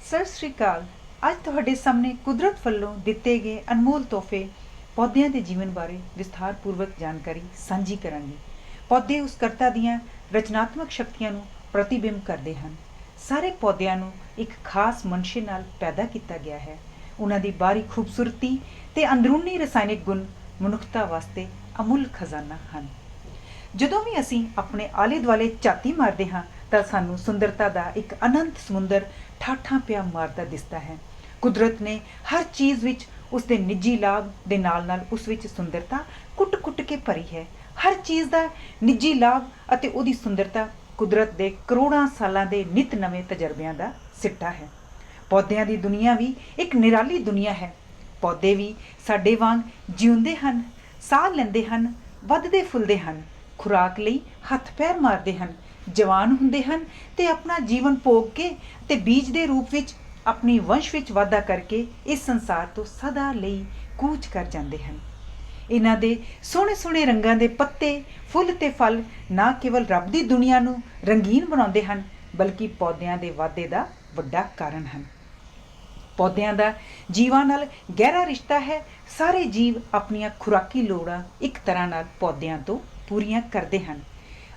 ਸਤਿ ਸ਼੍ਰੀ ਅਕਾਲ। ਅੱਜ ਤੁਹਾਡੇ ਸਾਹਮਣੇ ਕੁਦਰਤ ਵੱਲੋਂ ਦਿੱਤੇ ਗਏ ਅਨਮੋਲ ਤੋਹਫੇ ਪੌਦਿਆਂ ਦੇ ਜੀਵਨ ਬਾਰੇ ਵਿਸਥਾਰਪੂਰਵਕ ਜਾਣਕਾਰੀ ਸਾਂਝੀ ਕਰਾਂਗੇ। ਪੌਦੇ ਉਸ ਕਰਤਾ ਦੀਆਂ ਰਚਨਾਤਮਕ ਸ਼ਕਤੀਆਂ ਨੂੰ ਪ੍ਰਤੀਬਿੰਬ ਕਰਦੇ ਹਨ। ਸਾਰੇ ਪੌਦਿਆਂ ਨੂੰ ਇੱਕ ਖਾਸ ਮਨਸ਼ੇ ਨਾਲ ਪੈਦਾ ਕੀਤਾ ਗਿਆ ਹੈ। ਉਹਨਾਂ ਦੀ ਬਾਹਰੀ ਖੂਬਸੂਰਤੀ ਤੇ ਅੰਦਰੂਨੀ ਰਸਾਇਣਿਕ ਗੁਣ ਮਨੁੱਖਤਾ ਵਾਸਤੇ ਅਮੁੱਲ ਖਜ਼ਾਨਾ ਹਨ। ਜਦੋਂ ਵੀ ਅਸੀਂ ਆਪਣੇ ਆਲੇ ਦੁਆਲੇ ਝਾਤੀ ਮਾਰਦੇ ਹਾਂ ਤਾਂ ਸਾਨੂੰ ਸੁੰਦਰਤਾ ਦਾ ਇੱਕ ਅਨੰਤ ਸਮੁੰਦਰ ਠਾਠਾਂ ਪਿਆ ਮਾਰਦਾ ਦਿਸਦਾ ਹੈ। ਕੁਦਰਤ ਨੇ ਹਰ ਚੀਜ਼ ਵਿੱਚ ਉਸ ਦੇ ਨਿੱਜੀ ਲਾਭ ਦੇ ਨਾਲ ਉਸ ਵਿੱਚ ਸੁੰਦਰਤਾ ਕੁੱਟ-ਕੁੱਟ ਕੇ ਭਰੀ ਹੈ। ਹਰ ਚੀਜ਼ ਦਾ ਨਿੱਜੀ ਲਾਭ ਅਤੇ ਉਹਦੀ ਸੁੰਦਰਤਾ ਕੁਦਰਤ ਦੇ ਕਰੋੜਾਂ ਸਾਲਾਂ ਦੇ ਨਿਤ ਨਵੇਂ ਤਜਰਬਿਆਂ ਦਾ ਸਿੱਟਾ ਹੈ। ਪੌਦਿਆਂ ਦੀ ਦੁਨੀਆ ਵੀ ਇੱਕ ਨਿਰਾਲੀ ਦੁਨੀਆ ਹੈ। ਪੌਦੇ ਵੀ ਸਾਡੇ ਵਾਂਗ ਜਿਉਂਦੇ ਹਨ, ਸਾਹ ਲੈਂਦੇ ਹਨ, ਵੱਧਦੇ ਫੁੱਲਦੇ ਹਨ, ਖੁਰਾਕ ਲਈ ਹੱਥ ਪੈਰ ਮਾਰਦੇ ਹਨ, ਜਵਾਨ ਹੁੰਦੇ ਹਨ ਤੇ ਆਪਣਾ ਜੀਵਨ ਭੋਗ ਕੇ ਤੇ ਬੀਜ ਦੇ ਰੂਪ ਵਿੱਚ ਆਪਣੀ ਵੰਸ਼ ਵਿੱਚ ਵਾਧਾ ਕਰਕੇ ਇਸ ਸੰਸਾਰ ਤੋਂ ਸਦਾ ਲਈ ਕੂਚ ਕਰ ਜਾਂਦੇ ਹਨ। ਇਹਨਾਂ ਦੇ ਸੋਹਣੇ ਸੋਹਣੇ ਰੰਗਾਂ ਦੇ ਪੱਤੇ, ਫੁੱਲ ਤੇ ਫਲ ਨਾ ਕੇਵਲ ਰੱਬ ਦੀ ਦੁਨੀਆ ਨੂੰ ਰੰਗੀਨ ਬਣਾਉਂਦੇ ਹਨ ਬਲਕਿ ਪੌਦਿਆਂ ਦੇ ਵਾਧੇ ਦਾ ਵੱਡਾ ਕਾਰਨ ਹਨ। ਪੌਦਿਆਂ ਦਾ ਜੀਵਾਂ ਨਾਲ ਗਹਿਰਾ ਰਿਸ਼ਤਾ ਹੈ। ਸਾਰੇ ਜੀਵ ਆਪਣੀਆਂ ਖੁਰਾਕੀ ਲੋੜਾਂ ਇੱਕ ਤਰ੍ਹਾਂ ਨਾਲ ਪੌਦਿਆਂ ਤੋਂ ਪੂਰੀਆਂ ਕਰਦੇ ਹਨ।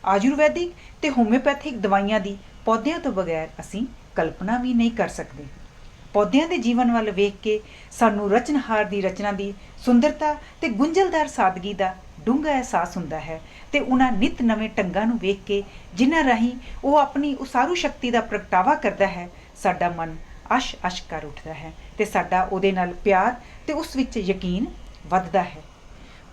ਆਯੁਰਵੈਦਿਕ ਤੇ ਹੋਮਿਓਪੈਥਿਕ ਦਵਾਈਆਂ ਦੀ ਪੌਦਿਆਂ ਤੋਂ ਬਗੈਰ ਅਸੀਂ ਕਲਪਨਾ ਵੀ ਨਹੀਂ ਕਰ ਸਕਦੇ। ਪੌਦਿਆਂ ਦੇ ਜੀਵਨ ਵੱਲ ਵੇਖ ਕੇ ਸਾਨੂੰ ਰਚਨਹਾਰ ਦੀ ਰਚਨਾ ਦੀ ਸੁੰਦਰਤਾ ਤੇ ਗੁੰਝਲਦਾਰ ਸਾਦਗੀ ਦਾ ਡੂੰਘਾ ਅਹਿਸਾਸ ਹੁੰਦਾ ਹੈ ਤੇ ਉਹਨਾਂ ਨਿਤ ਨਵੇਂ ਢੰਗਾਂ ਨੂੰ ਵੇਖ ਕੇ ਜਿਨ੍ਹਾਂ ਰਾਹੀਂ ਉਹ ਆਪਣੀ ਉਸਾਰੂ ਸ਼ਕਤੀ ਦਾ ਪ੍ਰਗਟਾਵਾ ਕਰਦਾ ਹੈ, ਸਾਡਾ ਮਨ ਅਸ਼ ਕਰ ਉੱਠਦਾ ਹੈ ਤੇ ਸਾਡਾ ਉਹਦੇ ਨਾਲ ਪਿਆਰ ਤੇ ਉਸ ਵਿੱਚ ਯਕੀਨ ਵੱਧਦਾ ਹੈ।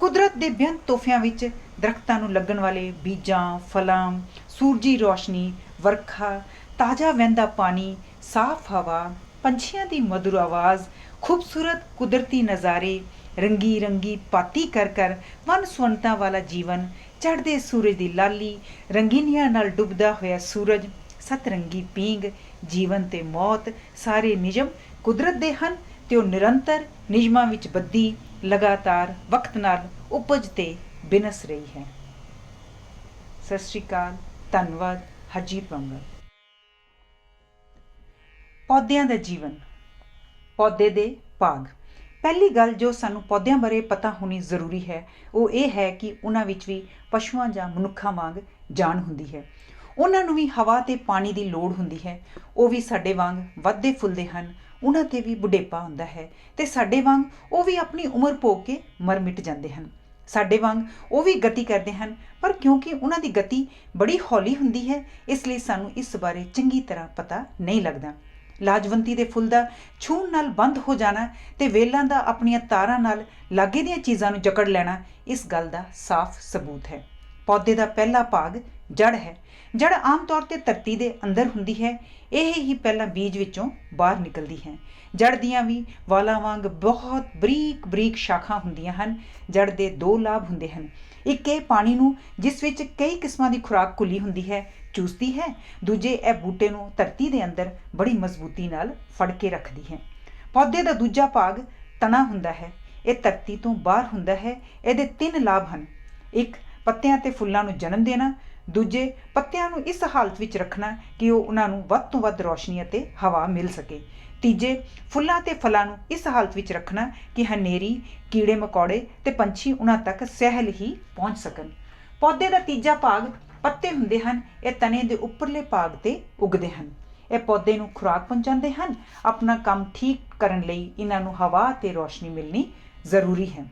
ਕੁਦਰਤ ਦੇ ਬੇਅੰਤ ਤੋਹਫਿਆਂ ਵਿੱਚ ਦਰਖਤਾਂ ਨੂੰ ਲੱਗਣ ਵਾਲੇ ਬੀਜਾਂ, ਫਲਾਂ, ਸੂਰਜੀ ਰੋਸ਼ਨੀ, ਵਰਖਾ, ਤਾਜ਼ਾ ਵਹਿੰਦਾ ਪਾਣੀ, ਸਾਫ਼ ਹਵਾ, ਪੰਛੀਆਂ ਦੀ ਮਧੁਰ ਆਵਾਜ਼, ਖੂਬਸੂਰਤ ਕੁਦਰਤੀ ਨਜ਼ਾਰੇ, ਰੰਗੀ ਰੰਗੀ ਪਾਤੀ ਕਰ ਵੰਨ ਸੁਵੰਨਤਾ ਵਾਲਾ ਜੀਵਨ, ਚੜ੍ਹਦੇ ਸੂਰਜ ਦੀ ਲਾਲੀ, ਰੰਗੀਨੀਆਂ ਨਾਲ ਡੁੱਬਦਾ ਹੋਇਆ ਸੂਰਜ, ਸਤਰੰਗੀ ਪੀਂਗ, ਜੀਵਨ ਤੇ ਮੌਤ, ਸਾਰੇ ਨਿਯਮ ਕੁਦਰਤ ਦੇ ਹਨ ਤੇ ਉਹ ਨਿਰੰਤਰ ਨਿਯਮਾਂ ਵਿੱਚ ਬੱਧੀ ਲਗਾਤਾਰ ਵਕਤ ਨਾਲ ਉਪਜ ਤੇ ਬਿਨਸ ਰਹੀ ਹੈ। ਸਤਿ ਸ਼੍ਰੀ ਅਕਾਲ। ਧੰਨਵਾਦ। ਹਰਜੀਤ ਬੰਗਲ। ਪੌਦਿਆਂ ਦਾ ਜੀਵਨ। ਪੌਦੇ ਦੇ ਭਾਗ। ਪਹਿਲੀ ਗੱਲ ਜੋ ਸਾਨੂੰ ਪੌਦਿਆਂ ਬਾਰੇ ਪਤਾ ਹੋਣੀ ਜ਼ਰੂਰੀ ਹੈ ਉਹ ਇਹ ਹੈ ਕਿ ਉਹਨਾਂ ਵਿੱਚ ਵੀ ਪਸ਼ੂਆਂ ਜਾਂ ਮਨੁੱਖਾਂ ਵਾਂਗ ਜਾਨ ਹੁੰਦੀ ਹੈ। ਉਹਨਾਂ ਨੂੰ ਵੀ ਹਵਾ ਤੇ ਪਾਣੀ ਦੀ ਲੋੜ ਹੁੰਦੀ ਹੈ। ਉਹ ਵੀ ਸਾਡੇ ਵਾਂਗ ਵੱਧਦੇ ਫੁੱਲਦੇ ਹਨ। ਉਹਨਾਂ 'ਤੇ ਵੀ ਬੁਢੇਪਾ ਹੁੰਦਾ ਹੈ ਤੇ ਸਾਡੇ ਵਾਂਗ ਉਹ ਵੀ ਆਪਣੀ ਉਮਰ ਭੋਗ ਕੇ ਮਰ ਮਿਟ ਜਾਂਦੇ ਹਨ। ਸਾਡੇ ਵਾਂਗ ਉਹ ਵੀ ਗਤੀ ਕਰਦੇ ਹਨ, ਪਰ ਕਿਉਂਕਿ ਉਹਨਾਂ ਦੀ ਗਤੀ ਬੜੀ ਹੌਲੀ ਹੁੰਦੀ ਹੈ ਇਸ ਲਈ ਸਾਨੂੰ ਇਸ ਬਾਰੇ ਚੰਗੀ ਤਰ੍ਹਾਂ ਪਤਾ ਨਹੀਂ ਲੱਗਦਾ। ਲਾਜਵੰਤੀ ਦੇ ਫੁੱਲ ਦਾ ਛੂਹਣ ਨਾਲ ਬੰਦ ਹੋ ਜਾਣਾ ਤੇ ਵੇਲਾਂ ਦਾ ਆਪਣੀਆਂ ਤਾਰਾਂ ਨਾਲ ਲਾਗੇ ਦੀਆਂ ਚੀਜ਼ਾਂ ਨੂੰ ਜਕੜ ਲੈਣਾ ਇਸ ਗੱਲ ਦਾ ਸਾਫ਼ ਸਬੂਤ ਹੈ। ਪੌਦੇ ਦਾ ਪਹਿਲਾ ਭਾਗ ਜੜ ਹੈ। ਜੜ ਆਮ ਤੌਰ 'ਤੇ ਧਰਤੀ ਦੇ ਅੰਦਰ ਹੁੰਦੀ ਹੈ। ਇਹ ਹੀ ਪਹਿਲਾਂ ਬੀਜ ਵਿੱਚੋਂ ਬਾਹਰ ਨਿਕਲਦੀ ਹੈ। ਜੜ ਦੀਆਂ ਵੀ ਵਾਲਾਂ ਵਾਂਗ ਬਹੁਤ ਬਰੀਕ ਬਰੀਕ ਸ਼ਾਖਾਂ ਹੁੰਦੀਆਂ ਹਨ। ਜੜ ਦੇ ਦੋ ਲਾਭ ਹੁੰਦੇ ਹਨ। ਇੱਕ ਇਹ ਪਾਣੀ ਨੂੰ, ਜਿਸ ਵਿੱਚ ਕਈ ਕਿਸਮਾਂ ਦੀ ਖੁਰਾਕ ਘੁਲੀ ਹੁੰਦੀ ਹੈ, ਚੂਸਦੀ ਹੈ। ਦੂਜੇ ਇਹ ਬੂਟੇ ਨੂੰ ਧਰਤੀ ਦੇ ਅੰਦਰ ਬੜੀ ਮਜ਼ਬੂਤੀ ਨਾਲ ਫੜ ਕੇ ਰੱਖਦੀ ਹੈ। ਪੌਦੇ ਦਾ ਦੂਜਾ ਭਾਗ ਤਣਾ ਹੁੰਦਾ ਹੈ। ਇਹ ਧਰਤੀ ਤੋਂ ਬਾਹਰ ਹੁੰਦਾ ਹੈ। ਇਹਦੇ 3 ਲਾਭ ਹਨ। ਇੱਕ, ਪੱਤਿਆਂ ਤੇ ਫੁੱਲਾਂ ਨੂੰ ਜਨਮ ਦੇਣਾ। ਦੂਜੇ, ਪੱਤਿਆਂ ਨੂੰ ਇਸ ਹਾਲਤ ਵਿੱਚ ਰੱਖਣਾ ਕਿ ਉਹਨਾਂ ਨੂੰ ਵੱਧ ਤੋਂ ਵੱਧ ਰੋਸ਼ਨੀ ਅਤੇ ਹਵਾ ਮਿਲ ਸਕੇ। ਤੀਜੇ, ਫੁੱਲਾਂ ਤੇ ਫਲਾਂ ਨੂੰ ਇਸ ਹਾਲਤ ਵਿੱਚ ਰੱਖਣਾ ਕਿ ਹਨੇਰੀ, ਕੀੜੇ ਮਕੌੜੇ ਤੇ ਪੰਛੀ ਉਹਨਾਂ ਤੱਕ ਸਹਿਲ ਹੀ ਪਹੁੰਚ ਸਕਣ। ਪੌਦੇ ਦਾ ਤੀਜਾ ਭਾਗ ਪੱਤੇ ਹੁੰਦੇ ਹਨ। ਇਹ ਤਣੇ ਦੇ ਉੱਪਰਲੇ ਭਾਗ ਤੇ ਉੱਗਦੇ ਹਨ। ਇਹ ਪੌਦੇ ਨੂੰ ਖੁਰਾਕ ਪਹੁੰਚਾਉਂਦੇ ਹਨ। ਆਪਣਾ ਕੰਮ ਠੀਕ ਕਰਨ ਲਈ ਇਹਨਾਂ ਨੂੰ ਹਵਾ ਤੇ ਰੋਸ਼ਨੀ ਮਿਲਣੀ ਜ਼ਰੂਰੀ ਹੈ।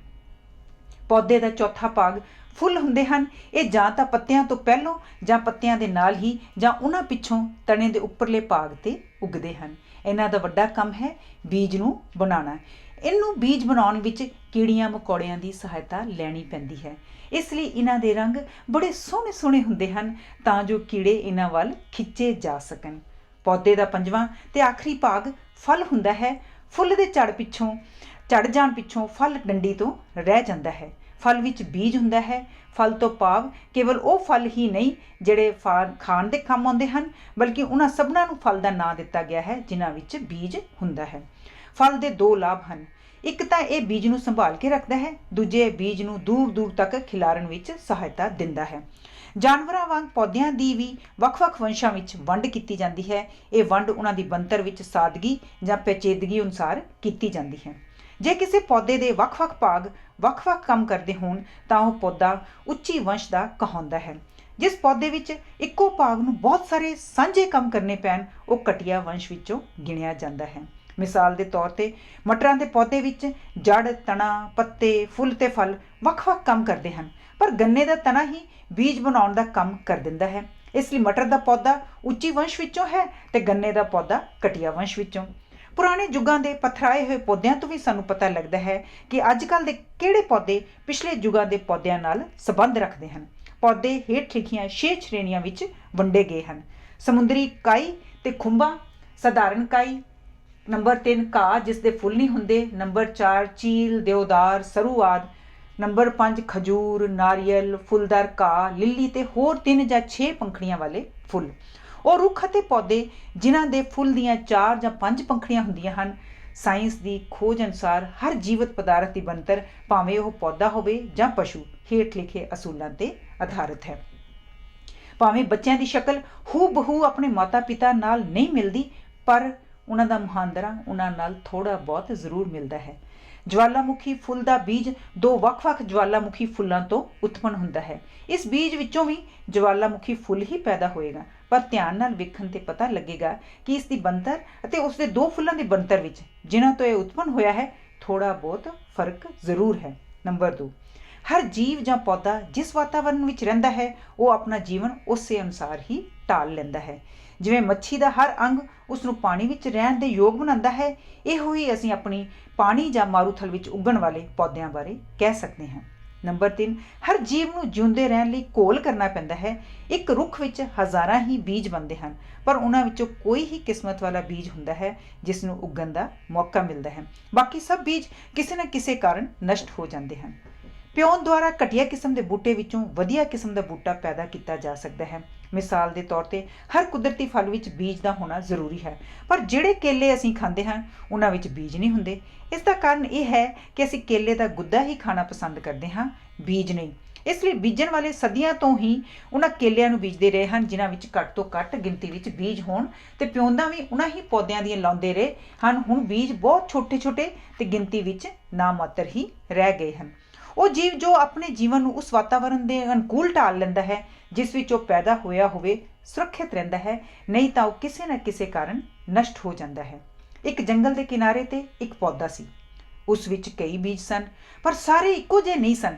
ਪੌਦੇ ਦਾ ਚੌਥਾ ਭਾਗ ਫੁੱਲ ਹੁੰਦੇ ਹਨ। ਇਹ ਜਾਂ ਤਾਂ ਪੱਤਿਆਂ ਤੋਂ ਪਹਿਲਾਂ ਜਾਂ ਪੱਤਿਆਂ ਦੇ ਨਾਲ ਹੀ ਜਾਂ ਉਹਨਾਂ ਪਿੱਛੋਂ ਤਣੇ ਦੇ ਉੱਪਰਲੇ ਭਾਗ ਤੇ ਉੱਗਦੇ ਹਨ। ਇਹਨਾਂ ਦਾ ਵੱਡਾ ਕੰਮ ਹੈ ਬੀਜ ਨੂੰ ਬਣਾਉਣਾ। ਇਹਨੂੰ ਬੀਜ ਬਣਾਉਣ ਵਿੱਚ ਕੀੜੀਆਂ ਮਕੌੜਿਆਂ ਦੀ ਸਹਾਇਤਾ ਲੈਣੀ ਪੈਂਦੀ ਹੈ। ਇਸ ਲਈ ਇਹਨਾਂ ਦੇ ਰੰਗ ਬੜੇ ਸੋਹਣੇ ਸੋਹਣੇ ਹੁੰਦੇ ਹਨ ਤਾਂ ਜੋ ਕੀੜੇ ਇਹਨਾਂ ਵੱਲ ਖਿੱਚੇ ਜਾ ਸਕਣ। ਪੌਦੇ ਦਾ ਪੰਜਵਾਂ ਤੇ ਆਖਰੀ ਭਾਗ ਫਲ ਹੁੰਦਾ ਹੈ। ਫੁੱਲ ਦੇ ਝੜ ਜਾਣ ਪਿੱਛੋਂ ਫਲ ਡੰਡੀ ਤੋਂ ਰਹਿ ਜਾਂਦਾ ਹੈ। ਫਲ ਵਿੱਚ ਬੀਜ ਹੁੰਦਾ ਹੈ। ਫਲ ਤੋਂ ਭਾਵ ਕੇਵਲ ਉਹ ਫਲ ਹੀ ਨਹੀਂ ਜਿਹੜੇ ਖਾਣ ਦੇ ਕੰਮ ਆਉਂਦੇ ਹਨ, ਬਲਕਿ ਉਹਨਾਂ ਸਭਨਾਂ ਨੂੰ ਫਲ ਦਾ ਨਾਂ ਦਿੱਤਾ ਗਿਆ ਹੈ ਜਿਨ੍ਹਾਂ ਵਿੱਚ ਬੀਜ ਹੁੰਦਾ ਹੈ। ਫਲ ਦੇ 2 ਲਾਭ ਹਨ। ਇੱਕ ਤਾਂ ਇਹ ਬੀਜ ਨੂੰ ਸੰਭਾਲ ਕੇ ਰੱਖਦਾ ਹੈ। ਦੂਜੇ, ਬੀਜ ਨੂੰ ਦੂਰ ਦੂਰ ਤੱਕ ਖਿਲਾਰਨ ਵਿੱਚ ਸਹਾਇਤਾ ਦਿੰਦਾ ਹੈ। ਜਾਨਵਰਾਂ ਵਾਂਗ ਪੌਦਿਆਂ ਦੀ ਵੀ ਵੱਖ-ਵੱਖ ਵੰਸ਼ਾਂ ਵਿੱਚ ਵੰਡ ਕੀਤੀ ਜਾਂਦੀ ਹੈ। ਇਹ ਵੰਡ ਉਹਨਾਂ ਦੀ ਬਣਤਰ ਵਿੱਚ ਸਾਦਗੀ ਜਾਂ ਪੇਚੀਦਗੀ ਅਨੁਸਾਰ ਕੀਤੀ ਜਾਂਦੀ ਹੈ। ਜੇ ਕਿਸੇ ਪੌਦੇ ਦੇ ਵੱਖ-ਵੱਖ ਭਾਗ ਵੱਖ-ਵੱਖ ਕੰਮ ਕਰਦੇ ਹੋਣ ਤਾਂ ਉਹ ਪੌਦਾ ਉੱਚੀ ਵੰਸ਼ ਦਾ ਕਹਾਉਂਦਾ ਹੈ। ਜਿਸ ਪੌਦੇ ਵਿੱਚ ਇੱਕੋ ਭਾਗ ਨੂੰ ਬਹੁਤ ਸਾਰੇ ਸਾਂਝੇ ਕੰਮ ਕਰਨੇ ਪੈਣ ਉਹ ਘਟੀਆ ਵੰਸ਼ ਵਿੱਚੋਂ ਗਿਣਿਆ ਜਾਂਦਾ ਹੈ। ਮਿਸਾਲ ਦੇ ਤੌਰ ਤੇ ਮਟਰਾਂ ਦੇ ਪੌਦੇ ਵਿੱਚ ਜੜ, ਤਣਾ, ਪੱਤੇ, ਫੁੱਲ ਤੇ ਫਲ ਵੱਖ-ਵੱਖ ਕੰਮ ਕਰਦੇ ਹਨ, ਪਰ ਗੰਨੇ ਦਾ ਤਣਾ ਹੀ ਬੀਜ ਬਣਾਉਣ ਦਾ ਕੰਮ ਕਰ ਦਿੰਦਾ ਹੈ। ਇਸ ਲਈ ਮਟਰ ਦਾ ਪੌਦਾ ਉੱਚੀ ਵੰਸ਼ ਵਿੱਚੋਂ ਹੈ ਤੇ ਗੰਨੇ ਦਾ ਪੌਦਾ ਘਟੀਆ ਵੰਸ਼ ਵਿੱਚੋਂ। ਪੁਰਾਣੇ ਯੁੱਗਾਂ ਦੇ ਪਥਰਾਏ ਹੋਏ ਪੌਦਿਆਂ ਤੋਂ ਵੀ ਸਾਨੂੰ ਪਤਾ ਲੱਗਦਾ ਹੈ ਕਿ ਅੱਜ ਕੱਲ੍ਹ ਦੇ ਕਿਹੜੇ ਪੌਦੇ ਪਿਛਲੇ ਯੁੱਗਾਂ ਦੇ ਪੌਦਿਆਂ ਨਾਲ ਸੰਬੰਧ ਰੱਖਦੇ ਹਨ। ਪੌਦੇ ਹੇਠ ਲਿਖੀਆਂ 6 ਸ਼੍ਰੇਣੀਆਂ ਵਿੱਚ ਵੰਡੇ ਗਏ ਹਨ। ਸਮੁੰਦਰੀ ਕਾਈ ਤੇ ਖੁੰਬਾਂ, ਸਧਾਰਨ ਕਾਈ, ਨੰਬਰ 3 ਘਾਹ ਜਿਸ ਦੇ ਫੁੱਲ ਨਹੀਂ ਹੁੰਦੇ, ਨੰਬਰ 4 ਚੀਲ, ਦੇਵਦਾਰ, ਸਰੂ ਆਦਿ, ਨੰਬਰ 5 ਖਜੂਰ, ਨਾਰੀਅਲ, ਫੁੱਲਦਾਰ ਘਾਹ, ਲਿੱਲੀ ਤੇ ਹੋਰ 3 ਜਾਂ 6 ਪੰਖੜੀਆਂ ਵਾਲੇ ਫੁੱਲ। ਉਹ ਰੁੱਖ ਅਤੇ ਪੌਦੇ ਜਿਨ੍ਹਾਂ ਦੇ ਫੁੱਲ ਦੀਆਂ 4 ਜਾਂ 5 ਪੰਖੜੀਆਂ ਹੁੰਦੀਆਂ ਹਨ। ਸਾਇੰਸ ਦੀ ਖੋਜ ਅਨੁਸਾਰ ਹਰ ਜੀਵਤ ਪਦਾਰਥ ਦੀ ਬਣਤਰ, ਭਾਵੇਂ ਉਹ ਪੌਦਾ ਹੋਵੇ ਜਾਂ ਪਸ਼ੂ, ਹੇਠ ਲਿਖੇ ਅਸੂਲਾਂ ਤੇ ਆਧਾਰਿਤ ਹੈ। ਭਾਵੇਂ ਬੱਚਿਆਂ ਦੀ ਸ਼ਕਲ ਹੂ ਬਹੂ ਆਪਣੇ ਮਾਤਾ ਪਿਤਾ ਨਾਲ ਨਹੀਂ ਮਿਲਦੀ, ਪਰ ਉਹਨਾਂ ਦਾ ਮੁਹਾਂਦਰਾ ਉਹਨਾਂ ਨਾਲ ਥੋੜ੍ਹਾ ਬਹੁਤ ਜ਼ਰੂਰ ਮਿਲਦਾ ਹੈ। ਜਵਾਲਾਮੁਖੀ ਫੁੱਲ ਦਾ ਬੀਜ 2 ਵੱਖ-ਵੱਖ ਜਵਾਲਾਮੁਖੀ ਫੁੱਲਾਂ ਤੋਂ ਉਤਪੰਨ ਹੁੰਦਾ ਹੈ। ਇਸ ਬੀਜ ਵਿੱਚੋਂ ਵੀ ਜਵਾਲਾਮੁਖੀ ਫੁੱਲ ਹੀ ਪੈਦਾ ਹੋਏਗਾ, ਪਰ ਧਿਆਨ ਨਾਲ ਵੇਖਣ ਤੇ ਪਤਾ ਲੱਗੇਗਾ ਕਿ ਇਸ ਦੀ ਬਣਤਰ ਅਤੇ ਉਸ ਦੇ 2 ਫੁੱਲਾਂ ਦੀ ਬਣਤਰ ਵਿੱਚ, ਜਿਨ੍ਹਾਂ ਤੋਂ ਇਹ ਉਤਪੰਨ ਹੋਇਆ ਹੈ, ਥੋੜ੍ਹਾ ਬਹੁਤ ਫਰਕ ਜ਼ਰੂਰ ਹੈ। ਨੰਬਰ 2, ਹਰ ਜੀਵ ਜਾਂ ਪੌਦਾ ਜਿਸ ਵਾਤਾਵਰਣ ਵਿੱਚ ਰਹਿੰਦਾ ਹੈ ਉਹ ਆਪਣਾ ਜੀਵਨ ਉਸੇ ਅਨੁਸਾਰ ਹੀ ਢਾਲ ਲੈਂਦਾ ਹੈ। ਜਿਵੇਂ ਮੱਛੀ ਦਾ ਹਰ ਅੰਗ ਉਸ ਨੂੰ ਪਾਣੀ ਵਿੱਚ ਰਹਿਣ ਦੇ ਯੋਗ ਬਣਾਉਂਦਾ ਹੈ, ਇਹੋ ਹੀ ਅਸੀਂ ਆਪਣੀ ਪਾਣੀ ਜਾਂ ਮਾਰੂਥਲ ਵਿੱਚ ਉੱਗਣ ਵਾਲੇ ਪੌਦਿਆਂ ਬਾਰੇ ਕਹਿ ਸਕਦੇ ਹਾਂ। ਨੰਬਰ 3, ਹਰ ਜੀਵ ਨੂੰ ਜਿਉਂਦੇ ਰਹਿਣ ਲਈ ਘੋਲ ਕਰਨਾ ਪੈਂਦਾ ਹੈ। ਇੱਕ ਰੁੱਖ ਵਿੱਚ ਹਜ਼ਾਰਾਂ ਹੀ ਬੀਜ ਬਣਦੇ ਹਨ, ਪਰ ਉਹਨਾਂ ਵਿੱਚੋਂ ਕੋਈ ਹੀ ਕਿਸਮਤ ਵਾਲਾ ਬੀਜ ਹੁੰਦਾ ਹੈ ਜਿਸ ਨੂੰ ਉੱਗਣ ਦਾ ਮੌਕਾ ਮਿਲਦਾ ਹੈ। ਬਾਕੀ ਸਭ ਬੀਜ ਕਿਸੇ ਨਾ ਕਿਸੇ ਕਾਰਨ ਨਸ਼ਟ ਹੋ ਜਾਂਦੇ ਹਨ। ਪਿਓਨ ਦੁਆਰਾ ਘਟੀਆ ਕਿਸਮ ਦੇ ਬੂਟੇ ਵਿੱਚੋਂ ਵਧੀਆ ਕਿਸਮ ਦਾ ਬੂਟਾ ਪੈਦਾ ਕੀਤਾ ਜਾ ਸਕਦਾ ਹੈ। ਮਿਸਾਲ ਦੇ ਤੌਰ ਤੇ ਹਰ ਕੁਦਰਤੀ ਫਲ ਵਿੱਚ ਬੀਜ ਦਾ ਹੋਣਾ ਜ਼ਰੂਰੀ ਹੈ, ਪਰ ਜਿਹੜੇ ਕੇਲੇ ਅਸੀਂ ਖਾਂਦੇ ਹਾਂ ਉਹਨਾਂ ਵਿੱਚ ਬੀਜ ਨਹੀਂ ਹੁੰਦੇ। ਇਸ ਦਾ ਕਾਰਨ ਇਹ ਹੈ ਕਿ ਅਸੀਂ ਕੇਲੇ ਦਾ ਗੁੱਦਾ ਹੀ ਖਾਣਾ ਪਸੰਦ ਕਰਦੇ ਹਾਂ, ਬੀਜ ਨਹੀਂ। ਇਸ ਲਈ ਬੀਜਣ ਵਾਲੇ ਸਦੀਆਂ ਤੋਂ ਹੀ ਉਹਨਾਂ ਕੇਲਿਆਂ ਨੂੰ ਬੀਜਦੇ ਰਹੇ ਹਨ ਜਿਨ੍ਹਾਂ ਵਿੱਚ ਘੱਟ ਤੋਂ ਘੱਟ ਗਿਣਤੀ ਵਿੱਚ ਬੀਜ ਹੋਣ, ਤੇ ਪਿਉਂਦਾਂ ਵੀ ਉਹਨਾਂ ਹੀ ਪੌਦਿਆਂ ਦੀਆਂ ਲਾਉਂਦੇ ਰਹੇ ਹਨ। ਹੁਣ ਬੀਜ ਬਹੁਤ ਛੋਟੇ-ਛੋਟੇ ਤੇ ਗਿਣਤੀ ਵਿੱਚ ਨਾ ਮਾਤਰ ਹੀ ਰਹਿ ਗਏ ਹਨ। ਉਹ ਜੀਵ ਜੋ ਆਪਣੇ ਜੀਵਨ ਨੂੰ ਉਸ ਵਾਤਾਵਰਣ ਦੇ ਅਨੁਕੂਲ ਢਾਲ ਲੈਂਦਾ ਹੈ ਜਿਸ ਵਿੱਚ ਉਹ ਪੈਦਾ ਹੋਇਆ ਹੋਵੇ, ਸੁਰੱਖਿਅਤ ਰਹਿੰਦਾ ਹੈ, ਨਹੀਂ ਤਾਂ ਉਹ ਕਿਸੇ ਨਾ ਕਿਸੇ ਕਾਰਨ ਨਸ਼ਟ ਹੋ ਜਾਂਦਾ ਹੈ। ਇੱਕ ਜੰਗਲ ਦੇ ਕਿਨਾਰੇ ਤੇ ਇੱਕ ਪੌਦਾ ਸੀ। ਉਸ ਵਿੱਚ ਕਈ ਬੀਜ ਸਨ, ਪਰ ਸਾਰੇ ਇੱਕੋ ਜਿਹੇ ਨਹੀਂ ਸਨ।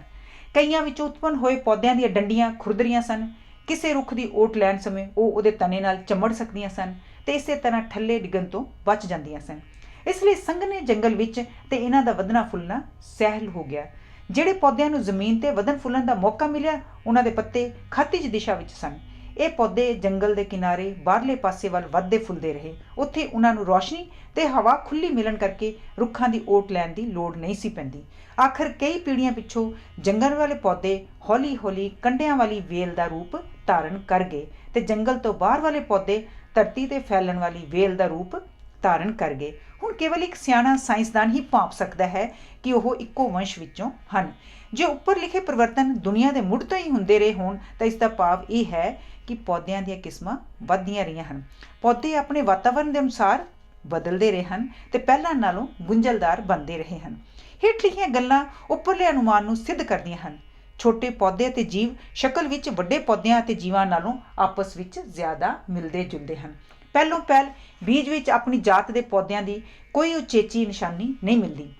ਕਈਆਂ ਵਿੱਚੋਂ ਉਤਪੰਨ ਹੋਏ ਪੌਦਿਆਂ ਦੀਆਂ ਡੰਡੀਆਂ ਖੁਰਦਰੀਆਂ ਸਨ। ਕਿਸੇ ਰੁੱਖ ਦੀ ਓਟ ਲੈਣ ਸਮੇਂ ਉਹ ਉਹਦੇ ਤਣੇ ਨਾਲ ਚੰਬੜ ਸਕਦੀਆਂ ਸਨ ਤੇ ਇਸੇ ਤਰ੍ਹਾਂ ਥੱਲੇ ਡਿੱਗਣ ਤੋਂ ਬਚ ਜਾਂਦੀਆਂ ਸਨ। ਇਸ ਲਈ ਸੰਘਣੇ ਜੰਗਲ ਵਿੱਚ ਤੇ ਇਹਨਾਂ ਦਾ ਵਧਣਾ ਫੁੱਲਣਾ ਸਹਿਲ ਹੋ ਗਿਆ। ਜਿਹੜੇ ਪੌਦਿਆਂ ਨੂੰ ਜ਼ਮੀਨ ਤੇ ਵਧਣ ਫੁੱਲਣ ਦਾ ਮੌਕਾ ਮਿਲਿਆ ਉਹਨਾਂ ਦੇ ਪੱਤੇ ਖਾਤਿਜ ਦਿਸ਼ਾ ਵਿੱਚ ਸਨ। ਇਹ ਪੌਦੇ ਜੰਗਲ ਦੇ ਕਿਨਾਰੇ ਬਾਹਰਲੇ ਪਾਸੇ ਵੱਲ ਵੱਧਦੇ ਫੁੱਲਦੇ ਰਹੇ। ਉੱਥੇ ਉਹਨਾਂ ਨੂੰ ਰੌਸ਼ਨੀ ਤੇ ਹਵਾ ਖੁੱਲ੍ਹੀ ਮਿਲਣ ਕਰਕੇ ਰੁੱਖਾਂ ਦੀ ਓਟ ਲੈਣ ਦੀ ਲੋੜ ਨਹੀਂ ਸੀ ਪੈਂਦੀ। ਆਖਰ ਕਈ ਪੀੜ੍ਹੀਆਂ ਪਿੱਛੋਂ ਜੰਗਲ ਵਾਲੇ ਪੌਦੇ ਹੌਲੀ-ਹੌਲੀ ਕੰਡਿਆਂ ਵਾਲੀ ਵੇਲ ਦਾ ਰੂਪ ਧਾਰਨ ਕਰ ਗਏ ਤੇ ਜੰਗਲ ਤੋਂ ਬਾਹਰ ਵਾਲੇ ਪੌਦੇ ਧਰਤੀ ਤੇ ਫੈਲਣ ਵਾਲੀ ਵੇਲ ਦਾ ਰੂਪ ਧਾਰਨ ਕਰ ਗਏ। ਹੁਣ ਕੇਵਲ ਇੱਕ ਸਿਆਣਾ ਸਾਇੰਸਦਾਨ ਹੀ ਭਾਂਪ ਸਕਦਾ ਹੈ ਕਿ ਉਹ ਇੱਕੋ ਵੰਸ਼ ਵਿੱਚੋਂ ਹਨ। ਜੇ ਉੱਪਰ ਲਿਖੇ ਪਰਿਵਰਤਨ ਦੁਨੀਆ ਦੇ ਮੁੱਢ ਤੋਂ ਹੀ ਹੁੰਦੇ ਰਹੇ ਹੋਣ ਤਾਂ ਇਸ ਦਾ ਭਾਵ ਇਹ ਹੈ ਕਿ ਪੌਦਿਆਂ ਦੀਆਂ ਕਿਸਮਾਂ ਵੱਧਦੀਆਂ ਰਹੀਆਂ ਹਨ। ਪੌਦੇ ਆਪਣੇ ਵਾਤਾਵਰਣ ਦੇ ਅਨੁਸਾਰ ਬਦਲਦੇ ਰਹੇ ਹਨ ਤੇ ਪਹਿਲਾਂ ਨਾਲੋਂ ਗੁੰਝਲਦਾਰ ਬਣਦੇ ਰਹੇ ਹਨ। ਹੇਠ ਲਿਖੀਆਂ ਗੱਲਾਂ ਉੱਪਰਲੇ ਅਨੁਮਾਨ ਨੂੰ ਸਿੱਧ ਕਰਦੀਆਂ ਹਨ। ਛੋਟੇ ਪੌਦੇ ਅਤੇ ਜੀਵ ਸ਼ਕਲ ਵਿੱਚ ਵੱਡੇ ਪੌਦਿਆਂ ਅਤੇ ਜੀਵਾਂ ਨਾਲੋਂ ਆਪਸ ਵਿੱਚ ਜ਼ਿਆਦਾ ਮਿਲਦੇ ਜੁਲਦੇ ਹਨ। ਪਹਿਲੋਂ ਪਹਿਲ ਬੀਜ ਵਿੱਚ ਆਪਣੀ ਜਾਤ ਦੇ ਪੌਦਿਆਂ ਦੀ ਕੋਈ ਉਚੇਚੀ ਨਿਸ਼ਾਨੀ ਨਹੀਂ ਮਿਲਦੀ।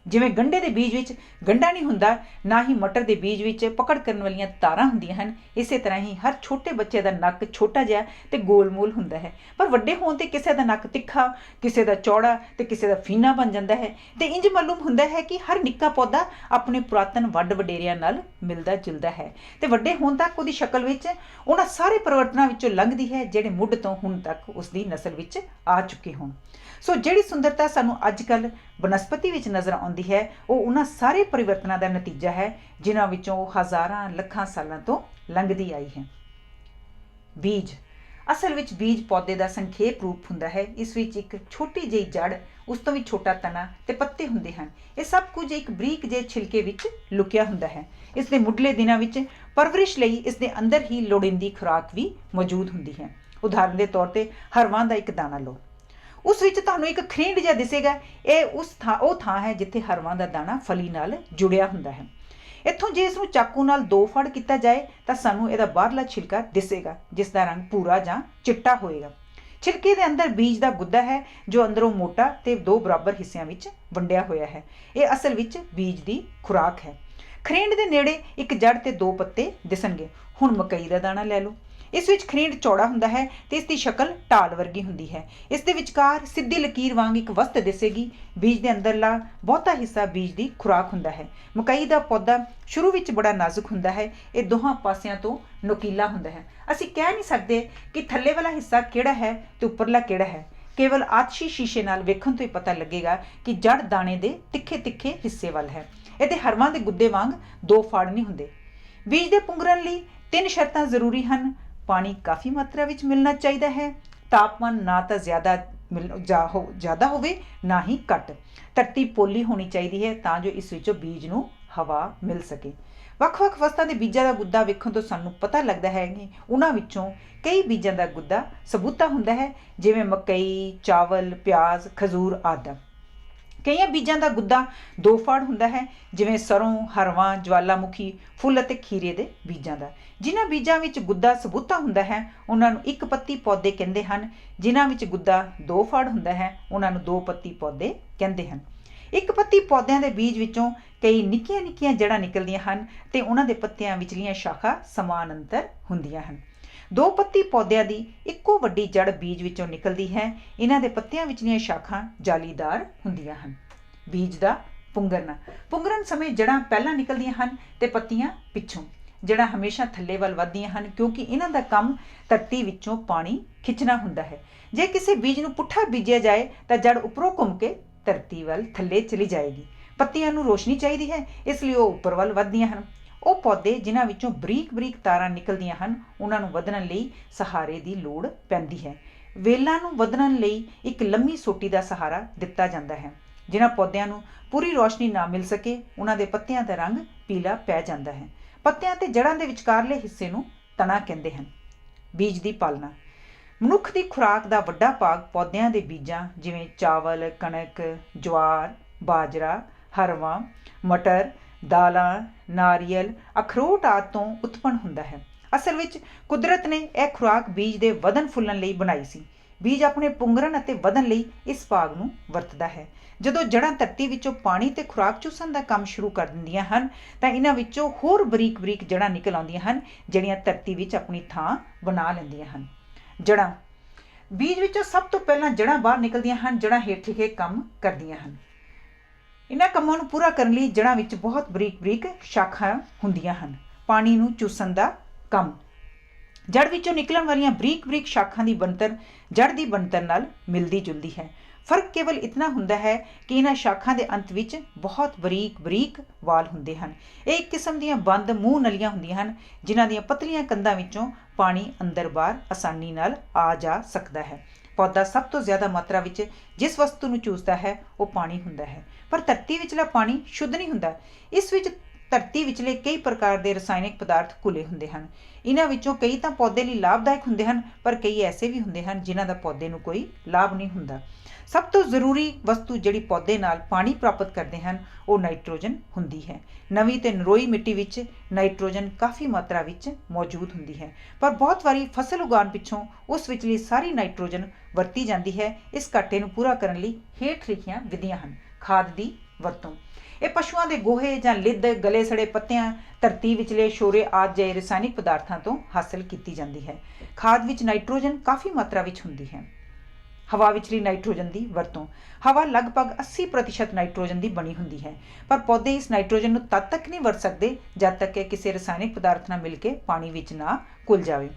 ਜਿਵੇਂ ਗੰਢੇ ਦੇ ਬੀਜ ਵਿੱਚ ਗੰਢਾ ਨਹੀਂ ਹੁੰਦਾ, ਨਾ ਹੀ ਮਟਰ ਦੇ ਬੀਜ ਵਿੱਚ ਪਕੜ ਕਰਨ ਵਾਲੀਆਂ ਤਾਰਾਂ ਹੁੰਦੀਆਂ ਹਨ। ਇਸੇ ਤਰ੍ਹਾਂ ਹੀ ਹਰ ਛੋਟੇ ਬੱਚੇ ਦਾ ਨੱਕ ਛੋਟਾ ਜਿਹਾ ਤੇ ਗੋਲ-ਮੋਲ ਹੁੰਦਾ ਹੈ, ਪਰ ਵੱਡੇ ਹੋਣ ਤੇ ਕਿਸੇ ਦਾ ਨੱਕ ਤਿੱਖਾ, ਕਿਸੇ ਦਾ ਚੌੜਾ ਤੇ ਕਿਸੇ ਦਾ ਫੀਨਾ ਬਣ ਜਾਂਦਾ ਹੈ। ਤੇ ਇੰਜ ਮਾਲੂਮ ਹੁੰਦਾ ਹੈ ਕਿ ਹਰ ਨਿੱਕਾ ਪੌਦਾ ਆਪਣੇ ਪੁਰਾਤਨ ਵੱਡ ਵਡੇਰਿਆਂ ਨਾਲ ਮਿਲਦਾ ਜੁਲਦਾ ਹੈ ਤੇ ਵੱਡੇ ਹੋਣ ਤੱਕ ਉਹਦੀ ਸ਼ਕਲ ਵਿੱਚ ਉਹਨਾਂ ਸਾਰੇ ਪਰਿਵਰਤਨਾਂ ਵਿੱਚੋਂ ਲੰਘਦੀ ਹੈ ਜਿਹੜੇ ਮੁੱਢ ਤੋਂ ਹੁਣ ਤੱਕ ਉਸਦੀ ਨਸਲ ਵਿੱਚ ਆ ਚੁੱਕੇ ਹੋਣ। ਸੋ ਜਿਹੜੀ ਸੁੰਦਰਤਾ ਸਾਨੂੰ ਅੱਜ ਕੱਲ੍ਹ ਬਨਸਪਤੀ ਵਿੱਚ ਨਜ਼ਰ ਆਉਂਦੀ ਹੈ ਉਹ ਉਹਨਾਂ ਸਾਰੇ ਪਰਿਵਰਤਨਾਂ ਦਾ ਨਤੀਜਾ ਹੈ ਜਿਨ੍ਹਾਂ ਵਿੱਚੋਂ ਉਹ ਹਜ਼ਾਰਾਂ ਲੱਖਾਂ ਸਾਲਾਂ ਤੋਂ ਲੰਘਦੀ ਆਈ ਹੈ। ਬੀਜ ਅਸਲ ਵਿੱਚ ਬੀਜ ਪੌਦੇ ਦਾ ਸੰਖੇਪ ਰੂਪ ਹੁੰਦਾ ਹੈ। ਇਸ ਵਿੱਚ ਇੱਕ ਛੋਟੀ ਜਿਹੀ ਜੜ, ਉਸ ਤੋਂ ਵੀ ਛੋਟਾ ਤਣਾ ਤੇ ਪੱਤੇ ਹੁੰਦੇ ਹਨ। ਇਹ ਸਭ ਕੁਝ ਇੱਕ ਬਰੀਕ ਜਿਹੇ ਛਿਲਕੇ ਵਿੱਚ ਲੁਕਿਆ ਹੁੰਦਾ ਹੈ। ਇਸ ਦੇ ਮੁੱਢਲੇ ਦਿਨਾਂ ਵਿੱਚ ਪਰਵਰਿਸ਼ ਲਈ ਇਸ ਦੇ ਅੰਦਰ ਹੀ ਲੋੜੀਂਦੀ ਖੁਰਾਕ ਵੀ ਮੌਜੂਦ ਹੁੰਦੀ ਹੈ। ਉਦਾਹਰਨ ਦੇ ਤੌਰ ਤੇ ਹਰਵਾਂ ਦਾ ਇੱਕ ਦਾਣਾ ਲਓ, ਉਸ ਵਿੱਚ ਤੁਹਾਨੂੰ ਇੱਕ ਖਰੀਂਡ ਜਿਹਾ ਦਿਸੇਗਾ। ਇਹ ਉਹ ਥਾਂ ਹੈ ਜਿੱਥੇ ਹਰਵਾਂ ਦਾ ਦਾਣਾ ਫਲੀ ਨਾਲ ਜੁੜਿਆ ਹੁੰਦਾ ਹੈ। ਇੱਥੋਂ ਜੇ ਇਸ ਨੂੰ ਚਾਕੂ ਨਾਲ 2 ਫੜ ਕੀਤਾ ਜਾਏ ਤਾਂ ਸਾਨੂੰ ਇਹਦਾ ਬਾਹਰਲਾ ਛਿਲਕਾ ਦਿਸੇਗਾ, ਜਿਸ ਦਾ ਰੰਗ ਭੂਰਾ ਜਾਂ ਚਿੱਟਾ ਹੋਏਗਾ। ਛਿਲਕੇ ਦੇ ਅੰਦਰ ਬੀਜ ਦਾ ਗੁੱਦਾ ਹੈ, ਜੋ ਅੰਦਰੋਂ ਮੋਟਾ ਤੇ 2 ਬਰਾਬਰ ਹਿੱਸਿਆਂ ਵਿੱਚ ਵੰਡਿਆ ਹੋਇਆ ਹੈ। ਇਹ ਅਸਲ ਵਿੱਚ ਬੀਜ ਦੀ ਖੁਰਾਕ ਹੈ। ਖਰੀਂਡ ਦੇ ਨੇੜੇ ਇੱਕ ਜੜ ਤੇ 2 ਪੱਤੇ ਦਿਸਣਗੇ। ਹੁਣ ਮਕਈ ਦਾ ਦਾਣਾ ਲੈ ਲਓ। ਇਸ ਵਿੱਚ ਖਰੀਂਡ ਚੌੜਾ ਹੁੰਦਾ ਹੈ ਤੇ ਇਸ ਦੀ ਸ਼ਕਲ ਢਾਲ ਵਰਗੀ ਹੁੰਦੀ ਹੈ। ਇਸ ਦੇ ਵਿਚਕਾਰ ਸਿੱਧੀ ਲਕੀਰ ਵਾਂਗ ਇੱਕ ਵਸਤ ਦਿਸੇਗੀ। ਬੀਜ ਦੇ ਅੰਦਰਲਾ ਬਹੁਤਾ ਹਿੱਸਾ ਬੀਜ ਦੀ ਖੁਰਾਕ ਹੁੰਦਾ ਹੈ। ਮਕਈ ਦਾ ਪੌਦਾ ਸ਼ੁਰੂ ਵਿੱਚ ਬੜਾ ਨਾਜ਼ੁਕ ਹੁੰਦਾ ਹੈ। ਇਹ ਦੋਹਾਂ ਪਾਸਿਆਂ ਤੋਂ ਨੋਕੀਲਾ ਹੁੰਦਾ ਹੈ। ਅਸੀਂ ਕਹਿ ਨਹੀਂ ਸਕਦੇ ਕਿ ਥੱਲੇ ਵਾਲਾ ਹਿੱਸਾ ਕਿਹੜਾ ਹੈ ਤੇ ਉੱਪਰਲਾ ਕਿਹੜਾ ਹੈ। ਕੇਵਲ ਆਤਸ਼ੀ ਸ਼ੀਸ਼ੇ ਨਾਲ ਵੇਖਣ ਤੋਂ ਹੀ ਪਤਾ ਲੱਗੇਗਾ ਕਿ ਜੜ ਦਾਣੇ ਦੇ ਤਿੱਖੇ ਹਿੱਸੇ ਵੱਲ ਹੈ। ਇਹਦੇ ਹਰਵਾਂ ਦੇ ਗੁੱਦੇ ਵਾਂਗ 2 ਫਾੜ ਨਹੀਂ ਹੁੰਦੇ। ਬੀਜ ਦੇ ਪੁੰਗਰਨ ਲਈ 3 ਸ਼ਰਤਾਂ ਜ਼ਰੂਰੀ ਹਨ। ਪਾਣੀ ਕਾਫੀ ਮਾਤਰਾ ਵਿੱਚ ਮਿਲਣਾ ਚਾਹੀਦਾ ਹੈ। ਤਾਪਮਾਨ ਨਾ ਤਾਂ ਜ਼ਿਆਦਾ ਹੋਵੇ ਨਾ ਹੀ ਘੱਟ। ਧਰਤੀ ਪੋਲੀ ਹੋਣੀ ਚਾਹੀਦੀ ਹੈ ਤਾਂ ਜੋ ਇਸ ਵਿੱਚੋਂ ਬੀਜ ਨੂੰ ਹਵਾ ਮਿਲ ਸਕੇ। ਵੱਖ-ਵੱਖ ਵਸਤਾਂ ਦੇ ਬੀਜਾਂ ਦਾ ਗੁੱਦਾ ਵੇਖਣ ਤੋਂ ਸਾਨੂੰ ਪਤਾ ਲੱਗਦਾ ਹੈ ਕਿ ਉਹਨਾਂ ਵਿੱਚੋਂ ਕਈ ਬੀਜਾਂ ਦਾ ਗੁੱਦਾ ਸਬੂਤਾ ਹੁੰਦਾ ਹੈ, ਜਿਵੇਂ ਮਕਈ, ਚਾਵਲ, ਪਿਆਜ਼, ਖਜੂਰ ਆਦਿ। ਕਈਆਂ ਬੀਜਾਂ ਦਾ ਗੁੱਦਾ 2 ਫਾੜ ਹੁੰਦਾ ਹੈ, ਜਿਵੇਂ ਸਰੋਂ, ਹਰਵਾਂ, ਜਵਾਲਾਮੁਖੀ, ਫੁੱਲ ਅਤੇ ਖੀਰੇ ਦੇ ਬੀਜਾਂ ਦਾ। ਜਿਨ੍ਹਾਂ ਬੀਜਾਂ ਵਿੱਚ ਗੁੱਦਾ ਸਬੂਤਾ ਹੁੰਦਾ ਹੈ ਉਹਨਾਂ ਨੂੰ ਇੱਕ ਪੱਤੀ ਪੌਦੇ ਕਹਿੰਦੇ ਹਨ। ਜਿਨ੍ਹਾਂ ਵਿੱਚ ਗੁੱਦਾ 2 ਫਾੜ ਹੁੰਦਾ ਹੈ ਉਹਨਾਂ ਨੂੰ 2 ਪੱਤੀ ਪੌਦੇ ਕਹਿੰਦੇ ਹਨ। ਇੱਕ ਪੱਤੀ ਪੌਦਿਆਂ ਦੇ ਬੀਜ ਵਿੱਚੋਂ ਕਈ ਨਿੱਕੀਆਂ ਜੜ੍ਹਾਂ ਨਿਕਲਦੀਆਂ ਹਨ ਤੇ ਉਹਨਾਂ ਦੇ ਪੱਤਿਆਂ ਵਿਚਲੀਆਂ ਸ਼ਾਖਾ ਸਮਾਨ ਅੰਤਰ ਹੁੰਦੀਆਂ ਹਨ। 2 ਪੱਤੀ ਪੌਦਿਆਂ ਦੀ ਇੱਕੋ ਵੱਡੀ ਜੜ ਬੀਜ ਵਿੱਚੋਂ ਨਿਕਲਦੀ ਹੈ। ਇਹਨਾਂ ਦੇ ਪੱਤਿਆਂ ਵਿਚਲੀਆਂ ਸ਼ਾਖਾਂ ਜਾਲੀਦਾਰ ਹੁੰਦੀਆਂ ਹਨ। ਬੀਜ ਦਾ ਪੁੰਗਰਨ ਸਮੇਂ ਜੜ੍ਹਾਂ ਪਹਿਲਾਂ ਨਿਕਲਦੀਆਂ ਹਨ ਤੇ ਪੱਤੀਆਂ ਪਿੱਛੋਂ। ਜੜ੍ਹਾਂ ਹਮੇਸ਼ਾ ਥੱਲੇ ਵੱਲ ਵੱਧਦੀਆਂ ਹਨ ਕਿਉਂਕਿ ਇਹਨਾਂ ਦਾ ਕੰਮ ਧਰਤੀ ਵਿੱਚੋਂ ਪਾਣੀ ਖਿੱਚਣਾ ਹੁੰਦਾ ਹੈ। ਜੇ ਕਿਸੇ ਬੀਜ ਨੂੰ ਪੁੱਠਾ ਬੀਜਿਆ ਜਾਏ ਤਾਂ ਜੜ ਉੱਪਰੋਂ ਘੁੰਮ ਕੇ ਧਰਤੀ ਵੱਲ ਥੱਲੇ ਚਲੀ ਜਾਏਗੀ। ਪੱਤੀਆਂ ਨੂੰ ਰੋਸ਼ਨੀ ਚਾਹੀਦੀ ਹੈ, ਇਸ ਲਈ ਉਹ ਉੱਪਰ ਵੱਲ ਵੱਧਦੀਆਂ ਹਨ। ਉਹ ਪੌਦੇ ਜਿਨ੍ਹਾਂ ਵਿੱਚੋਂ ਬਰੀਕ ਤਾਰਾਂ ਨਿਕਲਦੀਆਂ ਹਨ ਉਹਨਾਂ ਨੂੰ ਵਧਣ ਲਈ ਸਹਾਰੇ ਦੀ ਲੋੜ ਪੈਂਦੀ ਹੈ। ਵੇਲਾਂ ਨੂੰ ਵਧਣ ਲਈ ਇੱਕ ਲੰਮੀ ਸੋਟੀ ਦਾ ਸਹਾਰਾ ਦਿੱਤਾ ਜਾਂਦਾ ਹੈ। ਜਿਨ੍ਹਾਂ ਪੌਦਿਆਂ ਨੂੰ ਪੂਰੀ ਰੋਸ਼ਨੀ ਨਾ ਮਿਲ ਸਕੇ ਉਹਨਾਂ ਦੇ ਪੱਤਿਆਂ ਦਾ ਰੰਗ ਪੀਲਾ ਪੈ ਜਾਂਦਾ ਹੈ। ਪੱਤਿਆਂ ਤੇ ਜੜ੍ਹਾਂ ਦੇ ਵਿਚਕਾਰਲੇ ਹਿੱਸੇ ਨੂੰ ਤਣਾ ਕਹਿੰਦੇ ਹਨ। ਬੀਜ ਦੀ ਪਾਲਣਾ। ਮਨੁੱਖ ਦੀ ਖੁਰਾਕ ਦਾ ਵੱਡਾ ਭਾਗ ਪੌਦਿਆਂ ਦੇ ਬੀਜਾਂ ਜਿਵੇਂ ਚਾਵਲ, ਕਣਕ, ਜਵਾਰ, ਬਾਜਰਾ, ਹਰਵਾਂ, ਮਟਰ, ਦਾਲਾਂ, ਨਾਰੀਅਲ, ਅਖਰੋਟ ਆਦਿ ਤੋਂ ਉਤਪੰਨ ਹੁੰਦਾ ਹੈ। ਅਸਲ ਵਿੱਚ ਕੁਦਰਤ ਨੇ ਇਹ ਖੁਰਾਕ ਬੀਜ ਦੇ ਵਧਣ ਫੁੱਲਣ ਲਈ ਬਣਾਈ ਸੀ। ਬੀਜ ਆਪਣੇ ਪੁੰਗਰਨ ਅਤੇ ਵਧਣ ਲਈ ਇਸ ਭਾਗ ਨੂੰ ਵਰਤਦਾ ਹੈ। ਜਦੋਂ ਜੜ੍ਹਾਂ ਧਰਤੀ ਵਿੱਚੋਂ ਪਾਣੀ ਤੇ ਖੁਰਾਕ ਚੂਸਣ ਦਾ ਕੰਮ ਸ਼ੁਰੂ ਕਰ ਦਿੰਦੀਆਂ ਹਨ ਤਾਂ ਇਹਨਾਂ ਵਿੱਚੋਂ ਹੋਰ ਬਰੀਕ ਜੜ੍ਹਾਂ ਨਿਕਲ ਆਉਂਦੀਆਂ ਹਨ, ਜਿਹੜੀਆਂ ਧਰਤੀ ਵਿੱਚ ਆਪਣੀ ਥਾਂ ਬਣਾ ਲੈਂਦੀਆਂ ਹਨ। ਜੜ੍ਹਾਂ। ਬੀਜ ਵਿੱਚੋਂ ਸਭ ਤੋਂ ਪਹਿਲਾਂ ਜੜ੍ਹਾਂ ਬਾਹਰ ਨਿਕਲਦੀਆਂ ਹਨ। ਜੜ੍ਹਾਂ ਹੇਠ ਲਿਖੇ ਕੰਮ ਕਰਦੀਆਂ ਹਨ। ਇਹਨਾਂ ਕੰਮਾਂ ਨੂੰ ਪੂਰਾ ਕਰਨ ਲਈ ਜੜ੍ਹਾਂ ਵਿੱਚ ਬਹੁਤ ਬਰੀਕ ਸ਼ਾਖਾਂ ਹੁੰਦੀਆਂ ਹਨ। ਪਾਣੀ ਨੂੰ ਚੂਸਣ ਦਾ ਕੰਮ। ਜੜ ਵਿੱਚੋਂ ਨਿਕਲਣ ਵਾਲੀਆਂ ਬਰੀਕ ਸ਼ਾਖਾਂ ਦੀ ਬਣਤਰ ਜੜ ਦੀ ਬਣਤਰ ਨਾਲ ਮਿਲਦੀ ਜੁਲਦੀ ਹੈ। ਫਰਕ ਕੇਵਲ ਇਤਨਾ ਹੁੰਦਾ ਹੈ ਕਿ ਇਹਨਾਂ ਸ਼ਾਖਾਂ ਦੇ ਅੰਤ ਵਿੱਚ ਬਹੁਤ ਬਰੀਕ ਵਾਲ ਹੁੰਦੇ ਹਨ। ਇਹ ਇੱਕ ਕਿਸਮ ਦੀਆਂ ਬੰਦ ਮੂੰਹ ਨਲੀਆਂ ਹੁੰਦੀਆਂ ਹਨ, ਜਿਨ੍ਹਾਂ ਦੀਆਂ ਪਤਲੀਆਂ ਕੰਧਾਂ ਵਿੱਚੋਂ ਪਾਣੀ ਅੰਦਰ ਬਾਹਰ ਆਸਾਨੀ ਨਾਲ ਆ ਜਾ ਸਕਦਾ ਹੈ। ਪੌਦਾ ਸਭ ਤੋਂ ਜ਼ਿਆਦਾ ਮਾਤਰਾ ਵਿੱਚ ਜਿਸ ਵਸਤੂ ਨੂੰ ਚੂਸਦਾ ਹੈ ਉਹ ਪਾਣੀ ਹੁੰਦਾ ਹੈ, ਪਰ ਧਰਤੀ ਵਿਚਲਾ ਪਾਣੀ ਸ਼ੁੱਧ ਨਹੀਂ ਹੁੰਦਾ। ਇਸ ਵਿੱਚ ਧਰਤੀ ਵਿਚਲੇ ਕਈ ਪ੍ਰਕਾਰ ਦੇ ਰਸਾਇਣਿਕ ਪਦਾਰਥ ਘੁਲੇ ਹੁੰਦੇ ਹਨ। ਇਹਨਾਂ ਵਿੱਚੋਂ ਕਈ ਤਾਂ ਪੌਦੇ ਲਈ ਲਾਭਦਾਇਕ ਹੁੰਦੇ ਹਨ, ਪਰ ਕਈ ਐਸੇ ਵੀ ਹੁੰਦੇ ਹਨ ਜਿਨ੍ਹਾਂ ਦਾ ਪੌਦੇ ਨੂੰ ਕੋਈ ਲਾਭ ਨਹੀਂ ਹੁੰਦਾ। ਸਭ ਤੋਂ ਜ਼ਰੂਰੀ ਵਸਤੂ ਜਿਹੜੀ ਪੌਦੇ ਨਾਲ ਪਾਣੀ ਪ੍ਰਾਪਤ ਕਰਦੇ ਹਨ ਉਹ ਨਾਈਟ੍ਰੋਜਨ ਹੁੰਦੀ ਹੈ। ਨਵੀਂ ਤੇ ਨਰੋਈ ਮਿੱਟੀ ਵਿੱਚ ਨਾਈਟ੍ਰੋਜਨ ਕਾਫੀ ਮਾਤਰਾ ਵਿੱਚ ਮੌਜੂਦ ਹੁੰਦੀ ਹੈ, ਪਰ ਬਹੁਤ ਵਾਰੀ ਫਸਲ ਉਗਾਉਣ ਪਿੱਛੋਂ ਉਸ ਵਿਚਲੀ ਸਾਰੀ ਨਾਈਟ੍ਰੋਜਨ ਵਰਤੀ ਜਾਂਦੀ ਹੈ। ਇਸ ਘਾਟੇ ਨੂੰ ਪੂਰਾ ਕਰਨ ਲਈ ਹੇਠ ਲਿਖੀਆਂ ਵਿਧੀਆਂ ਹਨ। ਖਾਦ ਦੀ ਵਰਤੋਂ। ਇਹ ਪਸ਼ੂਆਂ ਦੇ ਗੋਹੇ ਜਾਂ ਲਿੱਧ, ਗਲੇ ਸੜੇ ਪੱਤਿਆਂ, ਧਰਤੀ ਵਿਚਲੇ ਸ਼ੋਰੇ ਆਦਿ ਜਿਹੇ ਰਸਾਇਣਿਕ ਪਦਾਰਥਾਂ ਤੋਂ ਹਾਸਲ ਕੀਤੀ ਜਾਂਦੀ ਹੈ। ਖਾਦ ਵਿੱਚ ਨਾਈਟ੍ਰੋਜਨ ਕਾਫੀ ਮਾਤਰਾ ਵਿੱਚ ਹੁੰਦੀ ਹੈ। ਹਵਾ ਵਿਚਲੀ ਨਾਈਟ੍ਰੋਜਨ ਦੀ ਵਰਤੋਂ। ਹਵਾ ਲਗਭਗ 80% ਨਾਈਟ੍ਰੋਜਨ ਦੀ ਬਣੀ ਹੁੰਦੀ ਹੈ, ਪਰ ਪੌਦੇ ਇਸ ਨਾਈਟ੍ਰੋਜਨ ਨੂੰ ਤਦ ਤੱਕ ਨਹੀਂ ਵਰਤ ਸਕਦੇ ਜਦ ਤੱਕ ਕਿ ਕਿਸੇ ਰਸਾਇਣਿਕ ਪਦਾਰਥ ਨਾਲ ਮਿਲ ਕੇ ਪਾਣੀ ਵਿੱਚ ਨਾ ਘੁਲ ਜਾਵੇ।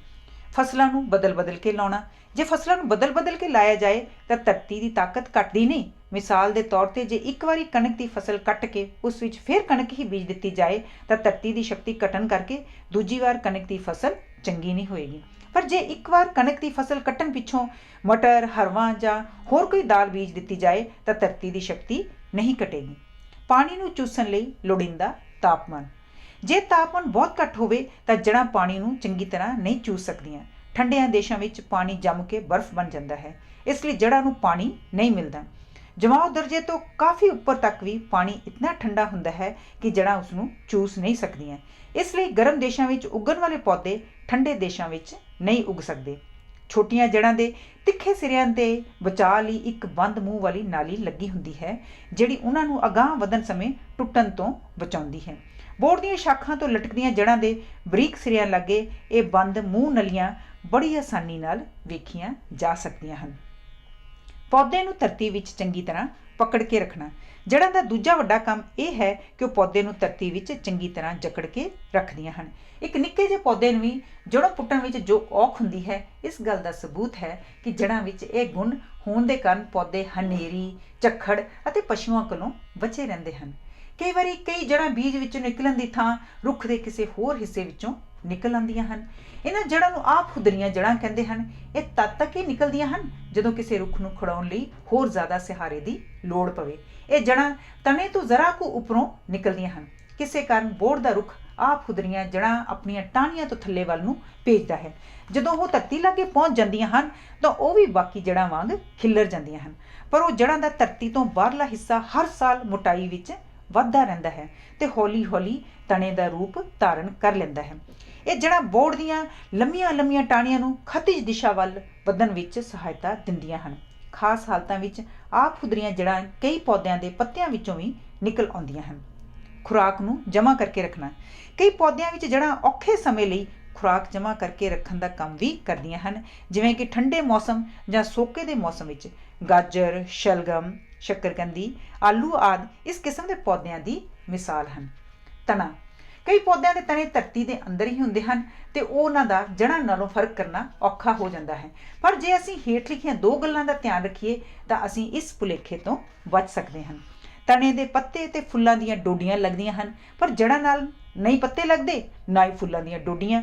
ਫਸਲਾਂ ਨੂੰ ਬਦਲ ਕੇ ਲਾਉਣਾ। ਜੇ ਫਸਲਾਂ ਨੂੰ ਬਦਲ ਕੇ ਲਾਇਆ ਜਾਏ ਤਾਂ ਧਰਤੀ ਦੀ ਤਾਕਤ ਘਟਦੀ ਨਹੀਂ। ਮਿਸਾਲ ਦੇ ਤੌਰ ਤੇ ਜੇ ਇੱਕ ਵਾਰੀ ਕਣਕ ਦੀ ਫਸਲ ਕੱਟ ਕੇ ਉਸ ਵਿੱਚ ਫਿਰ ਕਣਕ ਹੀ ਬੀਜ ਦਿੱਤੀ ਜਾਏ ਤਾਂ ਧਰਤੀ ਦੀ ਸ਼ਕਤੀ ਘਟਣ ਕਰਕੇ ਦੂਜੀ ਵਾਰ ਕਣਕ ਦੀ ਫਸਲ ਚੰਗੀ ਨਹੀਂ ਹੋਏਗੀ। पर जे एक बार कणक की फसल कट्टण पिछों मटर हरवां जां होर कोई दाल बीज दित्ती जाए तो धरती की शक्ति नहीं घटेगी। पानी नूं चूसण लई लोड़ींदा तापमान, जे तापमान बहुत घट होवे तां जड़ां पानी नूं चंगी तरह नहीं चूस सकदियां। ठंडिਆਂ देशों में पानी जम के बर्फ बन जाता है, इसलिए जड़ां नूं पानी नहीं मिलता। जमाव दर्जे तो काफ़ी उपर तक भी पानी इतना ठंडा हुंदा है कि जड़ां उसनूं चूस नहीं सकदियां। इसलिए गर्म देशों में उगण वाले पौधे ठंडे देशों में नहीं उग सकते। छोटियां जड़ां दे तिखे सिरिਆਂ ते बचाव लई एक बंद मूँह वाली नाली लगी हुंदी है, जिहड़ी उन्हां नूं अगांह वधण समय टुੱਟਣ तो बचाउंदी है। बोड़ ਦੀਆਂ शाखां तो लटकदियां जड़ां दे बरीक सिरिਆਂ लागे ਇਹ बंद मूँह नलियां बड़ी आसानी नाल वेखीਆਂ जा सकदियां ਹਨ। पौधे नूं धरती विच चंगी तरह पकड़ के रखना। जड़ां दा दूजा वड्डा काम यह है कि वह पौधे नूं धरती विच चंगी तरह जकड़ के रखदियां हन। एक निक्के ਜਿਹੇ पौधे नूं भी जड़ों पुट्टण विच जो औख हुंदी है, इस गल का सबूत है कि जड़ां विच यह गुण होण दे कारण पौधे हनेरी झक्खड़ अते पशुओं कोलों बचे रहंदे हन। कई वारी कई जड़ां बीज विचों निकलण दी थां रुख दे किसी होर हिस्से विचों निकल आंदियां हन। इन्हां जड़ां नूं आप खुदरीਆਂ जड़ां कहंदे हन। ਇਹ तद तक ही निकलदियां हन ਜਦੋਂ ਕਿਸੇ रुख नूं खड़ाउण लई होर ज़्यादा सहारे दी लोड़ पवे। ਇਹ जड़ां तने तो जरा को उपरों निकलदियां हन। ਕਿਸੇ ਕਾਰਨ ਬੋੜ ਦਾ रुख आप खुदरीਆਂ जड़ां अपणीਆਂ ਟਾਹਣੀਆਂ ਤੋਂ ਥੱਲੇ ਵੱਲ ਨੂੰ ਭੇਜਦਾ ਹੈ। ਜਦੋਂ ਉਹ ਧਰਤੀ ਲਾਗੇ ਪਹੁੰਚ ਜਾਂਦੀਆਂ ਹਨ ਤਾਂ ਉਹ ਵੀ ਬਾਕੀ ਜੜਾਂ ਵਾਂਗ ਖਿੱਲਰ ਜਾਂਦੀਆਂ ਹਨ, ਪਰ ਉਹ ਜੜਾਂ ਦਾ ਧਰਤੀ ਤੋਂ ਬਾਹਰਲਾ ਹਿੱਸਾ ਹਰ ਸਾਲ ਮੋਟਾਈ ਵਿੱਚ ਵੱਧਦਾ ਰਹਿੰਦਾ ਹੈ ਤੇ ਹੌਲੀ ਹੌਲੀ ਤਣੇ ਦਾ ਰੂਪ ਧਾਰਨ ਕਰ ਲੈਂਦਾ ਹੈ। ਇਹ ਜੜਾਂ ਬੋੜ ਦੀਆਂ ਲੰਮੀਆਂ ਲੰਮੀਆਂ ਟਾਹਣੀਆਂ ਨੂੰ ਖੱਤਿਜ ਦਿਸ਼ਾ ਵੱਲ ਵਧਣ ਵਿੱਚ ਸਹਾਇਤਾ ਦਿੰਦੀਆਂ ਹਨ। ਖਾਸ ਹਾਲਤਾਂ ਵਿੱਚ ਆਪ ਖੁਦਰੀਆਂ ਜੜਾਂ ਕਈ ਪੌਦਿਆਂ ਦੇ ਪੱਤਿਆਂ ਵਿੱਚੋਂ ਵੀ ਨਿਕਲ ਆਉਂਦੀਆਂ ਹਨ। ਖੁਰਾਕ ਨੂੰ ਜਮ੍ਹਾਂ ਕਰਕੇ ਰੱਖਣਾ। ਕਈ ਪੌਦਿਆਂ ਵਿੱਚ ਜੜਾਂ ਔਖੇ ਸਮੇਂ ਲਈ ਖੁਰਾਕ ਜਮ੍ਹਾਂ ਕਰਕੇ ਰੱਖਣ ਦਾ ਕੰਮ ਵੀ ਕਰਦੀਆਂ ਹਨ, ਜਿਵੇਂ ਕਿ ਠੰਡੇ ਮੌਸਮ ਜਾਂ ਸੋਕੇ ਦੇ ਮੌਸਮ ਵਿੱਚ ਗਾਜਰ, ਸ਼ਲਗਮ, ਸ਼ੱਕਰਕੰਦੀ, ਆਲੂ ਆਦਿ ਇਸ ਕਿਸਮ ਦੇ ਪੌਦਿਆਂ ਦੀ ਮਿਸਾਲ ਹਨ। ਤਣਾ। ਕਈ ਪੌਦਿਆਂ ਦੇ ਤਣੇ ਧਰਤੀ ਦੇ ਅੰਦਰ ਹੀ ਹੁੰਦੇ ਹਨ ਤੇ ਉਹਨਾਂ ਦਾ ਜੜ੍ਹਾਂ ਨਾਲੋਂ ਫਰਕ ਕਰਨਾ ਔਖਾ ਹੋ ਜਾਂਦਾ ਹੈ, ਪਰ ਜੇ ਅਸੀਂ ਹੇਠ ਲਿਖੀਆਂ ਦੋ ਗੱਲਾਂ ਦਾ ਧਿਆਨ ਰੱਖੀਏ ਤਾਂ ਅਸੀਂ ਇਸ ਭੁਲੇਖੇ ਤੋਂ ਬਚ ਸਕਦੇ ਹਾਂ। ਤਣੇ ਦੇ ਪੱਤੇ ਤੇ ਫੁੱਲਾਂ ਦੀਆਂ ਡੋਡੀਆਂ ਲੱਗਦੀਆਂ ਹਨ, ਪਰ ਜੜ੍ਹਾਂ ਨਾਲ ਨਹੀਂ ਪੱਤੇ ਲੱਗਦੇ ਨਾ ਹੀ ਫੁੱਲਾਂ ਦੀਆਂ ਡੋਡੀਆਂ।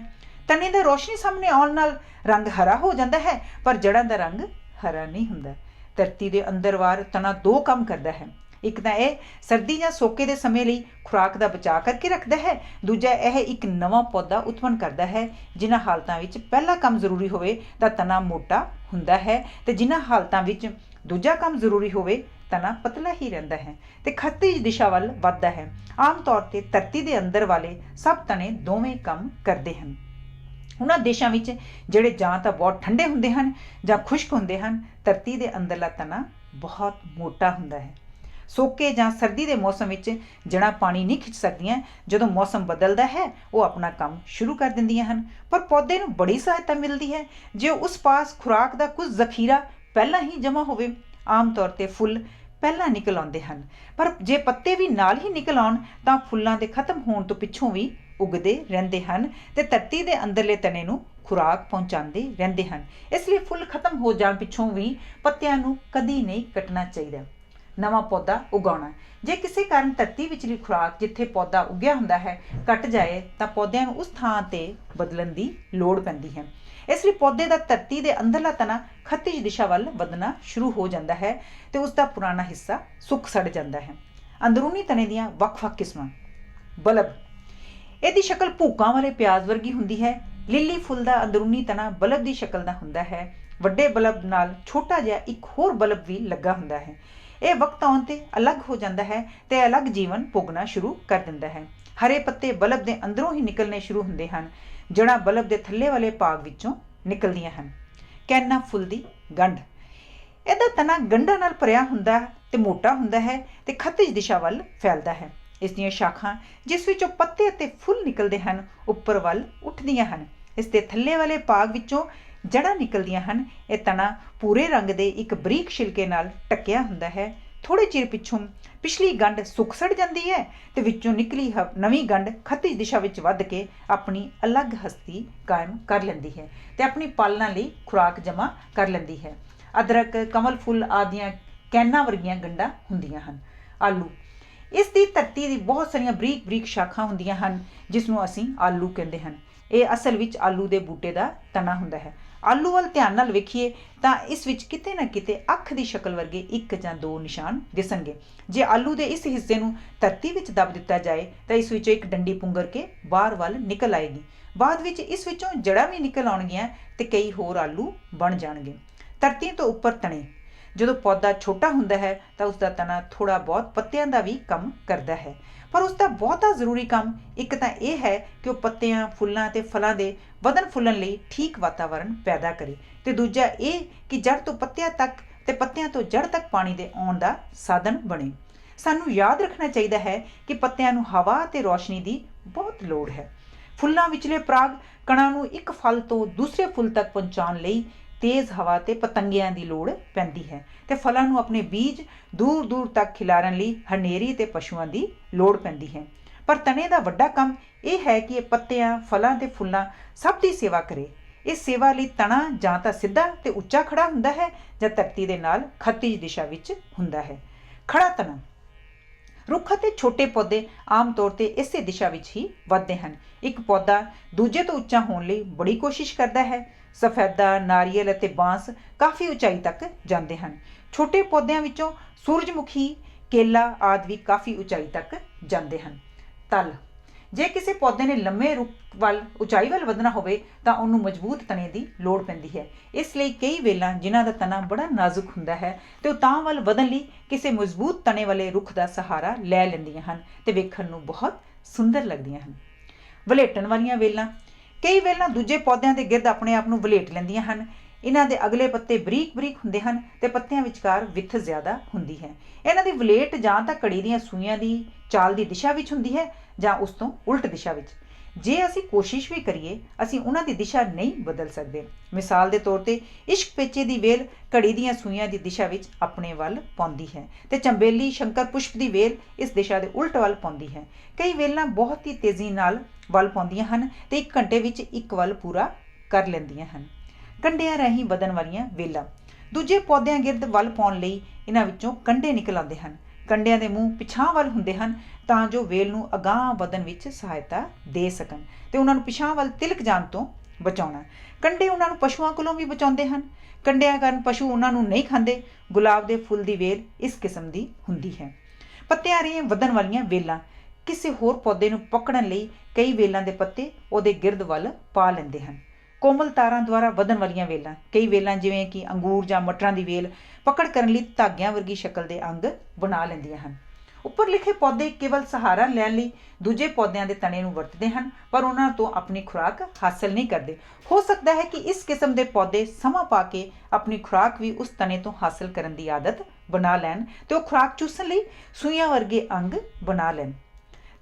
ਤਣੇ ਦਾ ਰੋਸ਼ਨੀ ਸਾਹਮਣੇ ਆਉਣ ਨਾਲ ਰੰਗ ਹਰਾ ਹੋ ਜਾਂਦਾ ਹੈ, ਪਰ ਜੜ੍ਹਾਂ ਦਾ ਰੰਗ ਹਰਾ ਨਹੀਂ ਹੁੰਦਾ। ਧਰਤੀ ਦੇ ਅੰਦਰ ਵਾਰ ਤਣਾ ਦੋ ਕੰਮ ਕਰਦਾ ਹੈ। ਇੱਕ ਤਾਂ ਇਹ ਸਰਦੀ ਜਾਂ ਸੋਕੇ ਦੇ ਸਮੇਂ ਲਈ ਖੁਰਾਕ ਦਾ ਬਚਾਅ ਕਰਕੇ ਰੱਖਦਾ ਹੈ, ਦੂਜਾ ਇਹ ਇੱਕ ਨਵਾਂ ਪੌਦਾ ਉਤਪੰਨ ਕਰਦਾ ਹੈ। ਜਿਨ੍ਹਾਂ ਹਾਲਤਾਂ ਵਿੱਚ ਪਹਿਲਾ ਕੰਮ ਜ਼ਰੂਰੀ ਹੋਵੇ ਤਾਂ ਤਣਾ ਮੋਟਾ ਹੁੰਦਾ ਹੈ ਤੇ ਜਿਨ੍ਹਾਂ ਹਾਲਤਾਂ ਵਿੱਚ ਦੂਜਾ ਕੰਮ ਜ਼ਰੂਰੀ ਹੋਵੇ ਤਣਾ ਪਤਲਾ ਹੀ ਰਹਿੰਦਾ ਹੈ ਤੇ ਖੱਤਿਜ ਦਿਸ਼ਾ ਵੱਲ ਵੱਧਦਾ ਹੈ। ਆਮ ਤੌਰ ਤੇ ਧਰਤੀ ਦੇ ਅੰਦਰ ਵਾਲੇ ਸਭ ਤਣੇ ਦੋਵੇਂ ਕੰਮ ਕਰਦੇ ਹਨ। ਉਹਨਾਂ ਦੇਸ਼ਾਂ ਵਿੱਚ ਜਿਹੜੇ ਜਾਂ ਤਾਂ ਬਹੁਤ ਠੰਡੇ ਹੁੰਦੇ ਹਨ ਜਾਂ ਖੁਸ਼ਕ ਹੁੰਦੇ ਹਨ, ਧਰਤੀ ਦੇ ਅੰਦਰਲਾ ਤਣਾ ਬਹੁਤ ਮੋਟਾ ਹੁੰਦਾ ਹੈ। ਸੋਕੇ ਜਾਂ ਸਰਦੀ ਦੇ ਮੌਸਮ ਵਿੱਚ ਜੜ੍ਹਾਂ ਪਾਣੀ ਨਹੀਂ ਖਿੱਚ ਸਕਦੀਆਂ। ਜਦੋਂ ਮੌਸਮ ਬਦਲਦਾ ਹੈ ਉਹ ਆਪਣਾ ਕੰਮ ਸ਼ੁਰੂ ਕਰ ਦਿੰਦੀਆਂ ਹਨ, ਪਰ ਪੌਦੇ ਨੂੰ ਬੜੀ ਸਹਾਇਤਾ ਮਿਲਦੀ ਹੈ ਜੇ ਉਸ ਪਾਸ ਖੁਰਾਕ ਦਾ ਕੁਝ ਜ਼ਖੀਰਾ ਪਹਿਲਾਂ ਹੀ ਜਮ੍ਹਾਂ ਹੋਵੇ। ਆਮ ਤੌਰ 'ਤੇ ਫੁੱਲ ਪਹਿਲਾਂ ਨਿਕਲ ਆਉਂਦੇ ਹਨ, ਪਰ ਜੇ ਪੱਤੇ ਵੀ ਨਾਲ ਹੀ ਨਿਕਲ ਆਉਣ ਤਾਂ ਫੁੱਲਾਂ ਦੇ ਖਤਮ ਹੋਣ ਤੋਂ ਪਿੱਛੋਂ ਵੀ ਉਗਦੇ ਰਹਿੰਦੇ ਹਨ ਤੇ ਧਰਤੀ ਦੇ ਅੰਦਰਲੇ ਤਣੇ ਨੂੰ ਖੁਰਾਕ ਪਹੁੰਚਾਉਂਦੇ ਰਹਿੰਦੇ ਹਨ। ਇਸ ਲਈ ਫੁੱਲ ਖਤਮ ਹੋ ਜਾਣ ਪਿੱਛੋਂ ਵੀ ਪੱਤਿਆਂ ਨੂੰ ਕਦੀ ਨਹੀਂ ਕੱਟਣਾ ਚਾਹੀਦਾ। ਨਵਾਂ ਪੌਦਾ ਉਗਾਉਣਾ। ਜੇ ਕਿਸੇ ਕਾਰਨ ਧਰਤੀ ਵਿਚਲੀ ਖੁਰਾਕ ਜਿੱਥੇ ਪੌਦਾ ਉੱਗਿਆ ਹੁੰਦਾ ਹੈ ਘਟ ਜਾਏ ਤਾਂ ਪੌਦਿਆਂ ਨੂੰ ਉਸ ਥਾਂ 'ਤੇ ਬਦਲਣ ਦੀ ਲੋੜ ਪੈਂਦੀ ਹੈ। ਇਸ ਲਈ ਪੌਦੇ ਦਾ ਧਰਤੀ ਦੇ ਅੰਦਰਲਾ ਤਣਾ ਖੱਤਿਜ ਦਿਸ਼ਾ ਵੱਲ ਵਧਣਾ ਸ਼ੁਰੂ ਹੋ ਜਾਂਦਾ ਹੈ ਤੇ ਉਸ ਦਾ ਪੁਰਾਣਾ ਹਿੱਸਾ ਸੁੱਕ ਸੜ ਜਾਂਦਾ ਹੈ। ਅੰਦਰੂਨੀ ਤਣੇ ਦੀਆਂ ਵੱਖ-ਵੱਖ ਕਿਸਮਾਂ। ਬਲਬ। ਇਹਦੀ ਸ਼ਕਲ ਭੂਕਾਂ ਵਾਲੇ ਪਿਆਜ਼ ਵਰਗੀ ਹੁੰਦੀ ਹੈ। ਲਿੱਲੀ ਫੁੱਲ ਦਾ ਅੰਦਰੂਨੀ ਤਣਾ ਬਲਬ ਦੀ ਸ਼ਕਲ ਦਾ ਹੁੰਦਾ ਹੈ। ਵੱਡੇ ਬਲਬ ਨਾਲ ਛੋਟਾ ਜਿਹਾ ਇੱਕ ਹੋਰ ਬਲਬ ਵੀ ਲੱਗਾ ਹੁੰਦਾ ਹੈ। ਇਹ ਵਕਤ ਆਉਣ 'ਤੇ ਅਲੱਗ ਹੋ ਜਾਂਦਾ ਹੈ ਤੇ ਅਲੱਗ ਜੀਵਨ ਭੋਗਣਾ ਸ਼ੁਰੂ ਕਰ ਦਿੰਦਾ ਹੈ। ਹਰੇ ਪੱਤੇ ਬਲਬ ਦੇ ਅੰਦਰੋਂ ਹੀ ਨਿਕਲਣੇ ਸ਼ੁਰੂ ਹੁੰਦੇ ਹਨ। ਜੜ੍ਹਾਂ ਬਲਬ ਦੇ ਥੱਲੇ ਵਾਲੇ ਭਾਗ ਵਿੱਚੋਂ ਨਿਕਲਦੀਆਂ ਹਨ। ਕੈਨਾ ਫੁੱਲ ਦੀ ਗੰਢ। ਇਹਦਾ ਤਣਾ ਗੰਢਾਂ ਨਾਲ ਭਰਿਆ ਹੁੰਦਾ ਤੇ ਮੋਟਾ ਹੁੰਦਾ ਹੈ ਤੇ ਖੱਤਿਜ ਦਿਸ਼ਾ ਵੱਲ ਫੈਲਦਾ ਹੈ। ਇਸ ਦੀਆਂ ਸ਼ਾਖਾਂ ਜਿਸ ਵਿੱਚੋਂ ਪੱਤੇ ਅਤੇ ਫੁੱਲ ਨਿਕਲਦੇ ਹਨ ਉੱਪਰ ਵੱਲ ਉੱਠਦੀਆਂ ਹਨ। ਇਸ ਦੇ ਥੱਲੇ ਵਾਲੇ ਭਾਗ ਵਿੱਚੋਂ ਜੜ੍ਹਾਂ ਨਿਕਲਦੀਆਂ ਹਨ। ਇਹ ਤਣਾ ਭੂਰੇ ਰੰਗ ਦੇ ਇੱਕ ਬਰੀਕ ਛਿਲਕੇ ਨਾਲ ਢੱਕਿਆ ਹੁੰਦਾ ਹੈ। ਥੋੜ੍ਹੇ ਚਿਰ ਪਿੱਛੋਂ ਪਿਛਲੀ ਗੰਢ ਸੁੱਕ ਸੜ ਜਾਂਦੀ ਹੈ ਤੇ ਵਿੱਚੋਂ ਨਿਕਲੀ ਨਵੀਂ ਗੰਢ ਖੱਤਿਜ ਦਿਸ਼ਾ ਵਿੱਚ ਵੱਧ ਕੇ ਆਪਣੀ ਅਲੱਗ ਹਸਤੀ ਕਾਇਮ ਕਰ ਲੈਂਦੀ ਹੈ ਤੇ ਆਪਣੀ ਪਾਲਣਾ ਲਈ ਖੁਰਾਕ ਜਮ੍ਹਾਂ ਕਰ ਲੈਂਦੀ ਹੈ। ਅਦਰਕ, ਕਮਲ ਫੁੱਲ ਆਦਿਆਂ ਕੈਨਾਂ ਵਰਗੀਆਂ ਗੰਢਾਂ ਹੁੰਦੀਆਂ ਹਨ। ਆਲੂ। ਇਸ ਦੀ ਧਰਤੀ ਦੀ ਬਹੁਤ ਸਾਰੀਆਂ ਬਰੀਕ ਬਰੀਕ ਸ਼ਾਖਾਂ ਹੁੰਦੀਆਂ ਹਨ ਜਿਸ ਨੂੰ ਅਸੀਂ ਆਲੂ ਕਹਿੰਦੇ ਹਨ। ਇਹ ਅਸਲ ਵਿੱਚ ਆਲੂ ਦੇ ਬੂਟੇ ਦਾ ਤਣਾ ਹੁੰਦਾ ਹੈ। ਆਲੂ ਵੱਲ ਧਿਆਨ ਨਾਲ ਵੇਖੀਏ ਤਾਂ ਇਸ ਵਿੱਚ ਕਿਤੇ ਨਾ ਕਿਤੇ ਅੱਖ ਦੀ ਸ਼ਕਲ ਵਰਗੇ 1 ਜਾਂ 2 ਨਿਸ਼ਾਨ ਦਿਸਣਗੇ। ਜੇ ਆਲੂ ਦੇ ਇਸ ਹਿੱਸੇ ਨੂੰ ਧਰਤੀ ਵਿੱਚ ਦੱਬ ਦਿੱਤਾ ਜਾਏ ਤਾਂ ਇਸ ਵਿੱਚੋਂ ਇੱਕ ਡੰਡੀ ਪੁੰਗਰ ਕੇ ਬਾਹਰ ਵੱਲ ਨਿਕਲ ਆਏਗੀ। ਬਾਅਦ ਵਿੱਚ ਇਸ ਵਿੱਚੋਂ ਜੜ੍ਹਾਂ ਵੀ ਨਿਕਲ ਆਉਣਗੀਆਂ ਤੇ ਕਈ ਹੋਰ ਆਲੂ ਬਣ ਜਾਣਗੇ। ਧਰਤੀ ਤੋਂ ਉੱਪਰ ਤਣੇ। ਜਦੋਂ ਪੌਦਾ ਛੋਟਾ ਹੁੰਦਾ ਹੈ ਤਾਂ ਉਸ ਦਾ ਤਣਾ ਥੋੜ੍ਹਾ ਬਹੁਤ ਪੱਤਿਆਂ ਦਾ ਵੀ ਕੰਮ ਕਰਦਾ ਹੈ, ਪਰ ਉਸ ਦਾ ਬਹੁਤਾ ਜ਼ਰੂਰੀ ਕੰਮ ਇੱਕ ਤਾਂ ਇਹ ਹੈ ਕਿ ਉਹ ਪੱਤਿਆਂ, ਫੁੱਲਾਂ ਤੇ ਫਲਾਂ ਦੇ ਵਧਣ ਫੁੱਲਣ ਲਈ ਠੀਕ ਵਾਤਾਵਰਣ ਪੈਦਾ ਕਰੇ, ਤੇ ਦੂਜਾ ਇਹ ਕਿ ਜੜ੍ਹ ਤੋਂ ਪੱਤਿਆਂ ਤੱਕ ਤੇ ਪੱਤਿਆਂ ਤੋਂ ਜੜ੍ਹ ਤੱਕ ਪਾਣੀ ਦੇ ਆਉਣ ਦਾ ਸਾਧਨ ਬਣੇ। ਸਾਨੂੰ ਯਾਦ ਰੱਖਣਾ ਚਾਹੀਦਾ ਹੈ ਕਿ ਪੱਤਿਆਂ ਨੂੰ ਹਵਾ ਤੇ ਰੌਸ਼ਨੀ ਦੀ ਬਹੁਤ ਲੋੜ ਹੈ। ਫੁੱਲਾਂ ਵਿਚਲੇ ਪਰਾਗ ਕਣਾਂ ਨੂੰ ਇੱਕ ਫਲ ਤੋਂ ਦੂਸਰੇ ਫੁੱਲ ਤੱਕ ਪਹੁੰਚਾਉਣ ਲਈ ਤੇਜ਼ ਹਵਾ ਤੇ ਪਤੰਗਿਆਂ ਦੀ ਲੋੜ ਪੈਂਦੀ ਹੈ, ਤੇ ਫਲਾਂ ਨੂੰ ਆਪਣੇ ਬੀਜ ਦੂਰ ਦੂਰ ਤੱਕ ਖਿਲਾਰਨ ਲਈ ਹਨੇਰੀ ਤੇ ਪਸ਼ੂਆਂ ਦੀ ਲੋੜ ਪੈਂਦੀ ਹੈ। ਪਰ ਤਣੇ ਦਾ ਵੱਡਾ ਕੰਮ ਇਹ ਹੈ ਕਿ ਇਹ ਪੱਤਿਆਂ, ਫਲਾਂ ਤੇ ਫੁੱਲਾਂ ਸਭ ਦੀ ਸੇਵਾ ਕਰੇ। ਇਸ ਸੇਵਾ ਲਈ ਤਣਾ ਜਾਂ ਤਾਂ ਸਿੱਧਾ ਤੇ ਉੱਚਾ ਖੜਾ ਹੁੰਦਾ ਹੈ ਜਾਂ ਧਰਤੀ ਦੇ ਨਾਲ ਖੱਤੀਜ ਦਿਸ਼ਾ ਵਿੱਚ ਹੁੰਦਾ ਹੈ। ਖੜਾ ਤਣਾ। ਰੁੱਖ ਅਤੇ ਛੋਟੇ ਪੌਦੇ ਆਮ ਤੌਰ ਤੇ ਇਸੇ ਦਿਸ਼ਾ ਵਿੱਚ ਹੀ ਵੱਧਦੇ ਹਨ। ਇੱਕ ਪੌਦਾ ਦੂਜੇ ਤੋਂ ਉੱਚਾ ਹੋਣ ਲਈ ਬੜੀ ਕੋਸ਼ਿਸ਼ ਕਰਦਾ ਹੈ। ਸਫੈਦਾ, ਨਾਰੀਅਲ ਅਤੇ ਬਾਂਸ ਕਾਫੀ ਉਚਾਈ ਤੱਕ ਜਾਂਦੇ ਹਨ। ਛੋਟੇ ਪੌਦਿਆਂ ਵਿੱਚੋਂ ਸੂਰਜਮੁਖੀ, ਕੇਲਾ ਆਦਿ ਵੀ ਕਾਫੀ ਉਚਾਈ ਤੱਕ ਜਾਂਦੇ ਹਨ। ਤਲ। ਜੇ ਕਿਸੇ ਪੌਦੇ ਨੇ ਲੰਮੇ ਰੁੱਖ ਵੱਲ ਉਚਾਈ ਵੱਲ ਵਧਣਾ ਹੋਵੇ ਤਾਂ ਉਹਨੂੰ ਮਜ਼ਬੂਤ ਤਣੇ ਦੀ ਲੋੜ ਪੈਂਦੀ ਹੈ। ਇਸ ਲਈ ਕਈ ਵੇਲਾਂ ਜਿਨ੍ਹਾਂ ਦਾ ਤਣਾ ਬੜਾ ਨਾਜ਼ੁਕ ਹੁੰਦਾ ਹੈ ਤੇ ਉਹ ਤਾਂ ਵੱਲ ਵਧਣ ਲਈ ਕਿਸੇ ਮਜ਼ਬੂਤ ਤਣੇ ਵਾਲੇ ਰੁੱਖ ਦਾ ਸਹਾਰਾ ਲੈ ਲੈਂਦੀਆਂ ਹਨ ਤੇ ਵੇਖਣ ਨੂੰ ਬਹੁਤ ਸੁੰਦਰ ਲੱਗਦੀਆਂ ਹਨ। ਵਲੇਟਣ ਵਾਲੀਆਂ ਵੇਲਾਂ। ਕਈ ਵੇਲਾਂ ਦੂਜੇ ਪੌਦਿਆਂ ਦੇ ਗਿਰਦ ਆਪਣੇ ਆਪ ਨੂੰ ਵਲੇਟ ਲੈਂਦੀਆਂ ਹਨ। ਇਹਨਾਂ ਦੇ ਅਗਲੇ ਪੱਤੇ ਬਰੀਕ ਬਰੀਕ ਹੁੰਦੇ ਹਨ ਤੇ ਪੱਤਿਆਂ ਵਿਚਕਾਰ ਵਿੱਥ ਜ਼ਿਆਦਾ ਹੁੰਦੀ ਹੈ। ਇਹਨਾਂ ਦੀ ਵਲੇਟ ਜਾਂ ਤਾਂ ਘੜੀ ਦੀਆਂ ਸੂਈਆਂ ਦੀ ਚਾਲ ਦੀ ਦਿਸ਼ਾ ਵਿੱਚ ਹੁੰਦੀ ਹੈ ਜਾਂ ਉਸ ਤੋਂ ਉਲਟ ਦਿਸ਼ਾ ਵਿੱਚ। ਜੇ ਅਸੀਂ ਕੋਸ਼ਿਸ਼ ਵੀ ਕਰੀਏ ਅਸੀਂ ਉਹਨਾਂ ਦੀ ਦਿਸ਼ਾ ਨਹੀਂ ਬਦਲ ਸਕਦੇ। ਮਿਸਾਲ ਦੇ ਤੌਰ ਤੇ ਇਸ਼ਕ ਪੇਚੇ ਦੀ ਵੇਲ ਘੜੀ ਦੀਆਂ ਸੂਈਆਂ ਦੀ ਦਿਸ਼ਾ ਵਿੱਚ ਆਪਣੇ ਵੱਲ ਪਾਉਂਦੀ ਹੈ ਤੇ ਚੰਬੇਲੀ ਸ਼ੰਕਰ ਪੁਸ਼ਪ ਦੀ ਵੇਲ ਇਸ ਦਿਸ਼ਾ ਦੇ ਉਲਟ ਵੱਲ ਪਾਉਂਦੀ ਹੈ। ਕਈ ਵੇਲਾਂ ਬਹੁਤ ਹੀ ਤੇਜ਼ੀ ਨਾਲ ਵੱਲ ਪਾਉਂਦੀਆਂ ਹਨ ਤੇ 1 ਘੰਟੇ ਵਿੱਚ ਇੱਕ ਵੱਲ ਪੂਰਾ ਕਰ ਲੈਂਦੀਆਂ ਹਨ। ਕੰਡਿਆਂ ਰਾਹੀਂ ਵਧਣ ਵਾਲੀਆਂ ਵੇਲਾਂ। ਦੂਜੇ ਪੌਦਿਆਂ ਗਿਰਦ ਵੱਲ ਪਾਉਣ ਲਈ ਇਹਨਾਂ ਵਿੱਚੋਂ ਕੰਡੇ ਨਿਕਲ ਆਉਂਦੇ ਹਨ। ਕੰਡਿਆਂ ਦੇ ਮੂੰਹ ਪਿਛਾਂਹ ਵੱਲ ਹੁੰਦੇ ਹਨ ਤਾਂ ਜੋ ਵੇਲ ਨੂੰ ਅਗਾਂਹ ਵਧਣ ਵਿੱਚ ਸਹਾਇਤਾ ਦੇ ਸਕਣ ਤੇ ਉਹਨਾਂ ਨੂੰ ਪਿਛਾਂਹ ਵੱਲ ਤਿਲਕ ਜਾਣ ਤੋਂ ਬਚਾਉਣਾ। ਕੰਡੇ ਉਹਨਾਂ ਨੂੰ ਪਸ਼ੂਆਂ ਕੋਲੋਂ ਵੀ ਬਚਾਉਂਦੇ ਹਨ। ਕੰਡਿਆਂ ਕਾਰਨ ਪਸ਼ੂ ਉਹਨਾਂ ਨੂੰ ਨਹੀਂ ਖਾਂਦੇ। ਗੁਲਾਬ ਦੇ ਫੁੱਲ ਦੀ ਵੇਲ ਇਸ ਕਿਸਮ ਦੀ ਹੁੰਦੀ ਹੈ। ਪੱਤਿਆਂ ਰਾਹੀਂ ਵਧਣ ਵਾਲੀਆਂ ਵੇਲਾਂ। ਕਿਸੇ ਹੋਰ ਪੌਦੇ ਨੂੰ ਪਕੜਨ ਲਈ ਕਈ ਵੇਲਾਂ ਦੇ ਪੱਤੇ ਉਹਦੇ ਗਿਰਦ ਵੱਲ ਪਾ ਲੈਂਦੇ ਹਨ। ਕੋਮਲ ਤਾਰਾਂ ਦੁਆਰਾ ਵਧਣ ਵਾਲੀਆਂ ਵੇਲਾਂ। ਕਈ ਵੇਲਾਂ ਜਿਵੇਂ ਕਿ ਅੰਗੂਰ ਜਾਂ ਮਟਰਾਂ ਦੀ ਵੇਲ ਪਕੜ ਕਰਨ ਲਈ ਧਾਗਿਆਂ ਵਰਗੀ ਸ਼ਕਲ ਦੇ ਅੰਗ ਬਣਾ ਲੈਂਦੀਆਂ ਹਨ। ਉੱਪਰ ਲਿਖੇ ਪੌਦੇ ਕੇਵਲ ਸਹਾਰਾ ਲੈਣ ਲਈ ਦੂਜੇ ਪੌਦਿਆਂ ਦੇ ਤਣੇ ਨੂੰ ਵਰਤਦੇ ਹਨ, ਪਰ ਉਹਨਾਂ ਤੋਂ ਆਪਣੀ ਖੁਰਾਕ ਹਾਸਲ ਨਹੀਂ ਕਰਦੇ। ਹੋ ਸਕਦਾ ਹੈ ਕਿ ਇਸ ਕਿਸਮ ਦੇ ਪੌਦੇ ਸਮਾਂ ਪਾ ਕੇ ਆਪਣੀ ਖੁਰਾਕ ਵੀ ਉਸ ਤਣੇ ਤੋਂ ਹਾਸਲ ਕਰਨ ਦੀ ਆਦਤ ਬਣਾ ਲੈਣ ਤੇ ਉਹ ਖੁਰਾਕ ਚੂਸਣ ਲਈ ਸੂਈਆਂ ਵਰਗੇ ਅੰਗ ਬਣਾ ਲੈਣ।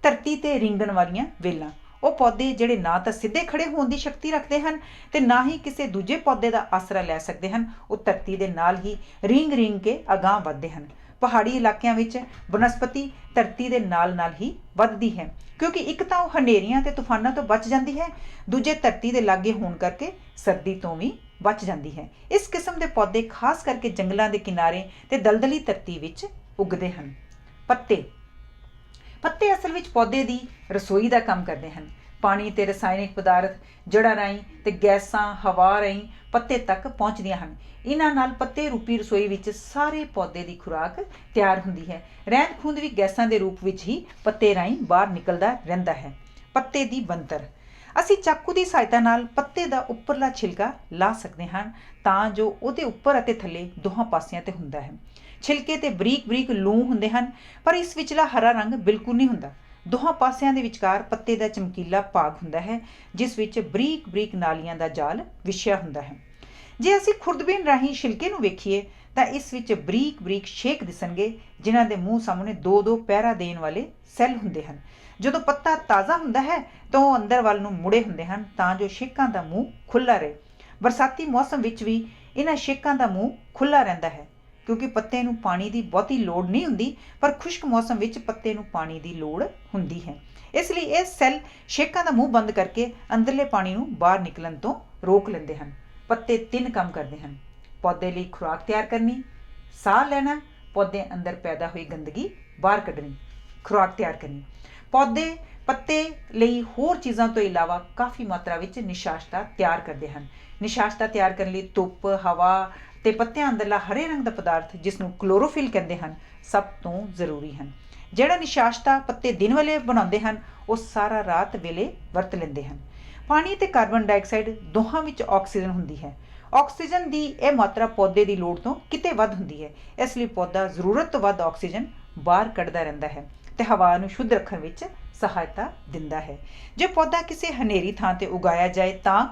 ਧਰਤੀ ਤੇ ਰੀਂਗਣ ਵਾਲੀਆਂ ਵੇਲਾਂ। ਉਹ ਪੌਦੇ ਜਿਹੜੇ ਨਾ ਤਾਂ ਸਿੱਧੇ ਖੜੇ ਹੋਣ ਦੀ ਸ਼ਕਤੀ ਰੱਖਦੇ ਹਨ ਤੇ ਨਾ ਹੀ ਕਿਸੇ ਦੂਜੇ ਪੌਦੇ ਦਾ ਆਸਰਾ ਲੈ ਸਕਦੇ ਹਨ। ਉਹ ਧਰਤੀ ਦੇ ਨਾਲ ਹੀ ਰੀਂਗ ਰੀਂਗ ਕੇ ਅਗਾਂਹ ਵੱਧਦੇ ਹਨ। ਪਹਾੜੀ ਇਲਾਕਿਆਂ ਵਿੱਚ ਬਨਸਪਤੀ ਧਰਤੀ ਦੇ ਨਾਲ ਨਾਲ ਹੀ ਵੱਧਦੀ ਹੈ, ਕਿਉਂਕਿ ਇੱਕ ਤਾਂ ਉਹ ਹਨੇਰੀਆਂ ਤੇ ਤੂਫਾਨਾਂ ਤੋਂ ਬਚ ਜਾਂਦੀ ਹੈ, ਦੂਜੇ ਧਰਤੀ ਦੇ ਲਾਗੇ ਹੋਣ ਕਰਕੇ ਸਰਦੀ ਤੋਂ ਵੀ ਬਚ ਜਾਂਦੀ ਹੈ। ਇਸ ਕਿਸਮ ਦੇ ਪੌਦੇ ਖਾਸ ਕਰਕੇ ਜੰਗਲਾਂ ਦੇ ਕਿਨਾਰੇ ਤੇ ਦਲਦਲੀ ਧਰਤੀ ਵਿੱਚ ਉੱਗਦੇ ਹਨ। ਪੱਤੇ। ਪੱਤੇ ਅਸਲ ਵਿੱਚ ਪੌਦੇ ਦੀ ਰਸੋਈ ਦਾ ਕੰਮ ਕਰਦੇ ਹਨ। ਪਾਣੀ ਤੇ ਰਸਾਇਣਿਕ ਪਦਾਰਥ ਜੜ੍ਹਾਂ ਰਾਹੀਂ ਤੇ ਗੈਸਾਂ ਹਵਾ ਰਾਹੀਂ ਪੱਤੇ ਤੱਕ ਪਹੁੰਚਦੀਆਂ ਹਨ। ਇਹਨਾਂ ਨਾਲ ਪੱਤੇ ਰੂਪੀ ਰਸੋਈ ਵਿੱਚ ਸਾਰੇ ਪੌਦੇ ਦੀ ਖੁਰਾਕ ਤਿਆਰ ਹੁੰਦੀ ਹੈ। ਰਹਿੰਦ ਖੂੰਹਦ ਵੀ ਗੈਸਾਂ ਦੇ ਰੂਪ ਵਿੱਚ ਹੀ ਪੱਤੇ ਰਾਹੀਂ ਬਾਹਰ ਨਿਕਲਦਾ ਰਹਿੰਦਾ ਹੈ। ਪੱਤੇ ਦੀ ਬਣਤਰ। ਅਸੀਂ ਚਾਕੂ ਦੀ ਸਹਾਇਤਾ ਨਾਲ ਪੱਤੇ ਦਾ ਉੱਪਰਲਾ ਛਿਲਕਾ ਲਾ ਸਕਦੇ ਹਾਂ ਤਾਂ ਜੋ ਉਹਦੇ ਉੱਪਰ ਅਤੇ ਥੱਲੇ ਦੋਹਾਂ ਪਾਸਿਆਂ ਤੇ ਹੁੰਦਾ ਹੈ। ਛਿਲਕੇ ਤੇ ਬਰੀਕ ਬਰੀਕ ਲੂੰ ਹੁੰਦੇ ਹਨ, ਪਰ ਇਸ ਵਿਚਲਾ ਹਰਾ ਰੰਗ ਬਿਲਕੁਲ ਨਹੀਂ ਹੁੰਦਾ। ਦੋਹਾਂ ਪਾਸਿਆਂ ਦੇ ਵਿਚਕਾਰ ਪੱਤੇ ਦਾ ਚਮਕੀਲਾ ਭਾਗ ਹੁੰਦਾ ਹੈ ਜਿਸ ਵਿੱਚ ਬਰੀਕ ਬਰੀਕ ਨਾਲੀਆਂ ਦਾ ਜਾਲ ਵਿਛਿਆ ਹੁੰਦਾ ਹੈ। ਜੇ ਅਸੀਂ ਖੁਰਦਬੀਨ ਰਾਹੀਂ ਛਿਲਕੇ ਨੂੰ ਵੇਖੀਏ ਤਾਂ ਇਸ ਵਿੱਚ ਬਰੀਕ ਬਰੀਕ ਛੇਕ ਦਿਸਣਗੇ ਜਿਨ੍ਹਾਂ ਦੇ ਮੂੰਹ ਸਾਹਮਣੇ 2-2 ਪਹਿਰਾ ਦੇਣ ਵਾਲੇ ਸੈੱਲ ਹੁੰਦੇ ਹਨ। ਜਦੋਂ ਪੱਤਾ ਤਾਜ਼ਾ ਹੁੰਦਾ ਹੈ ਤਾਂ ਉਹ ਅੰਦਰ ਵੱਲ ਨੂੰ ਮੁੜੇ ਹੁੰਦੇ ਹਨ ਤਾਂ ਜੋ ਛੇਕਾਂ ਦਾ ਮੂੰਹ ਖੁੱਲ੍ਹਾ ਰਹੇ। ਬਰਸਾਤੀ ਮੌਸਮ ਵਿੱਚ ਵੀ ਇਹਨਾਂ ਛੇਕਾਂ ਦਾ ਮੂੰਹ ਖੁੱਲ੍ਹਾ ਰਹਿੰਦਾ ਹੈ ਕਿਉਂਕਿ ਪੱਤੇ ਨੂੰ ਪਾਣੀ ਦੀ ਬਹੁਤੀ ਲੋੜ ਨਹੀਂ ਹੁੰਦੀ, ਪਰ ਖੁਸ਼ਕ ਮੌਸਮ ਵਿੱਚ ਪੱਤੇ ਨੂੰ ਪਾਣੀ ਦੀ ਲੋੜ ਹੁੰਦੀ ਹੈ। ਇਸ ਲਈ ਇਹ ਸੈੱਲ ਛੇਕਾਂ ਦਾ ਮੂੰਹ ਬੰਦ ਕਰਕੇ ਅੰਦਰਲੇ ਪਾਣੀ ਨੂੰ ਬਾਹਰ ਨਿਕਲਣ ਤੋਂ ਰੋਕ ਲੈਂਦੇ ਹਨ। ਪੱਤੇ 3 ਕੰਮ ਕਰਦੇ ਹਨ: ਪੌਦੇ ਲਈ ਖੁਰਾਕ ਤਿਆਰ ਕਰਨੀ, ਸਾਹ ਲੈਣਾ, ਪੌਦੇ ਅੰਦਰ ਪੈਦਾ ਹੋਈ ਗੰਦਗੀ ਬਾਹਰ ਕੱਢਣੀ। ਖੁਰਾਕ ਤਿਆਰ ਕਰਨੀ। ਪੌਦੇ ਪੱਤੇ ਲਈ ਹੋਰ ਚੀਜ਼ਾਂ ਤੋਂ ਇਲਾਵਾ ਕਾਫੀ ਮਾਤਰਾ ਵਿੱਚ ਨਿਸ਼ਾਸਤਾ ਤਿਆਰ ਕਰਦੇ ਹਨ। ਨਿਸ਼ਾਸਤਾ ਤਿਆਰ ਕਰਨ ਲਈ ਧੁੱਪ, ਹਵਾ ਤੇ ਪੱਤਿਆਂ ਅੰਦਰਲਾ ਹਰੇ ਰੰਗ ਦਾ ਪਦਾਰਥ, ਜਿਸ ਨੂੰ ਕਲੋਰੋਫਿਲ ਕਹਿੰਦੇ ਹਨ, ਸਭ ਤੋਂ ਜ਼ਰੂਰੀ ਹਨ। ਜਿਹੜਾ ਨਿਸ਼ਾਸਤਾ ਪੱਤੇ ਦਿਨ ਵੇਲੇ ਬਣਾਉਂਦੇ ਹਨ, ਉਹ ਸਾਰਾ ਰਾਤ ਵੇਲੇ ਵਰਤ ਲੈਂਦੇ ਹਨ। ਪਾਣੀ ਤੇ ਕਾਰਬਨ ਡਾਈਆਕਸਾਈਡ ਦੋਹਾਂ ਵਿੱਚ ਆਕਸੀਜਨ ਹੁੰਦੀ ਹੈ। ਆਕਸੀਜਨ ਦੀ ਇਹ ਮਾਤਰਾ ਪੌਦੇ ਦੀ ਲੋੜ ਤੋਂ ਕਿਤੇ ਵੱਧ ਹੁੰਦੀ ਹੈ, ਇਸ ਲਈ ਪੌਦਾ ਜ਼ਰੂਰਤ ਤੋਂ ਵੱਧ ਆਕਸੀਜਨ ਬਾਹਰ ਕੱਢਦਾ ਰਹਿੰਦਾ ਹੈ ਤੇ ਹਵਾ ਨੂੰ ਸ਼ੁੱਧ ਰੱਖਣ ਵਿੱਚ ਸਹਾਇਤਾ ਦਿੰਦਾ ਹੈ। ਜੇ ਪੌਦਾ ਕਿਸੇ ਹਨੇਰੀ ਥਾਂ ਤੇ ਉਗਾਇਆ ਜਾਏ ਤਾਂ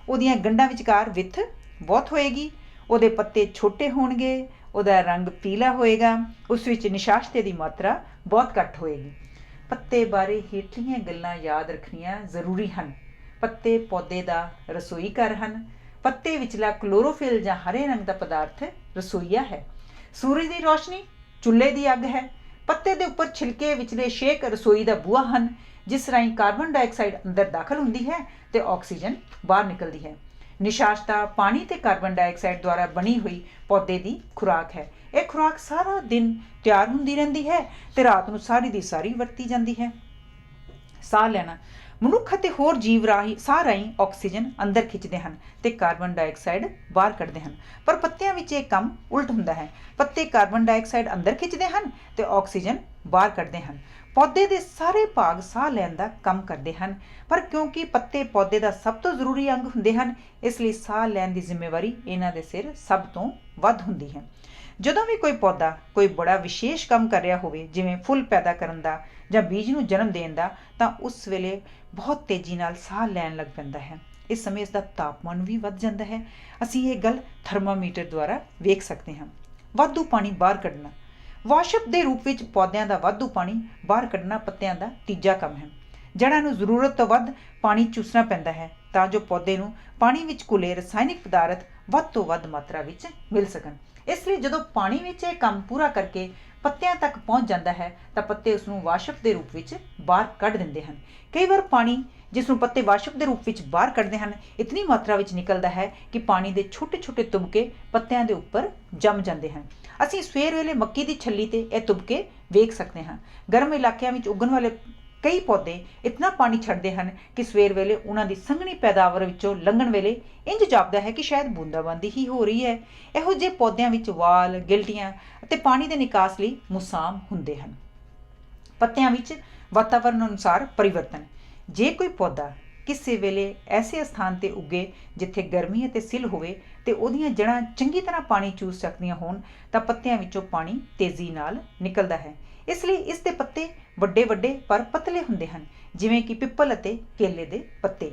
ਉਹਦੀਆਂ ਗੰਢਾਂ ਵਿਚਕਾਰ ਵਿੱਥ ਬਹੁਤ ਹੋਏਗੀ, ਉਹਦੇ ਪੱਤੇ ਛੋਟੇ ਹੋਣਗੇ, ਉਹਦਾ ਰੰਗ ਪੀਲਾ ਹੋਏਗਾ, ਉਸ ਵਿੱਚ ਨਿਸ਼ਾਸਤੇ ਦੀ ਮਾਤਰਾ ਬਹੁਤ ਘੱਟ ਹੋਏਗੀ। ਪੱਤੇ ਬਾਰੇ ਹੇਠਲੀਆਂ ਗੱਲਾਂ ਯਾਦ ਰੱਖਣੀਆਂ ਜ਼ਰੂਰੀ ਹਨ। ਪੱਤੇ ਪੌਦੇ ਦਾ ਰਸੋਈ ਘਰ ਹਨ। ਪੱਤੇ ਵਿਚਲਾ ਕਲੋਰੋਫਿਲ ਜਾਂ ਹਰੇ ਰੰਗ ਦਾ ਪਦਾਰਥ ਰਸੋਈਆ ਹੈ। ਸੂਰਜ ਦੀ ਰੋਸ਼ਨੀ ਚੁੱਲ੍ਹੇ ਦੀ ਅੱਗ ਹੈ। ਪੱਤੇ ਦੇ ਉੱਪਰ ਛਿਲਕੇ ਵਿਚਲੇ ਛੇਕ ਰਸੋਈ ਦਾ ਬੂਹਾ ਹਨ, ਜਿਸ ਰਾਹੀਂ ਕਾਰਬਨ ਡਾਈਆਕਸਾਈਡ ਅੰਦਰ ਦਾਖਲ ਹੁੰਦੀ ਹੈ ਤੇ ਆਕਸੀਜਨ ਬਾਹਰ ਨਿਕਲਦੀ ਹੈ। ਨਿਸ਼ਾਸਤਾ ਪਾਣੀ ਤੇ ਕਾਰਬਨ ਡਾਈਆਕਸਾਈਡ ਦੁਆਰਾ ਬਣੀ ਹੋਈ ਪੌਦੇ ਦੀ ਖੁਰਾਕ ਹੈ। ਇਹ ਖੁਰਾਕ ਸਾਰਾ ਦਿਨ ਤਿਆਰ ਹੁੰਦੀ ਰਹਿੰਦੀ ਹੈ ਤੇ ਰਾਤ ਨੂੰ ਸਾਰੀ ਦੀ ਸਾਰੀ ਵਰਤੀ ਜਾਂਦੀ ਹੈ। ਸਾਹ ਲੈਣਾ, ਮਨੁੱਖ ਅਤੇ ਹੋਰ ਜੀਵ ਸਾਹ ਰਾਹੀਂ ਆਕਸੀਜਨ ਅੰਦਰ ਖਿੱਚਦੇ ਹਨ ਤੇ ਕਾਰਬਨ ਡਾਈਆਕਸਾਈਡ ਬਾਹਰ ਕੱਢਦੇ ਹਨ, ਪਰ ਪੱਤਿਆਂ ਵਿੱਚ ਇਹ ਕੰਮ ਉਲਟ ਹੁੰਦਾ ਹੈ। ਪੱਤੇ ਕਾਰਬਨ ਡਾਈਆਕਸਾਈਡ ਅੰਦਰ ਖਿੱਚਦੇ ਹਨ ਤੇ ਆਕਸੀਜਨ ਬਾਹਰ ਕੱਢਦੇ ਹਨ। ਪੌਦੇ ਦੇ ਸਾਰੇ ਭਾਗ ਸਾਹ ਲੈਣ ਦਾ ਕੰਮ ਕਰਦੇ ਹਨ, ਪਰ ਕਿਉਂਕਿ ਪੱਤੇ ਪੌਦੇ ਦਾ ਸਭ ਤੋਂ ਜ਼ਰੂਰੀ ਅੰਗ ਹੁੰਦੇ ਹਨ, ਇਸ ਲਈ ਸਾਹ ਲੈਣ ਦੀ ਜ਼ਿੰਮੇਵਾਰੀ ਇਹਨਾਂ ਦੇ ਸਿਰ ਸਭ ਤੋਂ ਵੱਧ ਹੁੰਦੀ ਹੈ। ਜਦੋਂ ਵੀ ਕੋਈ ਪੌਦਾ ਕੋਈ ਬੜਾ ਵਿਸ਼ੇਸ਼ ਕੰਮ ਕਰ ਰਿਹਾ ਹੋਵੇ, ਜਿਵੇਂ ਫੁੱਲ ਪੈਦਾ ਕਰਨ ਦਾ ਜਾਂ ਬੀਜ ਨੂੰ ਜਨਮ ਦੇਣ ਦਾ, ਤਾਂ ਉਸ ਵੇਲੇ ਬਹੁਤ ਤੇਜ਼ੀ ਨਾਲ ਸਾਹ ਲੈਣ ਲੱਗ ਪੈਂਦਾ ਹੈ। ਇਸ ਸਮੇਂ ਇਸ ਦਾ ਤਾਪਮਾਨ ਵੀ ਵੱਧ ਜਾਂਦਾ ਹੈ। ਅਸੀਂ ਇਹ ਗੱਲ ਥਰਮਾਮੀਟਰ ਦੁਆਰਾ ਵੇਖ ਸਕਦੇ ਹਾਂ। ਵਾਧੂ ਪਾਣੀ ਬਾਹਰ ਕੱਢਣਾ, ਵਾਸ਼ਪ ਦੇ ਰੂਪ ਵਿੱਚ ਪੌਦਿਆਂ ਦਾ ਵਾਧੂ ਪਾਣੀ ਬਾਹਰ ਕੱਢਣਾ ਪੱਤਿਆਂ ਦਾ ਤੀਜਾ ਕੰਮ ਹੈ। ਜੜ੍ਹਾਂ ਨੂੰ ਜ਼ਰੂਰਤ ਤੋਂ ਵੱਧ ਪਾਣੀ ਚੂਸਣਾ ਪੈਂਦਾ ਹੈ ਤਾਂ ਜੋ ਪੌਦੇ ਨੂੰ ਪਾਣੀ ਵਿੱਚ ਘੁਲੇ ਰਸਾਇਣਿਕ ਪਦਾਰਥ ਵੱਧ ਤੋਂ ਵੱਧ ਮਾਤਰਾ ਵਿੱਚ ਮਿਲ ਸਕਣ। ਇਸ ਲਈ ਜਦੋਂ ਪਾਣੀ ਵਿੱਚ ਇਹ ਕੰਮ ਪੂਰਾ ਕਰਕੇ ਪੱਤਿਆਂ ਤੱਕ ਪਹੁੰਚ ਜਾਂਦਾ ਹੈ ਤਾਂ ਪੱਤੇ ਉਸ ਨੂੰ ਵਾਸ਼ਪ ਦੇ ਰੂਪ ਵਿੱਚ ਬਾਹਰ ਕੱਢ ਦਿੰਦੇ ਹਨ। ਕਈ ਵਾਰ ਪਾਣੀ ਜਿਸ ਨੂੰ ਪੱਤੇ ਵਾਸ਼ਪ ਦੇ ਰੂਪ ਵਿੱਚ ਬਾਹਰ ਕੱਢਦੇ ਹਨ, ਇਤਨੀ ਮਾਤਰਾ ਵਿੱਚ ਨਿਕਲਦਾ ਹੈ ਕਿ ਪਾਣੀ ਦੇ ਛੋਟੇ ਛੋਟੇ ਤੁਬਕੇ ਪੱਤਿਆਂ ਦੇ ਉੱਪਰ ਜੰਮ ਜਾਂਦੇ ਹਨ। ਅਸੀਂ ਸਵੇਰ ਵੇਲੇ ਮੱਕੀ ਦੀ ਛੱਲੀ ਤੇ ਇਹ ਤੁਬਕੇ ਵੇਖ ਸਕਦੇ ਹਾਂ। ਗਰਮ ਇਲਾਕਿਆਂ ਵਿੱਚ ਉੱਗਣ ਵਾਲੇ ਕਈ ਪੌਦੇ ਇਤਨਾ ਪਾਣੀ ਛੱਡਦੇ ਹਨ ਕਿ ਸਵੇਰ ਵੇਲੇ ਉਹਨਾਂ ਦੀ ਸੰਘਣੀ ਪੈਦਾਵਾਰ ਵਿੱਚੋਂ ਲੰਘਣ ਵੇਲੇ ਇੰਜ ਜਾਪਦਾ ਹੈ ਕਿ ਸ਼ਾਇਦ ਬੂੰਦਾਬਾਂਦੀ ਹੀ ਹੋ ਰਹੀ ਹੈ। ਇਹੋ ਜਿਹੇ ਪੌਦਿਆਂ ਵਿੱਚ ਵਾਲ, ਗਿਲਟੀਆਂ ਅਤੇ ਪਾਣੀ ਦੇ ਨਿਕਾਸ ਲਈ ਮੁਸਾਮ ਹੁੰਦੇ ਹਨ। ਪੱਤਿਆਂ ਵਿੱਚ ਵਾਤਾਵਰਣ ਅਨੁਸਾਰ ਪਰਿਵਰਤਨ, ਜੇ ਕੋਈ ਪੌਦਾ ਕਿਸੇ ਵੇਲੇ ਐਸੇ ਸਥਾਨ ਤੇ ਉੱਗੇ ਜਿੱਥੇ ਗਰਮੀ ਅਤੇ ਸਿੱਲ ਹੋਵੇ ਤੇ ਉਹਦੀਆਂ ਜੜ੍ਹਾਂ ਚੰਗੀ ਤਰ੍ਹਾਂ ਪਾਣੀ ਚੂਸ ਸਕਦੀਆਂ ਹੋਣ ਤਾਂ ਪੱਤਿਆਂ ਵਿੱਚੋਂ ਪਾਣੀ ਤੇਜ਼ੀ ਨਾਲ ਨਿਕਲਦਾ ਹੈ। ਇਸ ਲਈ ਇਸ ਦੇ ਪੱਤੇ ਵੱਡੇ ਵੱਡੇ ਪਰ ਪਤਲੇ ਹੁੰਦੇ ਹਨ, ਜਿਵੇਂ ਕਿ ਪਿੱਪਲ ਅਤੇ ਕੇਲੇ ਦੇ ਪੱਤੇ।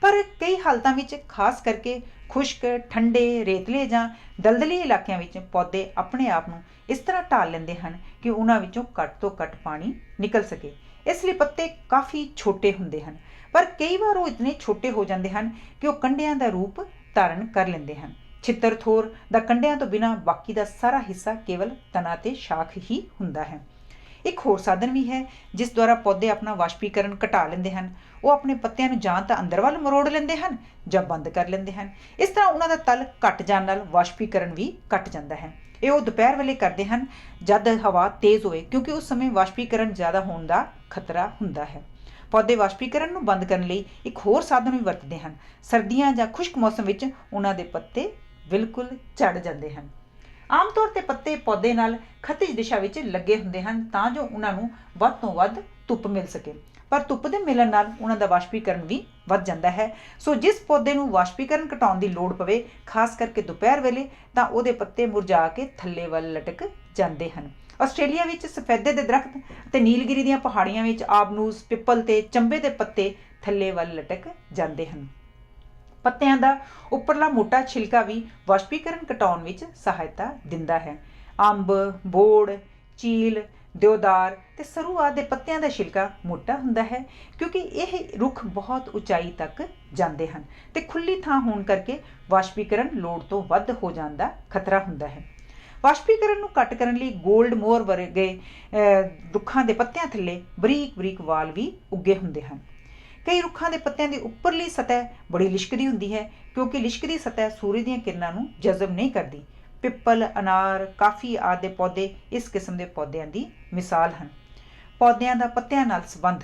ਪਰ ਕਈ ਹਾਲਤਾਂ ਵਿੱਚ, ਖਾਸ ਕਰਕੇ ਖੁਸ਼ਕ, ਠੰਡੇ, ਰੇਤਲੇ ਜਾਂ ਦਲਦਲੀ ਇਲਾਕਿਆਂ ਵਿੱਚ ਪੌਦੇ ਆਪਣੇ ਆਪ ਨੂੰ ਇਸ ਤਰ੍ਹਾਂ ਢਾਲ ਲੈਂਦੇ ਹਨ ਕਿ ਉਹਨਾਂ ਵਿੱਚੋਂ ਘੱਟ ਤੋਂ ਘੱਟ ਪਾਣੀ ਨਿਕਲ ਸਕੇ। ਇਸ ਲਈ ਪੱਤੇ ਕਾਫੀ ਛੋਟੇ ਹੁੰਦੇ ਹਨ, ਪਰ ਕਈ ਵਾਰ ਉਹ ਇਤਨੇ ਛੋਟੇ ਹੋ ਜਾਂਦੇ ਹਨ ਕਿ ਉਹ ਕੰਡਿਆਂ ਦਾ ਰੂਪ ਧਾਰਨ ਕਰ ਲੈਂਦੇ ਹਨ। ਛਿੱਤਰਥੋਰ ਦਾ ਕੰਡਿਆਂ ਤੋਂ ਬਿਨਾਂ ਬਾਕੀ ਦਾ ਸਾਰਾ ਹਿੱਸਾ ਕੇਵਲ ਤਣਾ ਤੇ ਸ਼ਾਖ ਹੀ ਹੁੰਦਾ ਹੈ। ਇੱਕ ਹੋਰ ਸਾਧਨ ਵੀ ਹੈ ਜਿਸ ਦੁਆਰਾ ਪੌਦੇ ਆਪਣਾ ਵਾਸ਼ਪੀਕਰਨ ਘਟਾ ਲੈਂਦੇ ਹਨ। ਉਹ ਆਪਣੇ ਪੱਤਿਆਂ ਨੂੰ ਜਾਂ ਤਾਂ ਅੰਦਰ ਵੱਲ ਮਰੋੜ ਲੈਂਦੇ ਹਨ ਜਾਂ ਬੰਦ ਕਰ ਲੈਂਦੇ ਹਨ। ਇਸ ਤਰ੍ਹਾਂ ਉਹਨਾਂ ਦਾ ਤਲ ਘਟ ਜਾਣ ਨਾਲ ਵਾਸ਼ਪੀਕਰਨ ਵੀ ਘਟ ਜਾਂਦਾ ਹੈ। ਇਹ ਉਹ ਦੁਪਹਿਰ ਵੇਲੇ ਕਰਦੇ ਹਨ ਜਦ ਹਵਾ ਤੇਜ਼ ਹੋਵੇ, ਕਿਉਂਕਿ ਉਸ ਸਮੇਂ ਵਾਸ਼ਪੀਕਰਨ ਜ਼ਿਆਦਾ ਹੋਣ ਦਾ ਖਤਰਾ ਹੁੰਦਾ ਹੈ। ਪੌਦੇ ਵਾਸ਼ਪੀਕਰਨ ਨੂੰ ਬੰਦ ਕਰਨ ਲਈ ਇੱਕ ਹੋਰ ਸਾਧਨ ਵੀ ਵਰਤਦੇ ਹਨ। ਸਰਦੀਆਂ ਜਾਂ ਖੁਸ਼ਕ ਮੌਸਮ ਵਿੱਚ ਉਹਨਾਂ ਦੇ ਪੱਤੇ ਬਿਲਕੁਲ ਝੜ ਜਾਂਦੇ ਹਨ। ਆਮ ਤੌਰ ਤੇ ਪੱਤੇ ਪੌਦੇ ਨਾਲ ਖੱਤਿਜ ਦਿਸ਼ਾ ਵਿੱਚ ਲੱਗੇ ਹੁੰਦੇ ਹਨ ਤਾਂ ਜੋ ਉਹਨਾਂ ਨੂੰ ਵੱਧ ਤੋਂ ਵੱਧ ਧੁੱਪ ਮਿਲ ਸਕੇ, ਪਰ ਧੁੱਪ ਦੇ ਮਿਲਣ ਨਾਲ ਉਹਨਾਂ ਦਾ ਵਾਸ਼ਪੀਕਰਨ ਵੀ ਵੱਧ ਜਾਂਦਾ ਹੈ। ਸੋ ਜਿਸ ਪੌਦੇ ਨੂੰ ਵਾਸ਼ਪੀਕਰਨ ਘਟਾਉਣ ਦੀ ਲੋੜ ਪਵੇ, ਖਾਸ ਕਰਕੇ ਦੁਪਹਿਰ ਵੇਲੇ, ਤਾਂ ਉਹਦੇ ਪੱਤੇ ਮੁਰਝਾ ਕੇ ਥੱਲੇ ਵੱਲ ਲਟਕ ਜਾਂਦੇ ਹਨ। ਆਸਟ੍ਰੇਲੀਆ ਵਿੱਚ ਸਫੈਦੇ ਦੇ ਦਰਖਤ ਅਤੇ ਨੀਲਗਿਰੀ ਦੀਆਂ ਪਹਾੜੀਆਂ ਵਿੱਚ ਆਬਨੂਸ, ਪਿੱਪਲ ਤੇ ਚੰਬੇ ਦੇ ਪੱਤੇ ਥੱਲੇ ਵੱਲ ਲਟਕ ਜਾਂਦੇ ਹਨ। ਪੱਤਿਆਂ ਦਾ ਉੱਪਰਲਾ ਮੋਟਾ ਛਿਲਕਾ ਵੀ ਵਾਸ਼ਪੀਕਰਨ ਘਟਾਉਣ ਵਿੱਚ ਸਹਾਇਤਾ ਦਿੰਦਾ ਹੈ। ਅੰਬ, ਬੋੜ, ਚੀਲ, ਦਿਓਦਾਰ ਤੇ ਸਰੂ ਆਦਿ ਦੇ ਪੱਤਿਆਂ ਦਾ ਛਿਲਕਾ ਮੋਟਾ ਹੁੰਦਾ ਹੈ, ਕਿਉਂਕਿ ਇਹ ਰੁੱਖ ਬਹੁਤ ਉਚਾਈ ਤੱਕ ਜਾਂਦੇ ਹਨ ਤੇ ਖੁੱਲੀ ਥਾਂ ਹੋਣ ਕਰਕੇ ਵਾਸ਼ਪੀਕਰਨ ਲੋੜ ਤੋਂ ਵੱਧ ਹੋ ਜਾਣ ਦਾ ਖਤਰਾ ਹੁੰਦਾ ਹੈ। ਵਾਸ਼ਪੀਕਰਨ ਨੂੰ ਘੱਟ ਕਰਨ ਲਈ ਗੋਲਡ ਮੋਰ ਵਰਗੇ ਰੁੱਖਾਂ ਦੇ ਪੱਤਿਆਂ ਥੱਲੇ ਬਰੀਕ ਬਰੀਕ ਵਾਲ ਵੀ ਉੱਗੇ ਹੁੰਦੇ ਹਨ। ਕਈ ਰੁੱਖਾਂ ਦੇ ਪੱਤਿਆਂ ਦੀ ਉੱਪਰਲੀ ਸਤਹ ਬੜੀ ਲਿਸ਼ਕਦੀ ਹੁੰਦੀ ਹੈ, ਕਿਉਂਕਿ ਲਿਸ਼ਕਦੀ ਸਤਹ ਸੂਰਜ ਦੀਆਂ ਕਿਰਨਾਂ ਨੂੰ ਜਜ਼ਬ ਨਹੀਂ ਕਰਦੀ। ਪਿੱਪਲ, ਅਨਾਰ, ਕਾਫੀ ਆਦਿ ਦੇ ਪੌਦੇ ਇਸ ਕਿਸਮ ਦੇ ਪੌਦਿਆਂ ਦੀ ਮਿਸਾਲ ਹਨ। ਪੌਦਿਆਂ ਦਾ ਪੱਤਿਆਂ ਨਾਲ ਸੰਬੰਧ,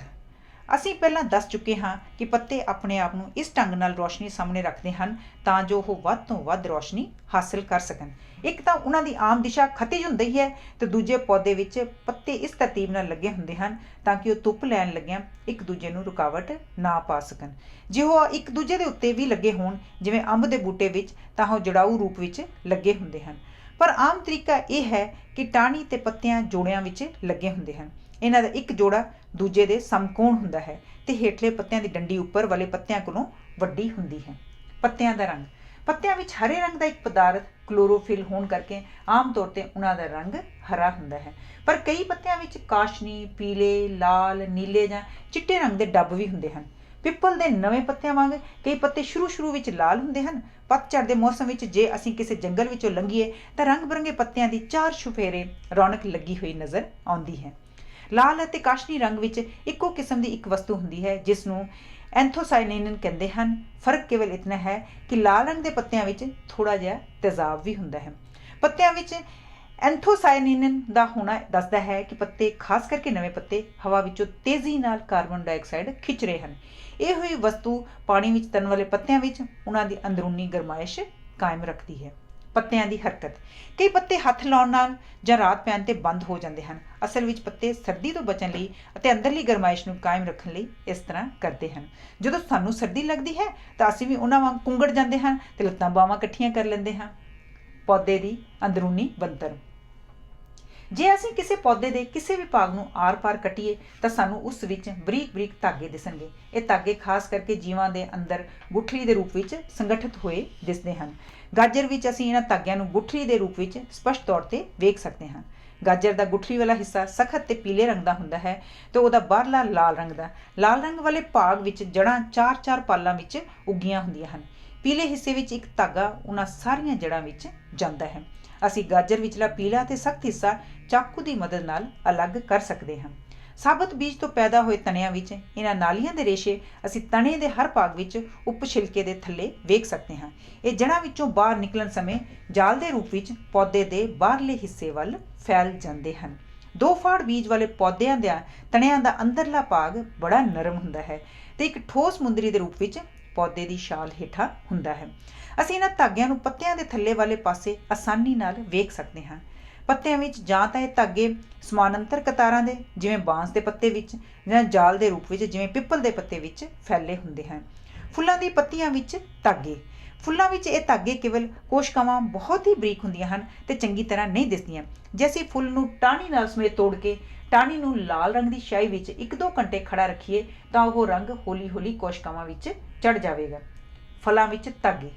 ਅਸੀਂ ਪਹਿਲਾਂ ਦੱਸ ਚੁੱਕੇ ਹਾਂ ਕਿ ਪੱਤੇ ਆਪਣੇ ਆਪ ਨੂੰ ਇਸ ਢੰਗ ਨਾਲ ਰੋਸ਼ਨੀ ਸਾਹਮਣੇ ਰੱਖਦੇ ਹਨ ਤਾਂ ਜੋ ਉਹ ਵੱਧ ਤੋਂ ਵੱਧ ਰੋਸ਼ਨੀ ਹਾਸਲ ਕਰ ਸਕਣ। ਇੱਕ ਤਾਂ ਉਹਨਾਂ ਦੀ ਆਮ ਦਿਸ਼ਾ ਖੱਤਿਜ ਹੁੰਦੀ ਹੈ ਤੇ ਦੂਜੇ ਪੌਦੇ ਵਿੱਚ ਪੱਤੇ ਇਸ ਤਰਤੀਬ ਨਾਲ ਲੱਗੇ ਹੁੰਦੇ ਹਨ ਤਾਂ ਕਿ ਉਹ ਧੁੱਪ ਲੈਣ ਲੱਗਿਆਂ ਇੱਕ ਦੂਜੇ ਨੂੰ ਰੁਕਾਵਟ ਨਾ ਪਾ ਸਕਣ। ਜੇ ਉਹ ਇੱਕ ਦੂਜੇ ਦੇ ਉੱਤੇ ਵੀ ਲੱਗੇ ਹੋਣ ਜਿਵੇਂ ਅੰਬ ਦੇ ਬੂਟੇ ਵਿੱਚ ਤਾਂ ਉਹ ਜੜਾਊ ਰੂਪ ਵਿੱਚ ਲੱਗੇ ਹੁੰਦੇ ਹਨ। ਪਰ ਆਮ ਤਰੀਕਾ ਇਹ ਹੈ ਕਿ ਟਾਹਣੀ ਤੇ ਪੱਤਿਆਂ ਜੋੜਿਆਂ ਵਿੱਚ ਲੱਗੇ ਹੁੰਦੇ ਹਨ। ਇਹਨਾਂ ਦਾ ਇੱਕ ਜੋੜਾ ਦੂਜੇ ਦੇ ਸਮਕੋਣ ਹੁੰਦਾ ਹੈ ਤੇ ਹੇਠਲੇ ਪੱਤਿਆਂ ਦੀ ਡੰਡੀ ਉੱਪਰ ਵਾਲੇ ਪੱਤਿਆਂ ਕੋਲੋਂ ਵੱਡੀ ਹੁੰਦੀ ਹੈ। ਪੱਤਿਆਂ ਦਾ ਰੰਗ। ਪੱਤਿਆਂ ਵਿੱਚ ਹਰੇ ਰੰਗ ਦਾ ਇੱਕ ਪਦਾਰਥ ਕਲੋਰੋਫਿਲ ਹੋਣ ਕਰਕੇ ਆਮ ਤੌਰ ਤੇ ਉਹਨਾਂ ਦਾ ਰੰਗ ਹਰਾ ਹੁੰਦਾ ਹੈ। ਪਰ ਕਈ ਪੱਤਿਆਂ ਵਿੱਚ ਕਾਸ਼ਨੀ, ਪੀਲੇ, ਲਾਲ, ਨੀਲੇ ਜਾਂ ਚਿੱਟੇ ਰੰਗ ਦੇ ਡੱਬ ਵੀ ਹੁੰਦੇ ਹਨ। ਪਿੱਪਲ ਦੇ ਨਵੇਂ ਪੱਤਿਆਂ ਵਾਂਗ ਕਈ ਪੱਤੇ ਸ਼ੁਰੂ ਵਿੱਚ ਲਾਲ ਹੁੰਦੇ ਹਨ। ਪਤਝੜ ਦੇ ਮੌਸਮ ਵਿੱਚ ਜੇ ਅਸੀਂ ਕਿਸੇ ਜੰਗਲ ਵਿੱਚੋਂ ਲੰਘੀਏ ਤਾਂ ਰੰਗ ਬਿਰੰਗੇ ਪੱਤਿਆਂ ਦੀ ਚਾਰ ਚੁਫੇਰੇ ਰੌਣਕ ਲੱਗੀ ਹੋਈ ਨਜ਼ਰ ਆਉਂਦੀ ਹੈ। ਲਾਲ ਅਤੇ ਕਾਸ਼ਨੀ ਰੰਗ ਵਿੱਚ ਇੱਕੋ ਕਿਸਮ ਦੀ ਇੱਕ ਵਸਤੂ ਹੁੰਦੀ ਹੈ ਜਿਸ ਨੂੰ ਐਂਥੋਸਾਇਨਿਨ ਕਹਿੰਦੇ ਹਨ। ਫਰਕ ਕੇਵਲ ਇਤਨਾ ਹੈ ਕਿ ਲਾਲ ਰੰਗ ਦੇ ਪੱਤਿਆਂ ਵਿੱਚ ਥੋੜਾ ਜਿਹਾ ਤੇਜ਼ਾਬ ਵੀ ਹੁੰਦਾ ਹੈ। ਪੱਤਿਆਂ ਵਿੱਚ ਐਂਥੋਸਾਇਨਿਨ ਦਾ ਹੋਣਾ ਦੱਸਦਾ ਹੈ ਕਿ ਪੱਤੇ, ਖਾਸ ਕਰਕੇ ਨਵੇਂ ਪੱਤੇ, ਹਵਾ ਵਿੱਚੋਂ ਤੇਜ਼ੀ ਨਾਲ ਕਾਰਬਨ ਡਾਈਆਕਸਾਈਡ ਖਿੱਚ ਰਹੇ ਹਨ। ਇਹ ਹੋਈ ਵਸਤੂ ਪਾਣੀ ਵਿੱਚ ਤਰਨ ਵਾਲੇ ਪੱਤਿਆਂ ਵਿੱਚ ਉਹਨਾਂ ਦੀ ਅੰਦਰੂਨੀ ਗਰਮਾਇਸ਼ ਕਾਇਮ ਰੱਖਦੀ ਹੈ। ਪੱਤਿਆਂ ਦੀ ਹਰਕਤ। ਕਈ ਪੱਤੇ ਹੱਥ ਲਾਉਣ ਨਾਲ ਜਾਂ ਰਾਤ ਪੈਣ ਤੇ ਬੰਦ ਹੋ ਜਾਂਦੇ ਹਨ। ਅਸਲ ਵਿੱਚ ਪੱਤੇ ਸਰਦੀ ਤੋਂ ਬਚਣ ਲਈ ਅਤੇ ਅੰਦਰਲੀ ਗਰਮਾਇਸ਼ ਨੂੰ ਕਾਇਮ ਰੱਖਣ ਲਈ ਇਸ ਤਰ੍ਹਾਂ ਕਰਦੇ ਹਨ। ਜਦੋਂ ਸਾਨੂੰ ਸਰਦੀ ਲੱਗਦੀ ਹੈ ਤਾਂ ਅਸੀਂ ਵੀ ਉਹਨਾਂ ਵਾਂਗ ਕੁੰਗੜ ਜਾਂਦੇ ਹਾਂ ਤੇ ਲੱਤਾਂ ਬਾਹਾਂ ਇਕੱਠੀਆਂ ਕਰ ਲੈਂਦੇ ਹਾਂ। ਪੌਦੇ ਦੀ ਅੰਦਰੂਨੀ ਬਣਤਰ। ਜੇ ਅਸੀਂ ਕਿਸੇ ਪੌਦੇ ਦੇ ਕਿਸੇ ਵੀ ਭਾਗ ਨੂੰ ਆਰ-ਪਾਰ ਕੱਟੀਏ ਤਾਂ ਸਾਨੂੰ ਉਸ ਵਿੱਚ ਬਰੀਕ ਧਾਗੇ ਦਿਸਣਗੇ। ਇਹ ਧਾਗੇ ਖਾਸ ਕਰਕੇ ਜੀਵਾਂ ਦੇ ਅੰਦਰ ਗੁਠਲੀ ਦੇ ਰੂਪ ਵਿੱਚ ਸੰਗਠਿਤ ਹੋਏ ਦਿਸਦੇ ਹਨ। ਗਾਜਰ ਵਿੱਚ ਅਸੀਂ ਇਹਨਾਂ ਧਾਗਿਆਂ ਨੂੰ ਗੁਠਲੀ ਦੇ ਰੂਪ ਵਿੱਚ ਸਪਸ਼ਟ ਤੌਰ ਤੇ ਵੇਖ ਸਕਦੇ ਹਾਂ। ਗਾਜਰ ਦਾ ਗੁਠਲੀ ਵਾਲਾ ਹਿੱਸਾ ਸਖਤ ਤੇ ਪੀਲੇ ਰੰਗ ਦਾ ਹੁੰਦਾ ਹੈ ਤੇ ਉਹਦਾ ਬਾਹਰਲਾ ਲਾਲ ਰੰਗ ਦਾ। ਲਾਲ ਰੰਗ ਵਾਲੇ ਭਾਗ ਵਿੱਚ ਜੜ੍ਹਾਂ ਚਾਰ ਪਾਲਾਂ ਵਿੱਚ ਉੱਗੀਆਂ ਹੁੰਦੀਆਂ ਹਨ। ਪੀਲੇ ਹਿੱਸੇ ਵਿੱਚ ਇੱਕ ਧਾਗਾ ਉਹਨਾਂ ਸਾਰੀਆਂ ਜੜ੍ਹਾਂ ਵਿੱਚ ਜਾਂਦਾ ਹੈ। ਅਸੀਂ ਗਾਜਰ ਵਿਚਲਾ ਪੀਲਾ ਤੇ ਸਖਤ ਹਿੱਸਾ ਚਾਕੂ ਦੀ ਮਦਦ ਨਾਲ ਅਲੱਗ ਕਰ ਸਕਦੇ ਹਾਂ। ਸਾਬਤ ਬੀਜ ਤੋਂ ਪੈਦਾ ਹੋਏ ਤਣਿਆਂ ਵਿੱਚ ਇਹਨਾਂ ਨਾਲੀਆਂ ਦੇ ਰੇਸ਼ੇ ਅਸੀਂ ਤਣੇ ਦੇ ਹਰ ਭਾਗ ਵਿੱਚ ਉਪ ਛਿਲਕੇ ਦੇ ਥੱਲੇ ਵੇਖ ਸਕਦੇ ਹਾਂ। ਇਹ ਜੜ੍ਹਾਂ ਵਿੱਚੋਂ ਬਾਹਰ ਨਿਕਲਣ ਸਮੇਂ ਜਾਲ ਦੇ ਰੂਪ ਵਿੱਚ ਪੌਦੇ ਦੇ ਬਾਹਰਲੇ ਹਿੱਸੇ ਵੱਲ ਫੈਲ ਜਾਂਦੇ ਹਨ। ਦੋ ਫਾੜ ਬੀਜ ਵਾਲੇ ਪੌਦਿਆਂ ਦੇ ਤਣਿਆਂ ਦਾ ਅੰਦਰਲਾ ਭਾਗ ਬੜਾ ਨਰਮ ਹੁੰਦਾ ਹੈ ਤੇ ਇੱਕ ਠੋਸ ਮੁੰਦਰੀ ਦੇ ਰੂਪ ਵਿੱਚ ਪੌਦੇ ਦੀ ਛਾਲ ਹੇਠਾਂ ਹੁੰਦਾ ਹੈ। ਅਸੀਂ ਇਹਨਾਂ ਧਾਗਿਆਂ ਨੂੰ ਪੱਤਿਆਂ ਦੇ ਥੱਲੇ ਵਾਲੇ ਪਾਸੇ ਆਸਾਨੀ ਨਾਲ ਵੇਖ ਸਕਦੇ ਹਾਂ। ਪੱਤਿਆਂ ਵਿੱਚ ਜਾਂ ਤਾਂ ਇਹ ਧਾਗੇ ਸਮਾਨਾਂਤਰ ਕਤਾਰਾਂ ਦੇ ਜਿਵੇਂ ਬਾਂਸ ਦੇ ਪੱਤੇ ਵਿੱਚ ਜਾਂ ਜਾਲ ਦੇ ਰੂਪ ਵਿੱਚ ਜਿਵੇਂ ਪਿੱਪਲ ਦੇ ਪੱਤੇ ਵਿੱਚ ਫੈਲੇ ਹੁੰਦੇ ਹਨ। ਫੁੱਲਾਂ ਦੀ ਪੱਤੀਆਂ ਵਿੱਚ ਧਾਗੇ। ਫੁੱਲਾਂ ਵਿੱਚ ਇਹ ਧਾਗੇ ਕੇਵਲ ਕੋਸ਼ਕਾਵਾਂ ਬਹੁਤ ਹੀ ਬਰੀਕ ਹੁੰਦੀਆਂ ਹਨ ਤੇ ਚੰਗੀ ਤਰ੍ਹਾਂ ਨਹੀਂ ਦਿਸਦੀਆਂ। ਜੇ ਅਸੀਂ ਫੁੱਲ ਨੂੰ ਟਾਹਣੀ ਨਾਲ ਸਮੇਤ ਤੋੜ ਕੇ ਟਾਹਣੀ ਨੂੰ ਲਾਲ ਰੰਗ ਦੀ ਸਿਆਹੀ ਵਿੱਚ 1-2 ਘੰਟੇ ਖੜਾ ਰੱਖੀਏ ਤਾਂ ਉਹ ਰੰਗ ਹੌਲੀ ਕੋਸ਼ਕਾਵਾਂ ਵਿੱਚ ਚੜ ਜਾਵੇਗਾ। ਫਲਾਂ ਵਿੱਚ ਧਾਗੇ।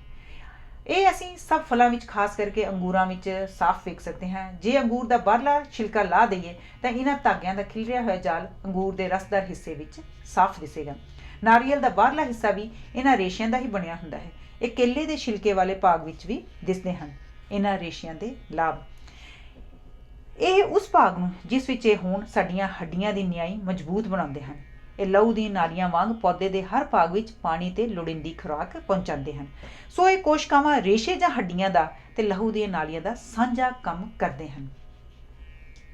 ਇਹ ਅਸੀਂ ਸਭ ਫਲਾਂ ਵਿੱਚ ਖਾਸ ਕਰਕੇ ਅੰਗੂਰਾਂ ਵਿੱਚ ਸਾਫ਼ ਵੇਖ ਸਕਦੇ ਹਾਂ। ਜੇ ਅੰਗੂਰ ਦਾ ਬਾਹਰਲਾ ਛਿਲਕਾ ਲਾ ਦਈਏ ਤਾਂ ਇਹਨਾਂ ਧਾਗਿਆਂ ਦਾ ਖਿਲਰਿਆ ਹੋਇਆ ਜਾਲ ਅੰਗੂਰ ਦੇ ਰਸਦਾਰ ਹਿੱਸੇ ਵਿੱਚ ਸਾਫ਼ ਦਿਸੇਗਾ। ਨਾਰੀਅਲ ਦਾ ਬਾਹਰਲਾ ਹਿੱਸਾ ਵੀ ਇਹਨਾਂ ਰੇਸ਼ਿਆਂ ਦਾ ਹੀ ਬਣਿਆ ਹੁੰਦਾ ਹੈ। ਇਹ ਕੇਲੇ ਦੇ ਛਿਲਕੇ ਵਾਲੇ ਭਾਗ ਵਿੱਚ ਵੀ ਦਿਸਦੇ ਹਨ। ਇਹਨਾਂ ਰੇਸ਼ਿਆਂ ਦੇ ਲਾਭ। ਇਹ ਉਸ ਭਾਗ ਨੂੰ ਜਿਸ ਵਿੱਚ ਇਹ ਹੋਣ ਸਾਡੀਆਂ ਹੱਡੀਆਂ ਦੀ ਨਿਆਈ ਮਜ਼ਬੂਤ ਬਣਾਉਂਦੇ ਹਨ। ਇਹ ਲਹੂ ਦੀਆਂ ਨਾਲੀਆਂ ਵਾਂਗ ਪੌਦੇ ਦੇ ਹਰ ਭਾਗ ਵਿੱਚ ਪਾਣੀ ਤੇ ਲੋੜੀਂਦੀ ਖੁਰਾਕ ਪਹੁੰਚਾਉਂਦੇ ਹਨ। ਸੋ ਇਹ ਕੋਸ਼ਕਾਵਾਂ ਰੇਸ਼ੇ ਜਾਂ ਹੱਡੀਆਂ ਦਾ ਤੇ ਲਹੂ ਦੀਆਂ ਨਾਲੀਆਂ ਦਾ ਸਾਂਝਾ ਕੰਮ ਕਰਦੇ ਹਨ।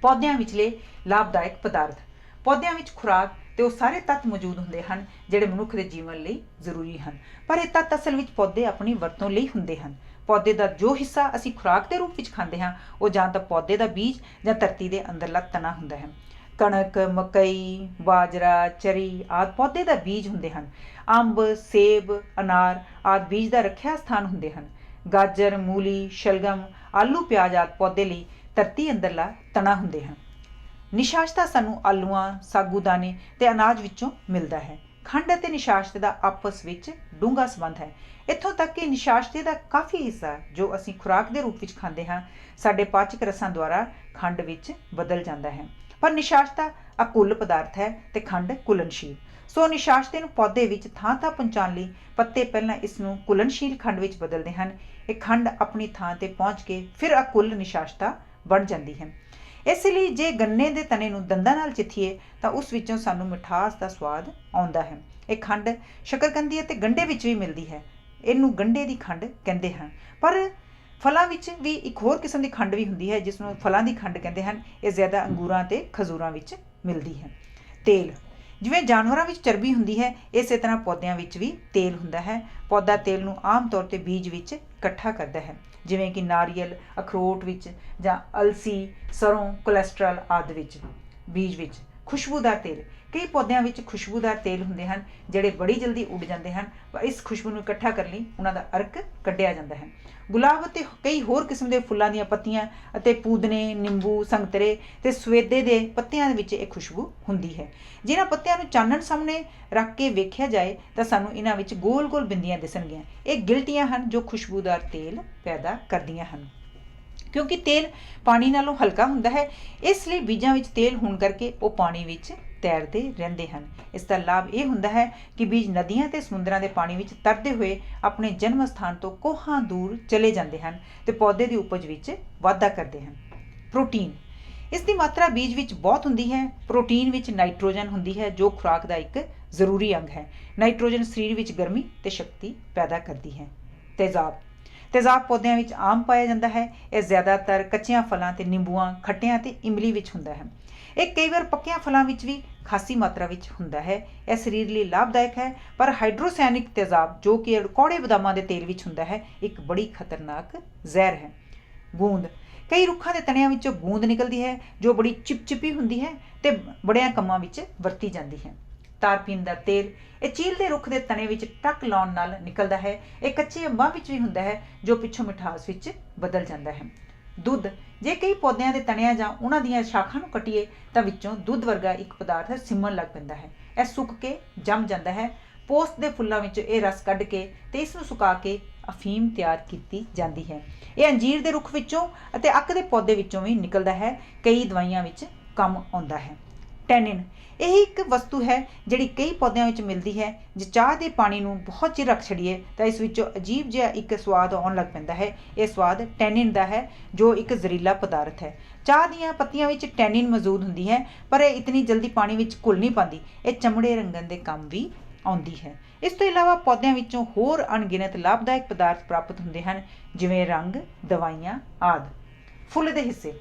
ਪੌਦਿਆਂ ਵਿਚਲੇ ਲਾਭਦਾਇਕ ਪਦਾਰਥ। ਪੌਦਿਆਂ ਵਿੱਚ ਖੁਰਾਕ ਤੇ ਉਹ ਸਾਰੇ ਤੱਤ ਮੌਜੂਦ ਹੁੰਦੇ ਹਨ ਜਿਹੜੇ ਮਨੁੱਖ ਦੇ ਜੀਵਨ ਲਈ ਜ਼ਰੂਰੀ ਹਨ। ਪਰ ਇਹ ਤੱਤ ਅਸਲ ਵਿੱਚ ਪੌਦੇ ਆਪਣੀ ਵਰਤੋਂ ਲਈ ਹੁੰਦੇ ਹਨ। ਪੌਦੇ ਦਾ ਜੋ ਹਿੱਸਾ ਅਸੀਂ ਖੁਰਾਕ ਦੇ ਰੂਪ ਵਿੱਚ ਖਾਂਦੇ ਹਾਂ ਉਹ ਜਾਂ ਤਾਂ ਪੌਦੇ ਦਾ ਬੀਜ ਜਾਂ ਧਰਤੀ ਦੇ ਅੰਦਰਲਾ ਤਣਾ ਹੁੰਦਾ ਹੈ। ਕਣਕ, ਮਕਈ, ਬਾਜਰਾ, ਚਰੀ ਆਦਿ ਪੌਦੇ ਦਾ ਬੀਜ ਹੁੰਦੇ ਹਨ। ਅੰਬ, ਸੇਬ, ਅਨਾਰ ਆਦਿ ਬੀਜ ਦਾ ਰੱਖਿਆ ਸਥਾਨ ਹੁੰਦੇ ਹਨ। ਗਾਜਰ, ਮੂਲੀ, ਸ਼ਲਗਮ, ਆਲੂ, ਪਿਆਜ਼ ਆਦਿ ਪੌਦੇ ਲਈ ਧਰਤੀ ਅੰਦਰਲਾ ਤਣਾ ਹੁੰਦੇ ਹਨ। ਨਿਸ਼ਾਸਤਾ ਸਾਨੂੰ ਆਲੂਆਂ, ਸਾਗੂਦਾਨੇ ਤੇ ਅਨਾਜ ਵਿੱਚੋਂ ਮਿਲਦਾ ਹੈ। ਖੰਡ ਅਤੇ ਨਿਸ਼ਾਸਤੇ ਦਾ ਆਪਸ ਵਿੱਚ ਡੂੰਘਾ ਸੰਬੰਧ ਹੈ। ਇੱਥੋਂ ਤੱਕ ਕਿ ਨਿਸ਼ਾਸਤੇ ਦਾ ਕਾਫੀ ਹਿੱਸਾ ਜੋ ਅਸੀਂ ਖੁਰਾਕ ਦੇ ਰੂਪ ਵਿੱਚ ਖਾਂਦੇ ਹਾਂ ਸਾਡੇ ਪਾਚਕ ਰਸਾਂ ਦੁਆਰਾ ਖੰਡ ਵਿੱਚ ਬਦਲ ਜਾਂਦਾ ਹੈ। ਪਰ ਨਿਸ਼ਾਸਤਾ ਅਕੁੱਲ ਪਦਾਰਥ ਹੈ ਤੇ ਖੰਡ ਘੁਲਣਸ਼ੀਲ। ਸੋ ਨਿਸ਼ਾਸਤੇ ਨੂੰ ਪੌਦੇ ਵਿੱਚ ਥਾਂ ਪਹੁੰਚਾਉਣ ਲਈ ਪੱਤੇ ਪਹਿਲਾਂ ਇਸ ਨੂੰ ਘੁਲਣਸ਼ੀਲ ਖੰਡ ਵਿੱਚ ਬਦਲਦੇ ਹਨ। ਇਹ ਖੰਡ ਆਪਣੀ ਥਾਂ ਤੇ ਪਹੁੰਚ ਕੇ ਫਿਰ ਅਕੁੱਲ ਨਿਸ਼ਾਸਤਾ ਬਣ ਜਾਂਦੀ ਹੈ। ਇਸ ਲਈ ਜੇ ਗੰਨੇ ਦੇ ਤਣੇ ਨੂੰ ਦੰਦਾਂ ਨਾਲ ਚਿੱਥੀਏ ਤਾਂ ਉਸ ਵਿੱਚੋਂ ਸਾਨੂੰ ਮਿਠਾਸ ਦਾ ਸਵਾਦ ਆਉਂਦਾ ਹੈ। ਇਹ ਖੰਡ ਸ਼ੱਕਰਕੰਦੀ ਅਤੇ ਗੰਢੇ ਵਿੱਚ ਵੀ ਮਿਲਦੀ ਹੈ। ਇਹਨੂੰ ਗੰਢੇ ਦੀ ਖੰਡ ਕਹਿੰਦੇ ਹਨ। ਪਰ ਫਲਾਂ ਵਿੱਚ ਵੀ ਇੱਕ ਹੋਰ ਕਿਸਮ ਦੀ ਖੰਡ ਵੀ ਹੁੰਦੀ ਹੈ ਜਿਸ ਨੂੰ ਫਲਾਂ ਦੀ ਖੰਡ ਕਹਿੰਦੇ ਹਨ। ਇਹ ਜ਼ਿਆਦਾ ਅੰਗੂਰਾਂ ਅਤੇ ਖਜੂਰਾਂ ਵਿੱਚ ਮਿਲਦੀ ਹੈ। ਤੇਲ। ਜਿਵੇਂ ਜਾਨਵਰਾਂ ਵਿੱਚ ਚਰਬੀ ਹੁੰਦੀ ਹੈ, ਇਸੇ ਤਰ੍ਹਾਂ ਪੌਦਿਆਂ ਵਿੱਚ ਵੀ ਤੇਲ ਹੁੰਦਾ ਹੈ। ਪੌਦਾ ਤੇਲ ਨੂੰ ਆਮ ਤੌਰ 'ਤੇ ਬੀਜ ਵਿੱਚ ਇਕੱਠਾ ਕਰਦਾ ਹੈ, ਜਿਵੇਂ ਕਿ ਨਾਰੀਅਲ, ਅਖਰੋਟ ਵਿੱਚ ਜਾਂ ਅਲਸੀ, ਸਰੋਂ, ਕੋਲੈਸਟਰੋਲ ਆਦਿ ਵਿੱਚ। ਬੀਜ ਵਿੱਚ ਖੁਸ਼ਬੂਦਾਰ ਤੇਲ। ਕਈ ਪੌਦਿਆਂ ਵਿੱਚ ਖੁਸ਼ਬੂਦਾਰ ਤੇਲ ਹੁੰਦੇ ਹਨ ਜਿਹੜੇ ਬੜੀ ਜਲਦੀ ਉੱਡ ਜਾਂਦੇ ਹਨ, ਪਰ ਇਸ ਖੁਸ਼ਬੂ ਨੂੰ ਇਕੱਠਾ ਕਰਨ ਲਈ ਉਹਨਾਂ ਦਾ ਅਰਕ ਕੱਢਿਆ ਜਾਂਦਾ ਹੈ। ਗੁਲਾਬ ਅਤੇ ਕਈ ਹੋਰ ਕਿਸਮ ਦੇ ਫੁੱਲਾਂ ਦੀਆਂ ਪੱਤੀਆਂ ਅਤੇ ਪੂਦਨੇ, ਨਿੰਬੂ, ਸੰਤਰੇ ਅਤੇ ਸਵੇਦੇ ਦੇ ਪੱਤਿਆਂ ਵਿੱਚ ਇਹ ਖੁਸ਼ਬੂ ਹੁੰਦੀ ਹੈ। ਜਿਨ੍ਹਾਂ ਪੱਤਿਆਂ ਨੂੰ ਚਾਨਣ ਸਾਹਮਣੇ ਰੱਖ ਕੇ ਵੇਖਿਆ ਜਾਏ ਤਾਂ ਸਾਨੂੰ ਇਹਨਾਂ ਵਿੱਚ ਗੋਲ-ਗੋਲ ਬਿੰਦੀਆਂ ਦਿਸਣਗੀਆਂ। ਇਹ ਗਿਲਟੀਆਂ ਹਨ ਜੋ ਖੁਸ਼ਬੂਦਾਰ ਤੇਲ ਪੈਦਾ ਕਰਦੀਆਂ ਹਨ। ਕਿਉਂਕਿ ਤੇਲ ਪਾਣੀ ਨਾਲੋਂ ਹਲਕਾ ਹੁੰਦਾ ਹੈ, ਇਸ ਲਈ ਬੀਜਾਂ ਵਿੱਚ ਤੇਲ ਹੋਣ ਕਰਕੇ ਉਹ ਪਾਣੀ ਵਿੱਚ ਤੈਰਦੇ ਰਹਿੰਦੇ ਹਨ। ਇਸ ਦਾ ਲਾਭ ਇਹ ਹੁੰਦਾ ਹੈ ਕਿ ਬੀਜ ਨਦੀਆਂ ਅਤੇ ਸਮੁੰਦਰਾਂ ਦੇ ਪਾਣੀ ਵਿੱਚ ਤਰਦੇ ਹੋਏ ਆਪਣੇ ਜਨਮ ਸਥਾਨ ਤੋਂ ਕੋਹਾਂ ਦੂਰ ਚਲੇ ਜਾਂਦੇ ਹਨ ਅਤੇ ਪੌਦੇ ਦੀ ਉਪਜ ਵਿੱਚ ਵਾਧਾ ਕਰਦੇ ਹਨ। ਪ੍ਰੋਟੀਨ। ਇਸ ਦੀ ਮਾਤਰਾ ਬੀਜ ਵਿੱਚ ਬਹੁਤ ਹੁੰਦੀ ਹੈ। ਪ੍ਰੋਟੀਨ ਵਿੱਚ ਨਾਈਟ੍ਰੋਜਨ ਹੁੰਦੀ ਹੈ ਜੋ ਖੁਰਾਕ ਦਾ ਇੱਕ ਜ਼ਰੂਰੀ ਅੰਗ ਹੈ। ਨਾਈਟ੍ਰੋਜਨ ਸਰੀਰ ਵਿੱਚ ਗਰਮੀ ਅਤੇ ਸ਼ਕਤੀ ਪੈਦਾ ਕਰਦੀ ਹੈ। ਤੇਜ਼ਾਬ। ਤੇਜ਼ਾਬ ਪੌਦਿਆਂ ਵਿੱਚ ਆਮ ਪਾਇਆ ਜਾਂਦਾ ਹੈ। ਇਹ ਜ਼ਿਆਦਾਤਰ ਕੱਚਿਆਂ ਫਲਾਂ ਅਤੇ ਨਿੰਬੂਆਂ, ਖੱਟਿਆਂ ਅਤੇ ਇਮਲੀ ਵਿੱਚ ਹੁੰਦਾ ਹੈ। ਇਹ ਕਈ ਵਾਰ ਪੱਕਿਆਂ ਫਲਾਂ ਵਿੱਚ ਵੀ ਖਾਸੀ ਮਾਤਰਾ ਵਿੱਚ ਹੁੰਦਾ ਹੈ। ਇਹ ਸਰੀਰ ਲਈ ਲਾਭਦਾਇਕ ਹੈ, ਪਰ ਹਾਈਡਰੋਸਾਇਨਿਕ ਤੇਜ਼ਾਬ ਜੋ ਕਿ ਕੌੜੇ ਬਦਾਮਾਂ ਦੇ ਤੇਲ ਵਿੱਚ ਹੁੰਦਾ ਹੈ, ਇੱਕ ਬੜੀ ਖਤਰਨਾਕ ਜ਼ਹਿਰ ਹੈ। ਗੂੰਦ। ਕਈ ਰੁੱਖਾਂ ਦੇ ਤਣਿਆਂ ਵਿੱਚੋਂ ਗੂੰਦ ਨਿਕਲਦੀ ਹੈ ਜੋ ਬੜੀ ਚਿਪਚਿਪੀ ਹੁੰਦੀ ਹੈ ਅਤੇ ਬੜਿਆਂ ਕੰਮਾਂ ਵਿੱਚ ਵਰਤੀ ਜਾਂਦੀ ਹੈ। ਤਾਰਪੀਨ ਦਾ ਤੇਲ। ਇਹ ਚੀਲ ਦੇ ਰੁੱਖ ਦੇ ਤਣੇ ਵਿੱਚ ਟੱਕ ਲਾਉਣ ਨਾਲ ਨਿਕਲਦਾ ਹੈ। ਇਹ ਕੱਚੇ ਅੰਬਾਂ ਵਿੱਚ ਵੀ ਹੁੰਦਾ ਹੈ ਜੋ ਪਿੱਛੋਂ ਮਿਠਾਸ ਵਿੱਚ ਬਦਲ ਜਾਂਦਾ ਹੈ। ਦੁੱਧ। ਜੇ ਕਈ ਪੌਦਿਆਂ ਦੇ ਤਣਿਆਂ ਜਾਂ ਉਹਨਾਂ ਦੀਆਂ ਸ਼ਾਖਾਂ ਨੂੰ ਕੱਟੀਏ ਤਾਂ ਵਿੱਚੋਂ ਦੁੱਧ ਵਰਗਾ ਇੱਕ ਪਦਾਰਥ ਸਿੰਮਣ ਲੱਗ ਪੈਂਦਾ ਹੈ। ਇਹ ਸੁੱਕ ਕੇ ਜੰਮ ਜਾਂਦਾ ਹੈ। ਪੋਸਤ ਦੇ ਫੁੱਲਾਂ ਵਿੱਚੋਂ ਇਹ ਰਸ ਕੱਢ ਕੇ ਤੇ ਇਸ ਨੂੰ ਸੁਕਾ ਕੇ ਅਫੀਮ ਤਿਆਰ ਕੀਤੀ ਜਾਂਦੀ ਹੈ। ਇਹ ਅੰਜੀਰ ਦੇ ਰੁੱਖ ਵਿੱਚੋਂ ਅਤੇ ਅੱਕ ਦੇ ਪੌਦੇ ਵਿੱਚੋਂ ਵੀ ਨਿਕਲਦਾ ਹੈ। ਕਈ ਦਵਾਈਆਂ ਵਿੱਚ ਕੰਮ ਆਉਂਦਾ ਹੈ। ਟੈਨਿਨ। ਇਹ ਇੱਕ ਵਸਤੂ ਹੈ ਜਿਹੜੀ ਕਈ ਪੌਦਿਆਂ ਵਿੱਚ ਮਿਲਦੀ ਹੈ। ਜੇ ਚਾਹ ਦੇ ਪਾਣੀ ਨੂੰ ਬਹੁਤ ਚਿਰ ਰੱਖ ਛੱਡੀਏ ਤਾਂ ਇਸ ਵਿੱਚੋਂ ਅਜੀਬ ਜਿਹਾ ਇੱਕ ਸਵਾਦ ਆਉਣ ਲੱਗ ਪੈਂਦਾ ਹੈ। ਇਹ ਸਵਾਦ ਟੈਨਿਨ ਦਾ ਹੈ ਜੋ ਇੱਕ ਜ਼ਹਿਰੀਲਾ ਪਦਾਰਥ ਹੈ। ਚਾਹ ਦੀਆਂ ਪੱਤੀਆਂ ਵਿੱਚ ਟੈਨਿਨ ਮੌਜੂਦ ਹੁੰਦੀ ਹੈ, ਪਰ ਇਹ ਇਤਨੀ ਜਲਦੀ ਪਾਣੀ ਵਿੱਚ ਘੁਲ ਨਹੀਂ ਪਾਉਂਦੀ। ਇਹ ਚਮੜੇ ਰੰਗਣ ਦੇ ਕੰਮ ਵੀ ਆਉਂਦੀ ਹੈ। ਇਸ ਤੋਂ ਇਲਾਵਾ ਪੌਦਿਆਂ ਵਿੱਚੋਂ ਹੋਰ ਅਣਗਿਣਤ ਲਾਭਦਾਇਕ ਪਦਾਰਥ ਪ੍ਰਾਪਤ ਹੁੰਦੇ ਹਨ, ਜਿਵੇਂ ਰੰਗ, ਦਵਾਈਆਂ ਆਦਿ। ਫੁੱਲ ਦੇ ਹਿੱਸੇ।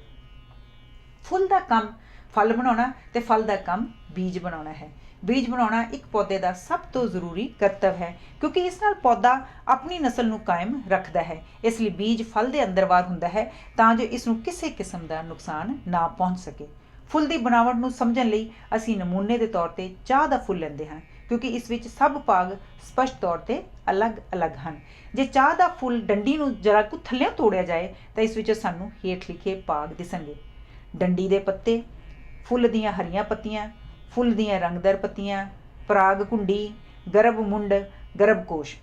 ਫੁੱਲ ਦਾ ਕੰਮ ਫਲ ਬਣਾਉਣਾ ਅਤੇ ਫਲ ਦਾ ਕੰਮ ਬੀਜ ਬਣਾਉਣਾ ਹੈ। ਬੀਜ ਬਣਾਉਣਾ ਇੱਕ ਪੌਦੇ ਦਾ ਸਭ ਤੋਂ ਜ਼ਰੂਰੀ ਕਰਤੱਵ ਹੈ, ਕਿਉਂਕਿ ਇਸ ਨਾਲ ਪੌਦਾ ਆਪਣੀ ਨਸਲ ਨੂੰ ਕਾਇਮ ਰੱਖਦਾ ਹੈ। ਇਸ ਲਈ ਬੀਜ ਫਲ ਦੇ ਅੰਦਰ ਬਾਹਰ ਹੁੰਦਾ ਹੈ ਤਾਂ ਜੋ ਇਸ ਨੂੰ ਕਿਸੇ ਕਿਸਮ ਦਾ ਨੁਕਸਾਨ ਨਾ ਪਹੁੰਚ ਸਕੇ। ਫੁੱਲ ਦੀ ਬਣਾਵਟ ਨੂੰ ਸਮਝਣ ਲਈ ਅਸੀਂ ਨਮੂਨੇ ਦੇ ਤੌਰ 'ਤੇ ਚਾਹ ਦਾ ਫੁੱਲ ਲੈਂਦੇ ਹਾਂ, ਕਿਉਂਕਿ ਇਸ ਵਿੱਚ ਸਭ ਭਾਗ ਸਪਸ਼ਟ ਤੌਰ 'ਤੇ ਅਲੱਗ-ਅਲੱਗ ਹਨ। ਜੇ ਚਾਹ ਦਾ ਫੁੱਲ ਡੰਡੀ ਨੂੰ ਜਰਾ ਕੁ ਥੱਲਿਓਂ ਤੋੜਿਆ ਜਾਏ ਤਾਂ ਇਸ ਵਿੱਚ ਸਾਨੂੰ ਹੇਠ ਲਿਖੇ ਭਾਗ ਦਿਸਣਗੇ। ਡੰਡੀ ਦੇ ਪੱਤੇ, ਫੁੱਲ ਦੀਆਂ ਹਰੀਆਂ ਪੱਤੀਆਂ, ਫੁੱਲ ਦੀਆਂ ਰੰਗਦਾਰ ਪੱਤੀਆਂ, ਪਰਾਗ ਕੁੰਡੀ, ਗਰਭ ਮੁੰਡ, ਗਰਭਕੋਸ਼।